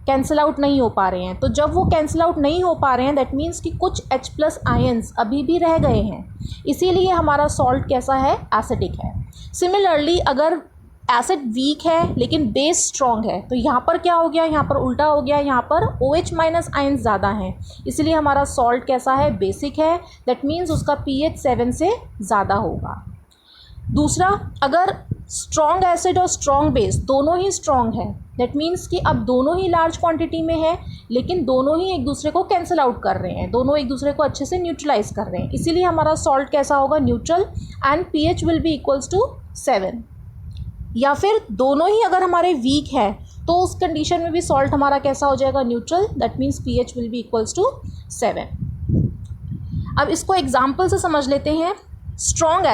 S1: कैंसिल आउट नहीं हो पा रहे हैं। तो जब वो कैंसिल आउट नहीं हो पा रहे हैं दैट मीन्स कि कुछ H+ आयंस अभी भी रह गए हैं, इसीलिए हमारा सॉल्ट कैसा है, एसिडिक है। सिमिलरली अगर एसिड वीक है लेकिन बेस स्ट्रॉन्ग है तो यहाँ पर क्या हो गया, यहाँ पर उल्टा हो गया, यहाँ पर OH- आयंस ज़्यादा हैं, इसलिए हमारा सॉल्ट कैसा है, बेसिक है। दैट मीन्स उसका pH 7 से ज़्यादा होगा। दूसरा, अगर स्ट्रॉन्ग एसिड और स्ट्रॉन्ग बेस दोनों ही स्ट्रॉन्ग है, दैट मीन्स कि अब दोनों ही लार्ज क्वांटिटी में है लेकिन दोनों ही एक दूसरे को कैंसिल आउट कर रहे हैं, दोनों एक दूसरे को अच्छे से न्यूट्रलाइज कर रहे हैं, इसीलिए हमारा सॉल्ट कैसा होगा, neutral, and pH will be equals to 7। या फिर दोनों ही अगर हमारे वीक है तो उस कंडीशन में भी सॉल्ट हमारा कैसा हो जाएगा, neutral, that means pH will be equals to 7। अब इसको एग्जाम्पल से समझ लेते हैं। स्ट्रॉन्ग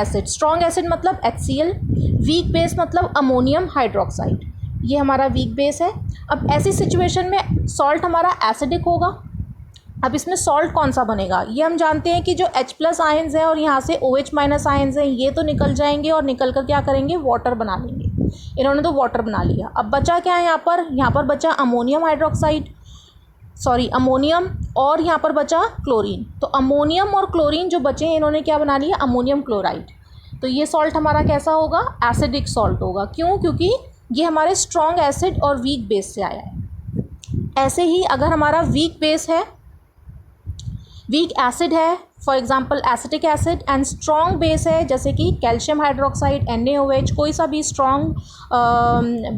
S1: एसिड मतलब HCl, वीक बेस मतलब अमोनियम हाइड्रोक्साइड, ये हमारा वीक बेस है। अब ऐसी सिचुएशन में सॉल्ट हमारा एसिडिक होगा। अब इसमें सॉल्ट कौन सा बनेगा, ये हम जानते हैं कि जो H+ आयंस है और यहाँ से OH- आयंस हैं ये तो निकल जाएंगे और निकल कर क्या करेंगे, वाटर बना लेंगे। इन्होंने तो वाटर बना लिया। अब बचा क्या है यहाँ पर बचा अमोनियम हाइड्रोक्साइड। सॉरी अमोनियम, और यहाँ पर बचा क्लोरीन। तो अमोनियम और क्लोरीन जो बचे हैं इन्होंने क्या बना लिया, अमोनियम क्लोराइड। तो ये सॉल्ट हमारा कैसा होगा, एसिडिक सॉल्ट होगा। क्यों, क्योंकि ये हमारे स्ट्रॉन्ग एसिड और वीक बेस से आया है। ऐसे ही अगर हमारा वीक बेस है, वीक एसिड है, for example acetic acid, and strong base है जैसे कि कैल्शियम हाइड्रोक्साइड, NaOH, कोई सा भी स्ट्रॉन्ग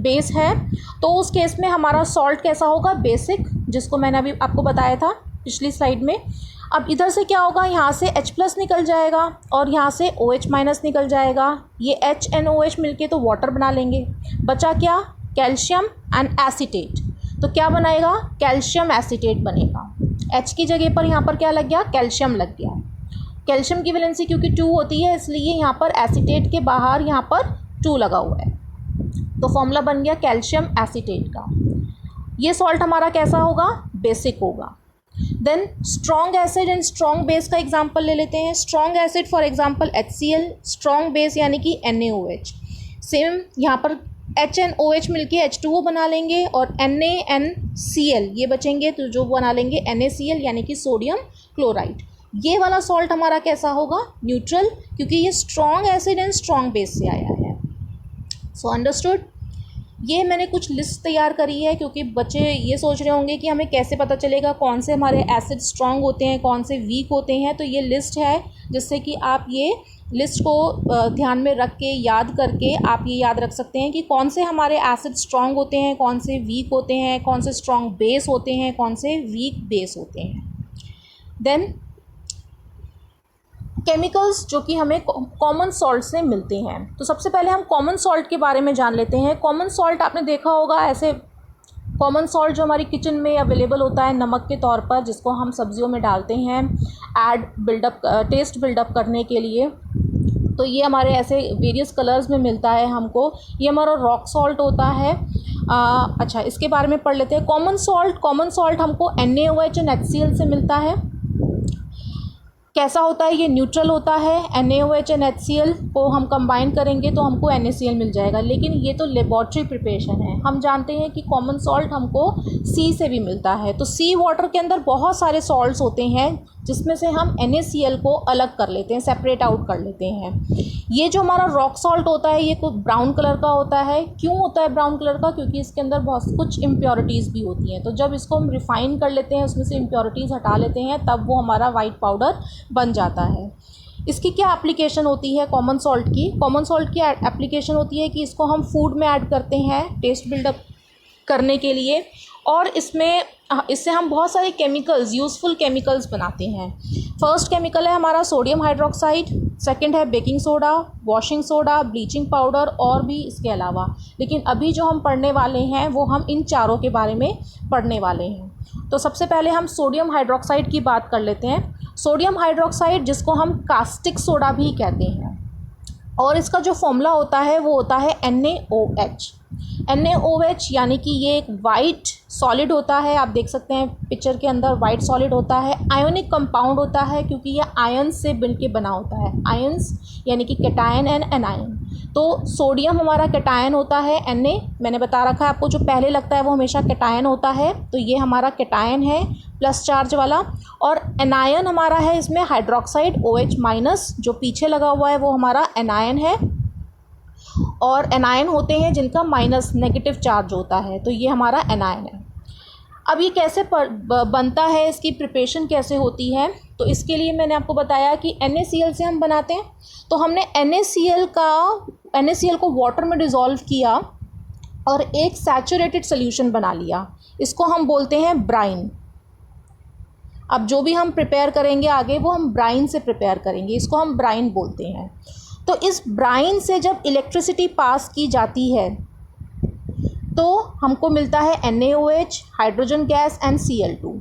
S1: बेस है, तो उस केस में हमारा सॉल्ट कैसा होगा, बेसिक, जिसको मैंने अभी आपको बताया था पिछली स्लाइड में। अब इधर से क्या होगा, यहाँ से H+ निकल जाएगा और यहाँ से OH- निकल जाएगा। ये HNOH मिलके तो वाटर बना लेंगे। बचा क्या, कैल्शियम एंड एसीटेट। तो क्या बनाएगा, कैल्शियम एसीटेट बनेगा। H की जगह पर यहाँ पर क्या लग गया, कैल्शियम लग गया। कैल्शियम की वैलेंसी क्योंकि 2 होती है, इसलिए यहाँ पर एसीटेट के बाहर यहाँ पर 2 लगा हुआ है। तो फॉर्मूला बन गया कैल्शियम एसीटेट का। ये सॉल्ट हमारा कैसा होगा, बेसिक होगा। Then strong acid and strong base का एग्जांपल ले लेते हैं। Strong acid for example HCl, strong base यानी कि NaOH। सेम यहाँ पर HNOH मिलके H2O बना लेंगे और NaNCl ये बचेंगे, तो जो बना लेंगे NaCl यानी कि सोडियम क्लोराइड। ये वाला सॉल्ट हमारा कैसा होगा, न्यूट्रल, क्योंकि ये strong acid and strong base से आया है। So understood. ये मैंने कुछ लिस्ट तैयार करी है, क्योंकि बच्चे ये सोच रहे होंगे कि हमें कैसे पता चलेगा कौन से हमारे एसिड स्ट्रॉन्ग होते हैं, कौन से वीक होते हैं। तो ये लिस्ट है, जिससे कि आप ये लिस्ट को ध्यान में रख के, याद करके आप ये याद रख सकते हैं कि कौन से हमारे एसिड स्ट्रॉन्ग होते हैं, कौन से वीक होते हैं, कौन से स्ट्रॉन्ग बेस होते हैं, कौन से वीक बेस होते हैं। देन केमिकल्स जो कि हमें कॉमन सॉल्ट से मिलते हैं। तो सबसे पहले हम कॉमन सॉल्ट के बारे में जान लेते हैं। कॉमन सॉल्ट आपने देखा होगा, ऐसे कॉमन सॉल्ट जो हमारी किचन में अवेलेबल होता है नमक के तौर पर, जिसको हम सब्जियों में डालते हैं टेस्ट बिल्डअप करने के लिए। तो ये हमारे ऐसे वेरियस कलर्स में मिलता है हमको। ये हमारा रॉक सॉल्ट होता है। अच्छा, इसके बारे में पढ़ लेते हैं। कॉमन सॉल्ट हमको NaOH एंड HCl से मिलता है। कैसा होता है, ये न्यूट्रल होता है। NaOH एंड HCl को हम कंबाइन करेंगे तो हमको NaCl मिल जाएगा। लेकिन ये तो लेबॉर्ट्री प्रिपरेशन है। हम जानते हैं कि कॉमन सॉल्ट हमको सी से भी मिलता है। तो सी वाटर के अंदर बहुत सारे सॉल्ट्स होते हैं, जिसमें से हम NaCl को अलग कर लेते हैं, सेपरेट आउट कर लेते हैं। ये जो हमारा रॉक सॉल्ट होता है, ये कुछ ब्राउन कलर का होता है। क्यों होता है ब्राउन कलर का, क्योंकि इसके अंदर बहुत कुछ इम्प्योरिटीज़ भी होती हैं। तो जब इसको हम रिफ़ाइन कर लेते हैं, उसमें से इम्प्योरिटीज़ हटा लेते हैं, तब वो हमारा वाइट पाउडर बन जाता है। इसकी क्या एप्लीकेशन होती है कॉमन सॉल्ट की? कॉमन सॉल्ट की एप्लीकेशन होती है कि इसको हम फूड में ऐड करते हैं टेस्ट बिल्डअप करने के लिए, और इससे हम बहुत सारे केमिकल्स, यूज़फुल केमिकल्स बनाते हैं। फर्स्ट केमिकल है हमारा सोडियम हाइड्रोक्साइड, सेकंड है baking soda, washing soda, bleaching powder और भी इसके अलावा। लेकिन अभी जो हम पढ़ने वाले हैं वो हम इन चारों के बारे में पढ़ने वाले हैं। तो सबसे पहले हम सोडियम हाइड्रोक्साइड की बात कर लेते हैं। सोडियम हाइड्रोक्साइड, जिसको हम कास्टिक सोडा भी कहते हैं, और इसका जो फॉर्मूला होता है वो होता है NaOH। NaOH यानी कि ये एक वाइट सॉलिड होता है। आप देख सकते हैं पिक्चर के अंदर वाइट सॉलिड होता है। आयोनिक कंपाउंड होता है, क्योंकि ये आयंस से मिलके बना होता है। आयंस यानी कि कैटायन एंड एनायन। तो सोडियम हमारा कैटायन होता है, Na मैंने बता रखा है आपको, जो पहले लगता है वो हमेशा कैटायन होता है। तो ये हमारा कैटायन है प्लस चार्ज वाला, और एनायन हमारा है इसमें हाइड्रोक्साइड OH-, जो पीछे लगा हुआ है वो हमारा एनायन है। और एनायन होते हैं जिनका माइनस नेगेटिव चार्ज होता है, तो ये हमारा एनायन है। अब ये कैसे बनता है, इसकी प्रिपरेशन कैसे होती है? तो इसके लिए मैंने आपको बताया कि NaCl से हम बनाते हैं। तो हमने NaCl को वाटर में डिज़ोल्व किया और एक सैचुरेटेड सोल्यूशन बना लिया। इसको हम बोलते हैं ब्राइन। अब जो भी हम प्रिपेयर करेंगे आगे, वो हम ब्राइन से प्रिपेयर करेंगे, इसको हम ब्राइन बोलते हैं। तो इस ब्राइन से जब इलेक्ट्रिसिटी पास की जाती है तो हमको मिलता है NaOH, hydrogen gas and Cl2।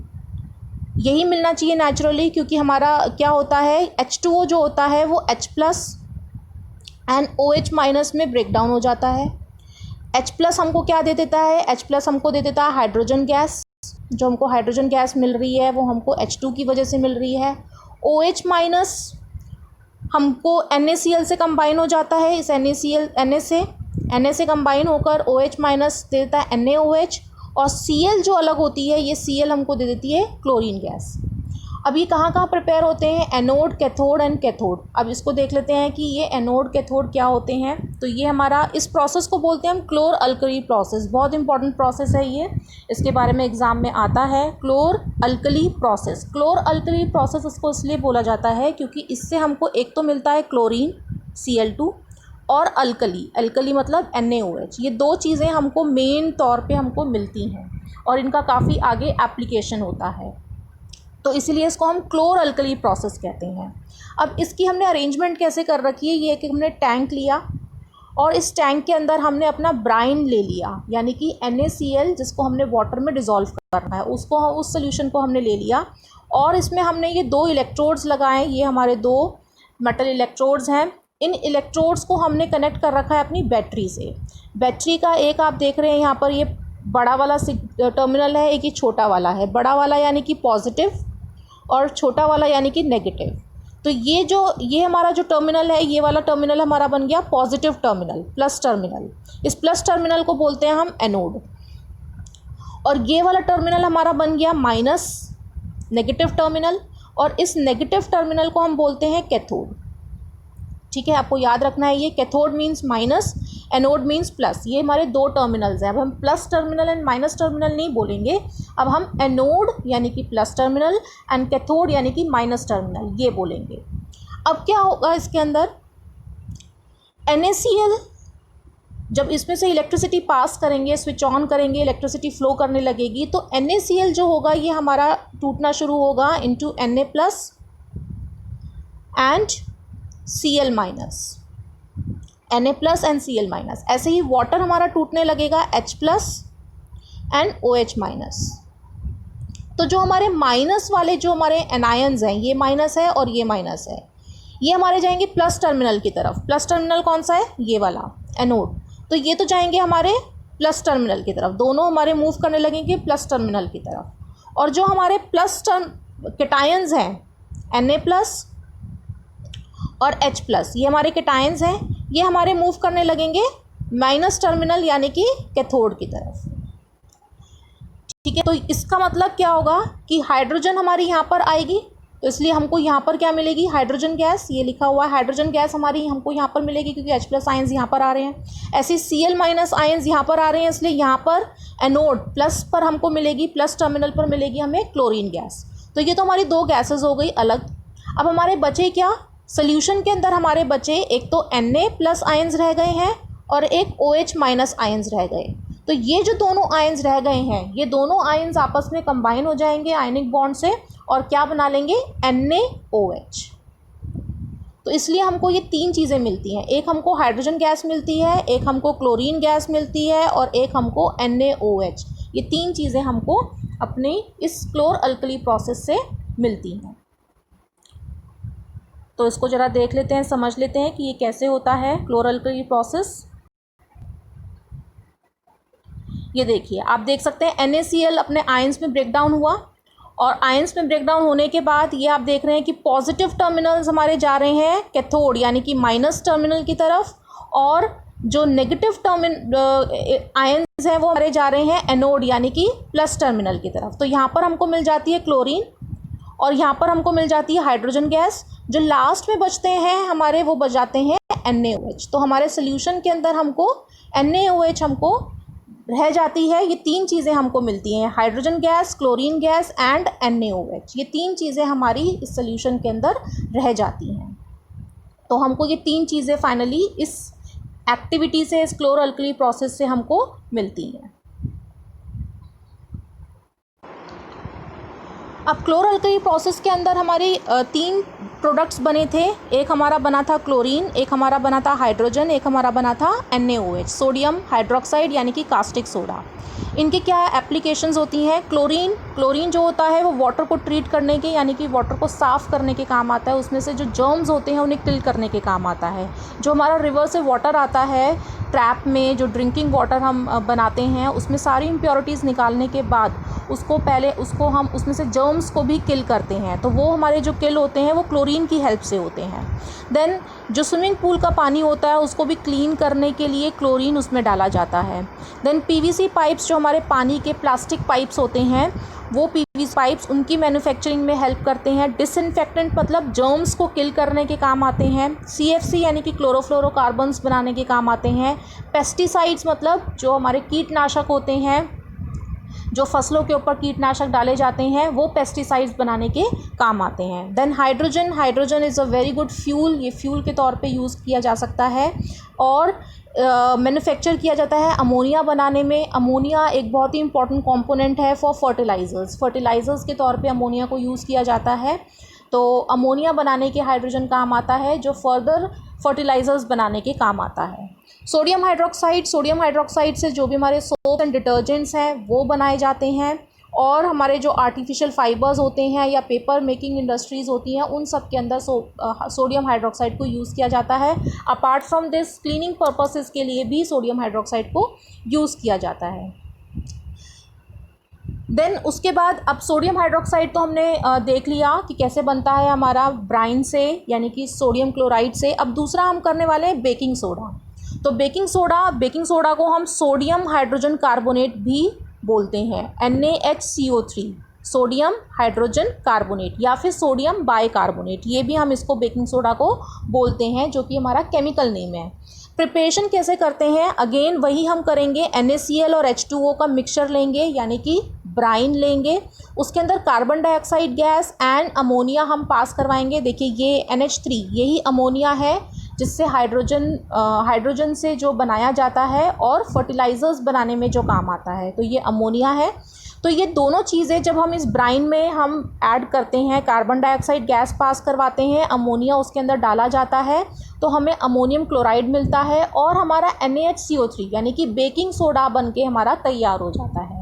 S1: यही मिलना चाहिए नेचुरली, क्योंकि हमारा क्या होता है, H2O जो होता है वो H+ एंड OH- में ब्रेक डाउन हो जाता है। H+ हमको क्या दे देता है, H+ हमको दे देता है हाइड्रोजन गैस। जो हमको हाइड्रोजन गैस मिल रही है वो हमको H2 की वजह से मिल रही है। OH- हमको NaCl से कंबाइन हो जाता है। इस Na से कंबाइन होकर OH- देता है NaOH, और Cl जो अलग होती है, ये Cl हमको दे देती है क्लोरीन गैस। अब ये कहाँ कहाँ प्रिपेयर होते हैं? Anode, cathode and cathode. अब इसको देख लेते हैं कि ये एनोड कैथोड क्या होते हैं। तो ये हमारा, इस प्रोसेस को बोलते हैं हम क्लोर अल्कली प्रोसेस। बहुत इंपॉर्टेंट प्रोसेस है ये, इसके बारे में एग्जाम में आता है। क्लोर अल्कली प्रोसेस, क्लोर अल्कली प्रोसेस इसको इसलिए बोला जाता है क्योंकि इससे हमको एक तो मिलता है क्लोरीन Cl2 और अल्कली, अल्कली मतलब NaOH। ये दो चीज़ें हमको मेन तौर पे हमको मिलती हैं और इनका काफ़ी आगे एप्लीकेशन होता है, तो इसीलिए इसको हम क्लोर अल्कली प्रोसेस कहते हैं। अब इसकी हमने अरेंजमेंट कैसे कर रखी है, ये कि हमने टैंक लिया और इस टैंक के अंदर हमने अपना ब्राइन ले लिया, यानी कि NaCl जिसको हमने वाटर में डिज़ोल्व करना है, उसको, उस सोल्यूशन को हमने ले लिया और इसमें हमने ये दो इलेक्ट्रोड्स लगाए। ये हमारे दो मेटल इलेक्ट्रोड्स हैं। इन इलेक्ट्रोड्स को हमने कनेक्ट कर रखा है अपनी बैटरी से। बैटरी का एक आप देख रहे हैं यहाँ पर, ये बड़ा वाला टर्मिनल है, एक ही छोटा वाला है। बड़ा वाला यानी कि पॉजिटिव और छोटा वाला यानी कि नेगेटिव। तो ये हमारा जो टर्मिनल है, ये वाला टर्मिनल हमारा बन गया पॉजिटिव टर्मिनल, प्लस टर्मिनल। इस प्लस टर्मिनल को बोलते हैं हम एनोड। और ये वाला टर्मिनल हमारा बन गया माइनस, नेगेटिव टर्मिनल, और इस नेगेटिव टर्मिनल को हम बोलते हैं कैथोड। ठीक है, आपको याद रखना है, ये cathode means minus, anode means plus. ये हमारे दो टर्मिनल्स हैं। अब हम plus terminal and minus terminal नहीं बोलेंगे, अब हम एनोड यानी कि प्लस टर्मिनल एंड कैथोड यानी कि माइनस टर्मिनल ये बोलेंगे। अब क्या होगा इसके अंदर, NaCl जब इसमें से इलेक्ट्रिसिटी पास करेंगे, स्विच ऑन करेंगे, इलेक्ट्रिसिटी फ्लो करने लगेगी, तो NaCl जो होगा ये हमारा टूटना शुरू होगा into Na plus and Cl minus, Na plus and Cl minus. ऐसे ही वाटर हमारा टूटने लगेगा H plus and OH minus. तो जो हमारे माइनस वाले जो हमारे एनायंस हैं, ये माइनस है और ये माइनस है, ये हमारे जाएंगे प्लस टर्मिनल की तरफ। प्लस टर्मिनल कौन सा है? ये वाला एनोड। तो ये तो जाएंगे हमारे प्लस टर्मिनल की तरफ, दोनों हमारे मूव करने लगेंगे प्लस टर्मिनल की तरफ। और जो हमारे प्लस कैटायंस हैं Na प्लस और H प्लस, ये हमारे कैटायंस हैं, ये हमारे मूव करने लगेंगे माइनस टर्मिनल यानी कि कैथोड की तरफ। ठीक है, तो इसका मतलब क्या होगा कि हाइड्रोजन हमारी यहाँ पर आएगी, तो इसलिए हमको यहाँ पर क्या मिलेगी? Hydrogen gas. ये लिखा हुआ है हाइड्रोजन गैस हमारी हमको यहाँ पर मिलेगी क्योंकि H प्लस आयंस यहाँ पर आ रहे हैं। ऐसे Cl माइनस आयंस यहाँ पर आ रहे हैं, इसलिए यहाँ पर एनोड प्लस पर हमको मिलेगी, प्लस टर्मिनल पर मिलेगी हमें क्लोरीन गैस। तो ये तो हमारी दो गैसेज हो गई अलग। अब हमारे बचे क्या? सोल्यूशन के अंदर हमारे बचे एक तो Na प्लस आयंस रह गए हैं और एक OH माइनस आयंस रह गए। तो ये जो दोनों आयंस रह गए हैं, ये दोनों आयंस आपस में कंबाइन हो जाएंगे आयनिक बॉन्ड से और क्या बना लेंगे? NaOH। तो इसलिए हमको ये तीन चीज़ें मिलती हैं, एक हमको हाइड्रोजन गैस मिलती है, एक हमको क्लोरीन गैस मिलती है और एक हमको NaOH। ये तीन चीज़ें हमको अपने इस क्लोर अल्कली प्रोसेस से मिलती हैं। तो इसको ज़रा देख लेते हैं, समझ लेते हैं कि ये कैसे होता है क्लोर अल्कली प्रोसेस। ये देखिए, आप देख सकते हैं NaCl अपने आयंस में ब्रेक डाउन हुआ और आयंस में ब्रेक डाउन होने के बाद ये आप देख रहे हैं कि पॉजिटिव टर्मिनल्स हमारे जा रहे हैं कैथोड यानी कि माइनस टर्मिनल की तरफ, और जो नेगेटिव आयंस हैं वो हमारे जा रहे हैं एनोड यानी कि प्लस टर्मिनल की तरफ। तो यहाँ पर हमको मिल जाती है क्लोरीन और यहाँ पर हमको मिल जाती है हाइड्रोजन गैस। जो लास्ट में बचते हैं हमारे, वो बच जाते हैं NaOH। तो हमारे सोल्यूशन के अंदर हमको NaOH हमको रह जाती है। ये तीन चीज़ें हमको मिलती हैं, hydrogen gas, chlorine gas and NaOH। ये तीन चीज़ें हमारी इस सोल्यूशन के अंदर रह जाती हैं। तो हमको ये तीन चीज़ें फाइनली इस एक्टिविटी से, इस क्लोर अल्कली प्रोसेस से हमको मिलती हैं। अब क्लोर अल्कली प्रोसेस के अंदर हमारी तीन प्रोडक्ट्स बने थे। एक हमारा बना था क्लोरीन, एक हमारा बना था हाइड्रोजन, एक हमारा बना था NaOH, सोडियम हाइड्रोक्साइड यानी कि कास्टिक सोडा। इनके क्या एप्लीकेशंस होती हैं? क्लोरीन जो होता है वो वाटर को ट्रीट करने के यानी कि वाटर को साफ़ करने के काम आता है। उसमें से जो जर्म्स होते हैं उन्हें किल करने के काम आता है। जो हमारा रिवर से वाटर आता है ट्रैप में, जो ड्रिंकिंग वाटर हम बनाते हैं, उसमें सारी इम्प्योरिटीज़ निकालने के बाद उसको हम उसमें से जर्म्स को भी किल करते हैं। तो वो हमारे जो किल होते हैं वो क्लोरीन की हेल्प से होते हैं। देन जो स्विमिंग पूल का पानी होता है उसको भी क्लीन करने के लिए क्लोरीन उसमें डाला जाता है। देन पीवीसी पाइप्स, जो हमारे पानी के प्लास्टिक पाइप्स होते हैं, वो पीवीसी पाइप्स उनकी मैन्युफैक्चरिंग में हेल्प करते हैं। डिसइंफेक्टेंट मतलब जर्म्स को किल करने के काम आते हैं। सीएफसी यानी कि क्लोरोफ्लोरोकार्बन्स बनाने के काम आते हैं। पेस्टिसाइड्स मतलब जो हमारे कीटनाशक होते हैं, जो फसलों के ऊपर कीटनाशक डाले जाते हैं, वो पेस्टिसाइड्स बनाने के काम आते हैं। Then hydrogen is a very good fuel, ये फ्यूल के तौर पे यूज़ किया जा सकता है और मैन्युफैक्चर किया जाता है अमोनिया बनाने में। अमोनिया एक बहुत ही इंपॉर्टेंट कंपोनेंट है फॉर फर्टिलाइज़र्स के तौर पे अमोनिया को यूज़ किया जाता है। तो अमोनिया बनाने के हाइड्रोजन काम आता है, जो फर्दर फर्टिलाइज़र्स बनाने के काम आता है। सोडियम हाइड्रोक्साइड से जो भी हमारे सोप एंड डिटर्जेंट्स हैं वो बनाए जाते हैं, और हमारे जो आर्टिफिशियल फाइबर्स होते हैं या पेपर मेकिंग इंडस्ट्रीज़ होती हैं, उन सब के अंदर सोडियम हाइड्रोक्साइड को यूज़ किया जाता है। Apart from this, cleaning purposes के लिए भी सोडियम हाइड्रोक्साइड को यूज़ किया जाता है। देन उसके बाद, अब सोडियम हाइड्रोक्साइड तो हमने देख लिया कि कैसे बनता है हमारा ब्राइन से, यानी कि सोडियम क्लोराइड से। अब दूसरा हम करने वाले हैं बेकिंग सोडा। तो बेकिंग सोडा को हम सोडियम हाइड्रोजन कार्बोनेट भी बोलते हैं, NaHCO3, सोडियम हाइड्रोजन कार्बोनेट या फिर सोडियम बाइकार्बोनेट, ये भी हम इसको बेकिंग सोडा को बोलते हैं, जो कि हमारा केमिकल नेम है। प्रिपरेशन कैसे करते हैं, अगेन वही हम करेंगे। NaCl और H2O का मिक्सचर लेंगे, यानी कि ब्राइन लेंगे, उसके अंदर carbon dioxide gas and ammonia हम पास करवाएंगे। देखिए ये NH3, यही अमोनिया है जिससे हाइड्रोजन से जो बनाया जाता है और फर्टिलाइज़र्स बनाने में जो काम आता है, तो ये अमोनिया है। तो ये दोनों चीज़ें जब हम इस ब्राइन में हम ऐड करते हैं, कार्बन डाइऑक्साइड गैस पास करवाते हैं, अमोनिया उसके अंदर डाला जाता है, तो हमें अमोनियम क्लोराइड मिलता है और हमारा NaHCO3 यानी कि बेकिंग सोडा बन के हमारा तैयार हो जाता है।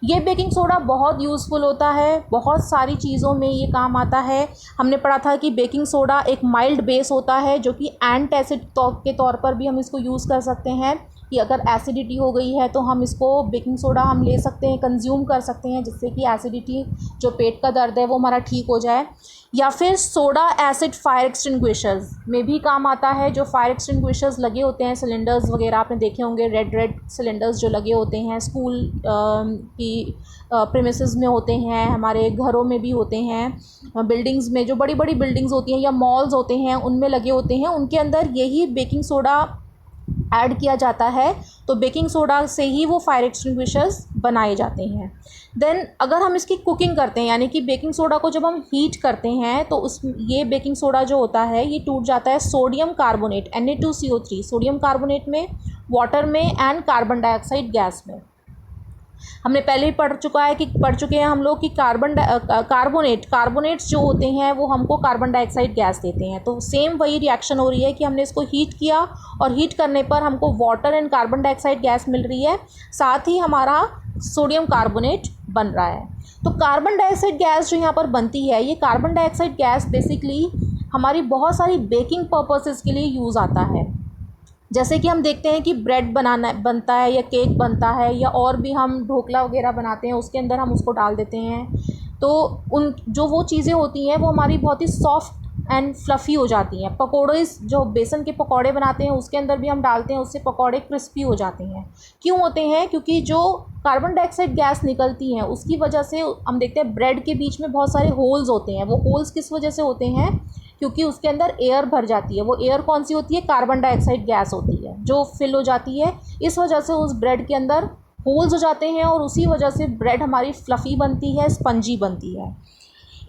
S1: ये बेकिंग सोडा बहुत यूज़फुल होता है, बहुत सारी चीज़ों में ये काम आता है। हमने पढ़ा था कि बेकिंग सोडा एक माइल्ड बेस होता है, जो कि एंटासिड के तौर पर भी हम इसको यूज़ कर सकते हैं, कि अगर एसिडिटी हो गई है तो हम इसको बेकिंग सोडा हम ले सकते हैं, कंज्यूम कर सकते हैं, जिससे कि एसिडिटी, जो पेट का दर्द है, वो हमारा ठीक हो जाए। या फिर सोडा एसिड फायर एक्सटिंग्विशर्स में भी काम आता है। जो फायर एक्सटिंग्विशर्स लगे होते हैं, सिलेंडर्स वगैरह आपने देखे होंगे, रेड सिलेंडर्स जो लगे होते हैं, स्कूल की प्रीमिसेस में होते हैं, हमारे घरों में भी होते हैं, बिल्डिंग्स में, जो बड़ी बड़ी बिल्डिंग्स होती हैं या मॉल्स होते हैं, उनमें लगे होते हैं, उनके अंदर यही बेकिंग सोडा ऐड किया जाता है। तो बेकिंग सोडा से ही वो फायर एक्सटिंग्विशर्स बनाए जाते हैं। देन अगर हम इसकी कुकिंग करते हैं, यानी कि बेकिंग सोडा को जब हम हीट करते हैं, तो ये बेकिंग सोडा जो होता है ये टूट जाता है sodium carbonate Na2CO3, sodium carbonate में, वाटर में एंड कार्बन डाइऑक्साइड गैस में। हमने पहले ही पढ़ चुके हैं हम लोग कि कार्बोनेट्स जो होते हैं वो हमको कार्बन डाइऑक्साइड गैस देते हैं। तो सेम वही रिएक्शन हो रही है कि हमने इसको हीट किया और हीट करने पर हमको water and carbon dioxide gas मिल रही है, साथ ही हमारा सोडियम कार्बोनेट बन रहा है। तो कार्बन डाइऑक्साइड गैस जो यहाँ पर बनती है, ये कार्बन डाइऑक्साइड गैस बेसिकली हमारी बहुत सारी बेकिंग पर्पसेस के लिए यूज़ आता है। जैसे कि हम देखते हैं कि ब्रेड बनता है या केक बनता है, या और भी हम ढोकला वगैरह बनाते हैं, उसके अंदर हम उसको डाल देते हैं, तो वो चीज़ें होती हैं वो हमारी बहुत ही सॉफ्ट एंड फ्लफ़ी हो जाती हैं। पकौड़े, जो बेसन के पकौड़े बनाते हैं उसके अंदर भी हम डालते हैं, उससे पकौड़े क्रिस्पी हो जाते हैं। क्यों होते हैं? क्योंकि जो कार्बन डाइऑक्साइड गैस निकलती है उसकी वजह से हम देखते हैं ब्रेड के बीच में बहुत सारे होल्स होते हैं। वो होल्स किस वजह से होते हैं? क्योंकि उसके अंदर एयर भर जाती है। वो एयर कौन सी होती है? कार्बन डाइऑक्साइड गैस होती है जो फिल हो जाती है। इस वजह से उस ब्रेड के अंदर होल्स हो जाते हैं और उसी वजह से ब्रेड हमारी फ्लफ़ी बनती है, स्पंजी बनती है।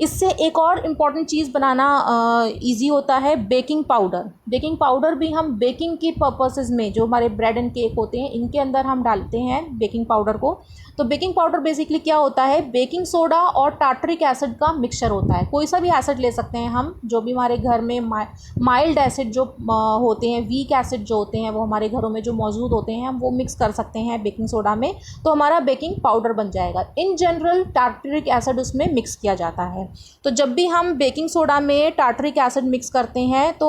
S1: इससे एक और इम्पॉर्टेंट चीज़ बनाना इजी होता है, बेकिंग पाउडर। बेकिंग पाउडर भी हम बेकिंग की पर्पसेस में, जो हमारे ब्रेड एंड केक होते हैं इनके अंदर हम डालते हैं बेकिंग पाउडर को। तो बेकिंग पाउडर बेसिकली क्या होता है? बेकिंग सोडा और टार्टरिक एसिड का मिक्सचर होता है। कोई सा भी एसिड ले सकते हैं हम, जो भी हमारे घर में माइल्ड एसिड जो होते हैं, वीक एसिड जो होते हैं, वो हमारे घरों में जो मौजूद होते हैं, हम वो मिक्स कर सकते हैं बेकिंग सोडा में, तो हमारा बेकिंग पाउडर बन जाएगा। इन जनरल टार्टरिक एसिड उसमें मिक्स किया जाता है। तो जब भी हम बेकिंग सोडा में टार्टरिक एसिड मिक्स करते हैं तो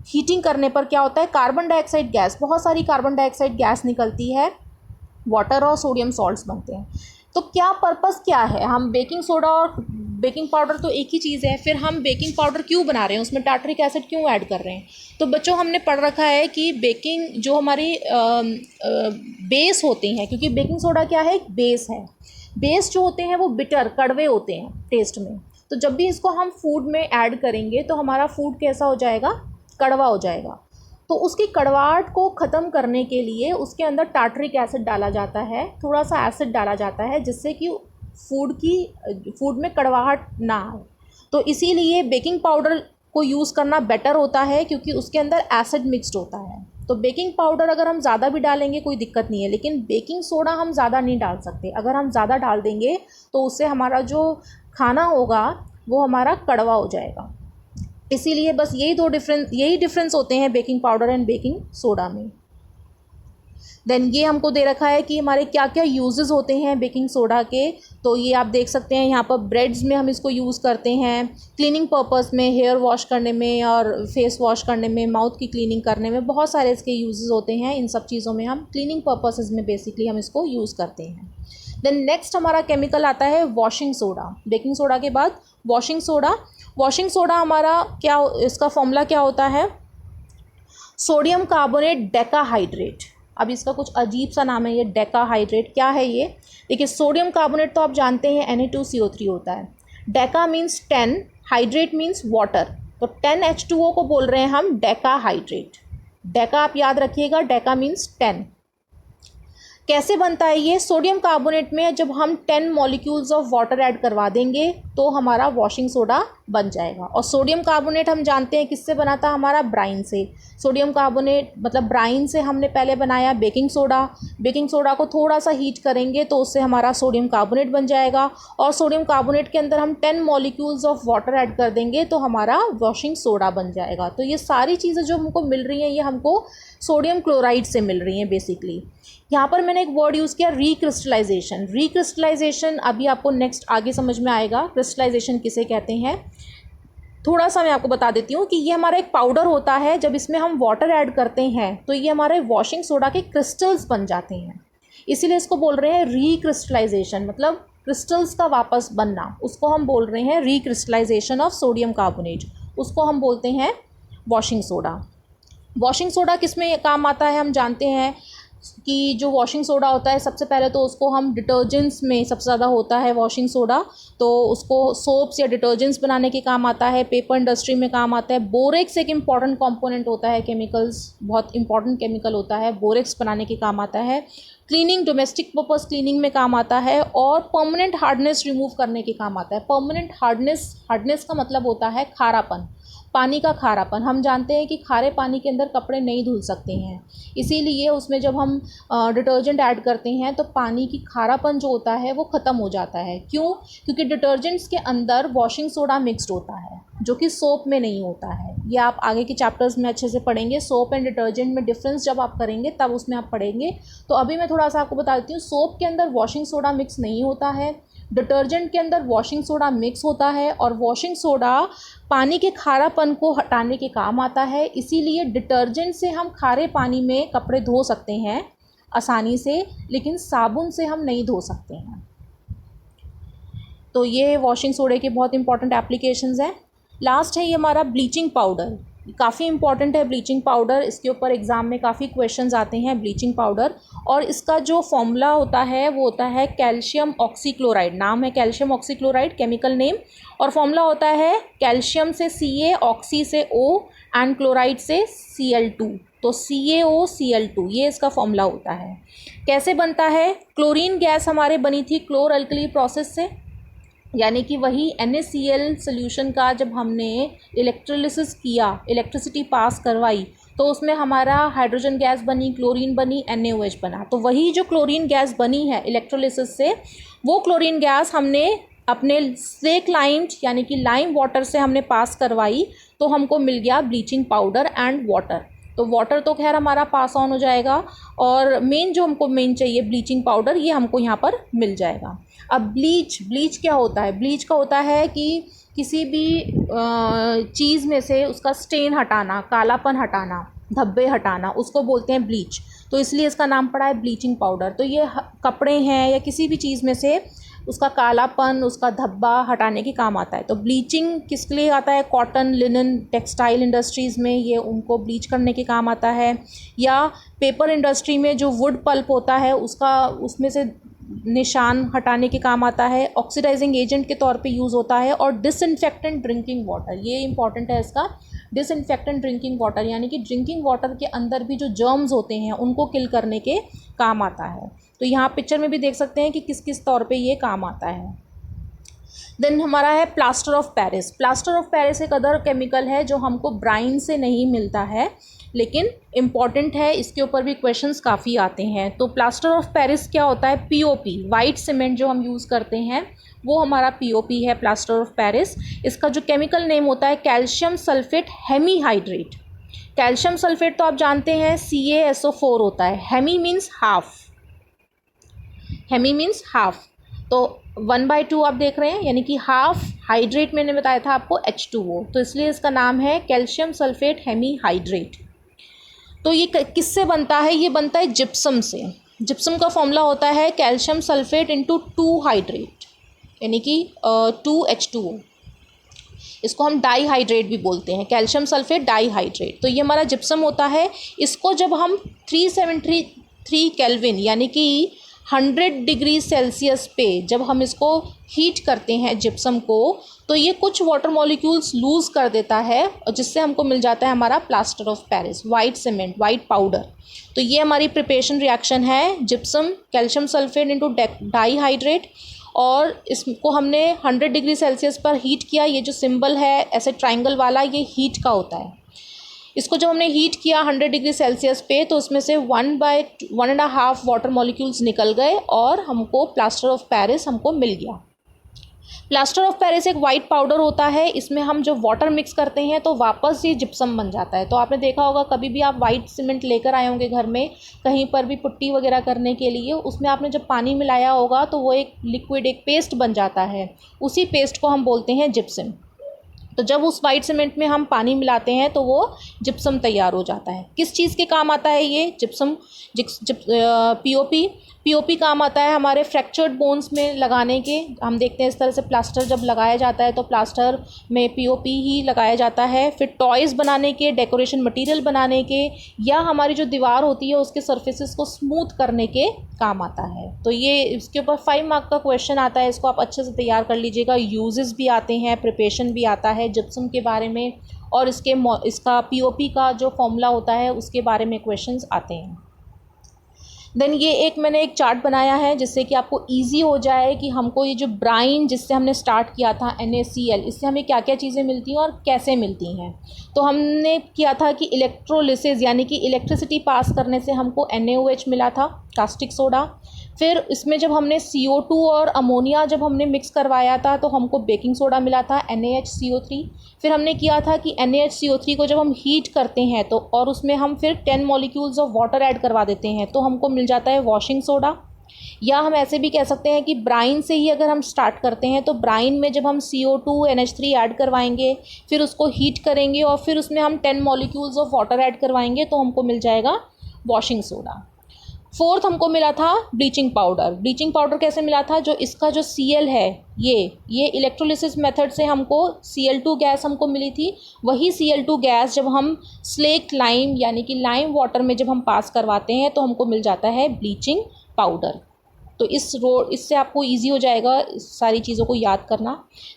S1: हीटिंग करने पर क्या होता है? कार्बन डाइऑक्साइड गैस, बहुत सारी कार्बन डाइऑक्साइड गैस निकलती है, वाटर और सोडियम सॉल्ट्स बनते हैं। तो क्या पर्पस क्या है? हम बेकिंग सोडा और बेकिंग पाउडर तो एक ही चीज़ है, फिर हम बेकिंग पाउडर क्यों बना रहे हैं, उसमें टार्टरिक एसिड क्यों ऐड कर रहे हैं। तो बच्चों हमने पढ़ रखा है कि बेकिंग जो हमारी बेस होते हैं, क्योंकि बेकिंग सोडा क्या है, बेस है। बेस जो होते हैं वो बिटर, कड़वे होते हैं टेस्ट में। तो जब भी इसको हम फूड में ऐड करेंगे तो हमारा फूड कैसा हो जाएगा, कड़वा हो जाएगा। तो उसकी कड़वाहट को ख़त्म करने के लिए उसके अंदर टार्टरिक एसिड डाला जाता है, थोड़ा सा एसिड डाला जाता है, जिससे कि फूड में कड़वाहट ना आए। तो इसीलिए बेकिंग पाउडर को यूज़ करना बेटर होता है, क्योंकि उसके अंदर एसिड मिक्स्ड होता है। तो बेकिंग पाउडर अगर हम ज़्यादा भी डालेंगे कोई दिक्कत नहीं है, लेकिन बेकिंग सोडा हम ज़्यादा नहीं डाल सकते। अगर हम ज़्यादा डाल देंगे तो उससे हमारा जो खाना होगा वो हमारा कड़वा हो जाएगा। इसीलिए बस यही डिफरेंस होते हैं baking powder and baking soda में। देन ये हमको दे रखा है कि हमारे क्या क्या यूजेस होते हैं बेकिंग सोडा के। तो ये आप देख सकते हैं यहाँ पर ब्रेड्स में हम इसको यूज़ करते हैं, क्लीनिंग पर्पस में, हेयर वॉश करने में और फेस वॉश करने में, माउथ की क्लीनिंग करने में, बहुत सारे इसके यूजेस होते हैं। इन सब चीज़ों में हम क्लीनिंग पर्पसेस में बेसिकली हम इसको यूज़ करते हैं। देन नेक्स्ट हमारा केमिकल आता है वॉशिंग सोडा। बेकिंग सोडा के बाद वॉशिंग सोडा। वॉशिंग सोडा हमारा क्या, इसका फॉर्मूला क्या होता है, सोडियम कार्बोनेट डेकाहाइड्रेट। अब इसका कुछ अजीब सा नाम है ये डेकाहाइड्रेट, क्या है ये। देखिए सोडियम कार्बोनेट तो आप जानते हैं Na2CO3 होता है। Deka means 10, hydrate means water, तो 10H2O को बोल रहे हैं हम डेकाहाइड्रेट। डेका आप याद रखिएगा, डेका मीन्स 10। कैसे बनता है ये, सोडियम कार्बोनेट में जब हम 10 मॉलिक्यूल्स ऑफ वाटर ऐड करवा देंगे तो हमारा वॉशिंग सोडा बन जाएगा। और सोडियम कार्बोनेट हम जानते हैं किससे बना था, हमारा ब्राइन से। सोडियम कार्बोनेट मतलब ब्राइन से हमने पहले बनाया बेकिंग सोडा। बेकिंग सोडा को थोड़ा सा हीट करेंगे तो उससे हमारा सोडियम कार्बोनेट बन जाएगा, और सोडियम कार्बोनेट के अंदर हम 10 मॉलिक्यूल्स ऑफ वाटर ऐड कर देंगे तो हमारा वॉशिंग सोडा बन जाएगा। तो ये सारी चीज़ें जो हमको मिल रही हैं ये हमको सोडियम क्लोराइड से मिल रही हैं बेसिकली। यहाँ पर मैंने एक वर्ड यूज़ किया रिक्रिस्टलाइजेशन। रिक्रिस्टलाइजेशन अभी आपको नेक्स्ट आगे समझ में आएगा, क्रिस्टलाइजेशन किसे कहते हैं। थोड़ा सा मैं आपको बता देती हूँ कि ये हमारा एक पाउडर होता है, जब इसमें हम वाटर ऐड करते हैं तो ये हमारे वॉशिंग सोडा के क्रिस्टल्स बन जाते हैं, इसीलिए इसको बोल रहे हैं रिक्रिस्टलाइजेशन, मतलब क्रिस्टल्स का वापस बनना। उसको हम बोल रहे हैं रिक्रिस्टलाइजेशन ऑफ सोडियम कार्बोनेट, उसको हम बोलते हैं वॉशिंग सोडा। वॉशिंग सोडा किस में काम आता है, हम जानते हैं कि जो वॉशिंग सोडा होता है सबसे पहले तो उसको हम डिटर्जेंट्स में सबसे ज़्यादा होता है वॉशिंग सोडा, तो उसको सोप्स या डिटर्जेंट्स बनाने के काम आता है, पेपर इंडस्ट्री में काम आता है। बोरेक्स एक इम्पॉर्टेंट कंपोनेंट होता है, केमिकल्स बहुत इंपॉर्टेंट केमिकल होता है, बोरेक्स बनाने के काम आता है। क्लीनिंग, डोमेस्टिक पर्पस क्लीनिंग में काम आता है, और परमानेंट हार्डनेस रिमूव करने के काम आता है। परमानेंट हार्डनेस का मतलब होता है खारापन, पानी का खारापन। हम जानते हैं कि खारे पानी के अंदर कपड़े नहीं धुल सकते हैं, इसीलिए उसमें जब हम डिटर्जेंट ऐड करते हैं तो पानी की खारापन जो होता है वो ख़त्म हो जाता है। क्यों? क्योंकि डिटर्जेंट्स के अंदर वॉशिंग सोडा मिक्स्ड होता है, जो कि सोप में नहीं होता है। ये आप आगे के चैप्टर्स में अच्छे से पढ़ेंगे, सोप एंड डिटर्जेंट में डिफरेंस जब आप करेंगे तब उसमें आप पढ़ेंगे। तो अभी मैं थोड़ा सा आपको बता देती हूँ, सोप के अंदर वॉशिंग सोडा मिक्स नहीं होता है, डिटर्जेंट के अंदर वॉशिंग सोडा मिक्स होता है, और वॉशिंग सोडा पानी के खारापन को हटाने के काम आता है। इसीलिए डिटर्जेंट से हम खारे पानी में कपड़े धो सकते हैं आसानी से, लेकिन साबुन से हम नहीं धो सकते हैं। तो ये वॉशिंग सोडे के बहुत इंपॉर्टेंट एप्लीकेशंस हैं। लास्ट है ये हमारा ब्लीचिंग पाउडर, काफ़ी इंपॉर्टेंट है ब्लीचिंग पाउडर, इसके ऊपर एग्ज़ाम में काफ़ी क्वेश्चंस आते हैं ब्लीचिंग पाउडर। और इसका जो फॉर्मूला होता है वो होता है कैल्शियम ऑक्सीक्लोराइड, नाम है कैल्शियम ऑक्सीक्लोराइड केमिकल नेम, और फॉर्मूला होता है कैल्शियम से Ca, ऑक्सी से O एंड क्लोराइड से Cl2, तो CaOCl2 ये इसका फॉर्मूला होता है। कैसे बनता है? क्लोरीन गैस हमारे बनी थी क्लोर अल्कली प्रोसेस से, यानी कि वही NaCl सोल्यूशन का जब हमने इलेक्ट्रोलिसिस किया, इलेक्ट्रिसिटी पास करवाई, तो उसमें हमारा हाइड्रोजन गैस बनी, क्लोरीन बनी, NaOH बना। तो वही जो क्लोरीन गैस बनी है इलेक्ट्रोलिसिस से, वो क्लोरीन गैस हमने अपने स्लेक लाइम यानी कि लाइम वाटर से हमने पास करवाई, तो हमको मिल गया ब्लीचिंग पाउडर एंड वाटर। तो वाटर तो खैर हमारा पास ऑन हो जाएगा, और मेन जो हमको मेन चाहिए ब्लीचिंग पाउडर, ये हमको यहाँ पर मिल जाएगा। अब ब्लीच क्या होता है? ब्लीच का होता है कि किसी भी चीज़ में से उसका स्टेन हटाना, कालापन हटाना, धब्बे हटाना, उसको बोलते हैं ब्लीच। तो इसलिए इसका नाम पड़ा है ब्लीचिंग पाउडर। तो ये कपड़े हैं या किसी भी चीज़ में से उसका कालापन, उसका धब्बा हटाने के काम आता है। तो ब्लीचिंग किसके लिए आता है? कॉटन, लिनन, टेक्सटाइल इंडस्ट्रीज़ में ये उनको ब्लीच करने के काम आता है। या पेपर इंडस्ट्री में जो वुड पल्प होता है उसका, उसमें से निशान हटाने के काम आता है। ऑक्सीडाइजिंग एजेंट के तौर पे यूज़ होता है। और डिसइंफेक्टेंट ड्रिंकिंग वाटर, ये इंपॉर्टेंट है इसका। डिसइंफेक्टेंट ड्रिंकिंग वाटर यानी कि ड्रिंकिंग वाटर के अंदर भी जो जर्म्स होते हैं उनको किल करने के काम आता है। तो यहाँ पिक्चर में भी देख सकते हैं कि किस किस तौर पे ये काम आता है। देन हमारा है plaster of Paris. Plaster of Paris एक अदर केमिकल है जो हमको ब्राइन से नहीं मिलता है, लेकिन इम्पॉर्टेंट है, इसके ऊपर भी क्वेश्चंस काफ़ी आते हैं। तो प्लास्टर ऑफ पेरिस क्या होता है? पीओपी, वाइट सीमेंट जो हम यूज़ करते हैं वो हमारा पीओपी है, प्लास्टर ऑफ पेरिस। इसका जो केमिकल नेम होता है calcium sulphate hemihydrate. Calcium sulphate तो आप जानते हैं CaSO4 होता है। Hemi means half, hemi means half, तो 1/2 आप देख रहे हैं, यानी कि हाफ। हाइड्रेट मैंने बताया था आपको H2O, तो इसलिए इसका नाम है कैल्शियम सल्फेट हेमीहाइड्रेट। तो ये किससे बनता है? ये बनता है जिप्सम से। जिप्सम का फॉर्मूला होता है कैल्शियम सल्फेट इंटू 2 हाइड्रेट, यानी कि 2H2O। इसको हम डाईहाइड्रेट भी बोलते हैं, कैल्शियम सल्फेट डाईहाइड्रेट। तो ये हमारा जिप्सम होता है। इसको जब हम 373 केल्विन यानी कि 100 डिग्री सेल्सियस पे जब हम इसको हीट करते हैं जिप्सम को, तो ये कुछ वाटर मॉलिक्यूल्स लूज़ कर देता है, और जिससे हमको मिल जाता है हमारा plaster of Paris, white cement, white powder. तो ये हमारी प्रिपरेशन रिएक्शन है, gypsum calcium sulphate into dihydrate, और इसको हमने 100 डिग्री सेल्सियस पर हीट किया। ये जो सिंबल है ऐसे ट्राइंगल वाला, ये हीट का होता है। इसको जब हमने हीट किया 100 डिग्री सेल्सियस पे, तो उसमें से 1/1.5 वाटर मॉलिक्यूल्स निकल गए और हमको प्लास्टर ऑफ पेरिस हमको मिल गया। प्लास्टर ऑफ पेरिस एक वाइट पाउडर होता है। इसमें हम जब वाटर मिक्स करते हैं तो वापस ये जिप्सम बन जाता है। तो आपने देखा होगा, कभी भी आप वाइट सीमेंट लेकर आए होंगे घर में, कहीं पर भी पुट्टी वगैरह करने के लिए, उसमें आपने जब पानी मिलाया होगा तो वो एक लिक्विड, एक पेस्ट बन जाता है। उसी पेस्ट को हम बोलते हैं जिप्सम। तो जब उस वाइट सीमेंट में हम पानी मिलाते हैं तो वो जिप्सम तैयार हो जाता है। किस चीज़ के काम आता है ये जिप्सम? पीओपी काम आता है हमारे फ्रैक्चर्ड बोन्स में लगाने के। हम देखते हैं इस तरह से प्लास्टर जब लगाया जाता है तो प्लास्टर में पीओपी ही लगाया जाता है। फिर टॉयज़ बनाने के, डेकोरेशन मटेरियल बनाने के, या हमारी जो दीवार होती है उसके सरफेसेस को स्मूथ करने के काम आता है। तो ये इसके ऊपर 5 मार्क का क्वेश्चन आता है, इसको आप अच्छे से तैयार कर लीजिएगा। यूजेस भी आते हैं, प्रिपरेशन भी आता है जिप्सम के बारे में, और इसका पीओपी का जो फॉर्मूला होता है उसके बारे में क्वेश्चंस आते हैं। देन ये एक मैंने एक चार्ट बनाया है जिससे कि आपको इजी हो जाए कि हमको ये जो ब्राइन जिससे हमने स्टार्ट किया था NaCl, इससे हमें क्या क्या चीज़ें मिलती हैं और कैसे मिलती हैं। तो हमने किया था कि इलेक्ट्रोलिसिस यानी कि इलेक्ट्रिसिटी पास करने से हमको NaOH मिला था, कास्टिक सोडा। फिर इसमें जब हमने CO2 और अमोनिया जब हमने मिक्स करवाया था तो हमको बेकिंग सोडा मिला था, NaHCO3। फिर हमने किया था कि NaHCO3 को जब हम हीट करते हैं तो, और उसमें हम फिर 10 मॉलिक्यूल्स ऑफ वाटर ऐड करवा देते हैं, तो हमको मिल जाता है वॉशिंग सोडा। या हम ऐसे भी कह सकते हैं कि ब्राइन से ही अगर हम स्टार्ट करते हैं तो ब्राइन में जब हम CO2 NH3 ऐड करवाएंगे, फिर उसको हीट करेंगे और फिर उसमें हम 10 मॉलिक्यूल्स ऑफ वाटर ऐड करवाएंगे, तो हमको मिल जाएगा वॉशिंग सोडा। फोर्थ हमको मिला था ब्लीचिंग पाउडर। ब्लीचिंग पाउडर कैसे मिला था? जो इसका जो Cl है, ये इलेक्ट्रोलिसिस मेथड से हमको Cl2 गैस हमको मिली थी। वही Cl2 गैस जब हम स्लेक लाइम यानी कि लाइम वाटर में जब हम पास करवाते हैं तो हमको मिल जाता है ब्लीचिंग पाउडर। तो इससे आपको इजी हो जाएगा सारी चीज़ों को याद करना।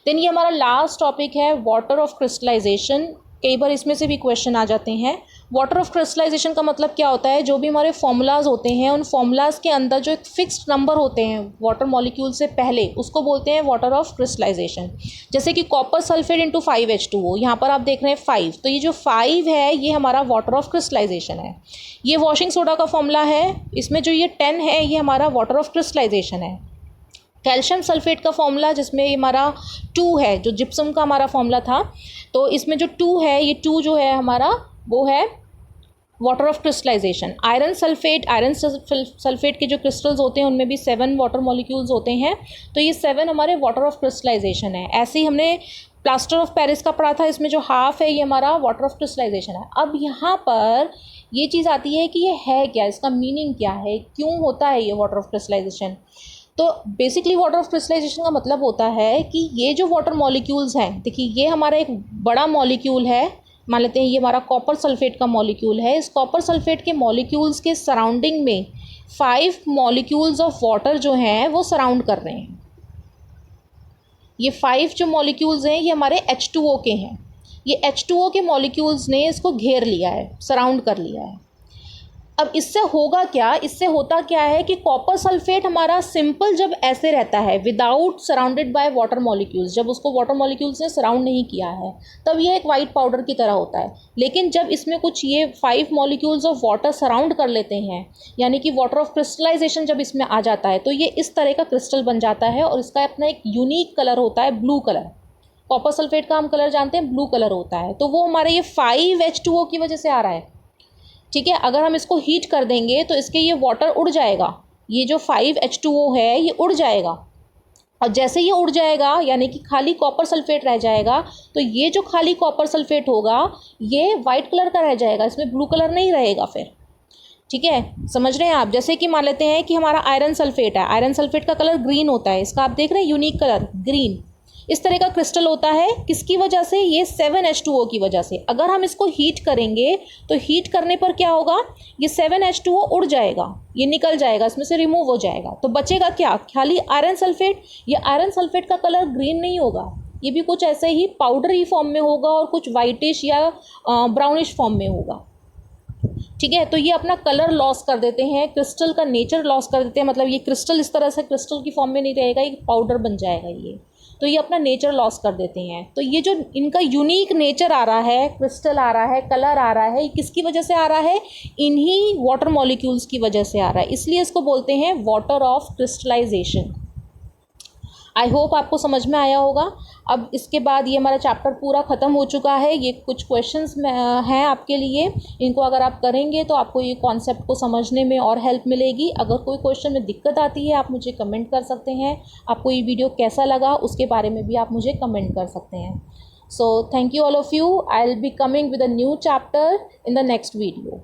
S1: देन ये हमारा लास्ट टॉपिक है वाटर ऑफ क्रिस्टलाइजेशन। कई बार इसमें से भी क्वेश्चन आ जाते हैं। वाटर ऑफ क्रिस्टलाइजेशन का मतलब क्या होता है? जो भी हमारे फॉर्मूलाज होते हैं उन फॉर्मूलाज के अंदर जो एक फिक्स्ड नंबर होते हैं वाटर मॉलिक्यूल से पहले, उसको बोलते हैं वाटर ऑफ क्रिस्टलाइजेशन। जैसे कि कॉपर सल्फेट इंटू 5H2O, यहाँ पर आप देख रहे हैं 5, तो ये जो 5 है ये हमारा वाटर ऑफ क्रिस्टलाइजेशन है। ये वॉशिंग सोडा का फॉर्मूला है। इसमें जो ये 10 है ये हमारा वाटर ऑफ क्रिस्टलाइजेशन है। कैल्शियम सल्फेट का फॉर्मूला जिसमें हमारा 2 है, जो जिप्सम का हमारा फॉर्मूला था, तो इसमें जो 2 है, ये 2 जो है हमारा वो है water of crystallisation. Iron sulphate के जो क्रिस्टल्स होते हैं उनमें भी 7 वाटर मॉलिक्यूल्स होते हैं, तो ये 7 हमारे वाटर ऑफ क्रिस्टलाइजेशन है। ऐसे ही हमने प्लास्टर ऑफ पेरिस का पढ़ा था, इसमें जो हाफ है ये हमारा वाटर ऑफ क्रिस्टलाइजेशन है। अब यहाँ पर ये चीज़ आती है कि ये है क्या, इसका मीनिंग क्या है, क्यों होता है ये वाटर ऑफ क्रिस्टलाइजेशन। तो बेसिकली वाटर ऑफ क्रिस्टलाइजेशन का मतलब होता है कि ये जो वाटर मॉलिक्यूल्स हैं, देखिए ये हमारा एक बड़ा मॉलिक्यूल है, मान लेते हैं ये हमारा कॉपर सल्फेट का मॉलिक्यूल है। इस कॉपर सल्फेट के मॉलिक्यूल्स के सराउंडिंग में 5 मॉलिक्यूल्स ऑफ वाटर जो हैं वो सराउंड कर रहे हैं। ये 5 जो मॉलिक्यूल्स हैं ये हमारे H2O के हैं। ये H2O के मॉलिक्यूल्स ने इसको घेर लिया है, सराउंड कर लिया है। अब इससे होगा क्या, इससे होता क्या है कि कॉपर सल्फेट हमारा सिंपल जब ऐसे रहता है without surrounded by water molecules, जब उसको वाटर मॉलिक्यूल्स ने सराउंड नहीं किया है तब ये एक वाइट पाउडर की तरह होता है। लेकिन जब इसमें कुछ ये 5 मॉलिक्यूल्स ऑफ वाटर सराउंड कर लेते हैं, यानी कि वाटर ऑफ क्रिस्टलाइजेशन जब इसमें आ जाता है, तो ये इस तरह का क्रिस्टल बन जाता है और इसका अपना एक यूनिक कलर होता है, ब्लू कलर। कॉपर सल्फेट का हम कलर जानते हैं, ब्लू कलर होता है। तो वो हमारे ये 5H2O की वजह से आ रहा है, ठीक है। अगर हम इसको हीट कर देंगे तो इसके ये वाटर उड़ जाएगा, ये जो 5H2O है ये उड़ जाएगा। और जैसे ये उड़ जाएगा यानी कि खाली कॉपर सल्फेट रह जाएगा, तो ये जो खाली कॉपर सल्फेट होगा ये वाइट कलर का रह जाएगा, इसमें ब्लू कलर नहीं रहेगा फिर, ठीक है। समझ रहे हैं आप? जैसे कि मान लेते हैं कि हमारा आयरन सल्फेट है, आयरन सल्फेट का कलर ग्रीन होता है, इसका आप देख रहे हैं यूनिक कलर ग्रीन। इस तरह का क्रिस्टल होता है, किसकी वजह से? ये 7H2O की वजह से। अगर हम इसको हीट करेंगे तो हीट करने पर क्या होगा, ये 7H2O उड़ जाएगा, ये निकल जाएगा, इसमें से रिमूव हो जाएगा। तो बचेगा क्या? खाली आयरन सल्फेट। ये आयरन सल्फेट का कलर ग्रीन नहीं होगा, ये भी कुछ ऐसे ही पाउडरी फॉर्म में होगा और कुछ वाइटिश या ब्राउनिश फॉर्म में होगा, ठीक है। तो ये अपना कलर लॉस कर देते हैं, क्रिस्टल का नेचर लॉस कर देते हैं। मतलब ये क्रिस्टल इस तरह से क्रिस्टल की फॉर्म में नहीं रहेगा, ये पाउडर बन जाएगा ये। तो ये अपना नेचर लॉस कर देते हैं। तो ये जो इनका यूनिक नेचर आ रहा है, क्रिस्टल आ रहा है, कलर आ रहा है, ये किसकी वजह से आ रहा है? इन्हीं वाटर मॉलिक्यूल्स की वजह से आ रहा है। इसलिए इसको बोलते हैं water of crystallisation. I hope आपको समझ में आया होगा। अब इसके बाद ये हमारा चैप्टर पूरा ख़त्म हो चुका है। ये कुछ क्वेश्चंस हैं आपके लिए, इनको अगर आप करेंगे तो आपको ये कॉन्सेप्ट को समझने में और हेल्प मिलेगी। अगर कोई क्वेश्चन में दिक्कत आती है आप मुझे कमेंट कर सकते हैं। आपको ये वीडियो कैसा लगा उसके बारे में भी आप मुझे कमेंट कर सकते हैं। So thank you all of you. I will be coming with a new chapter in the next video.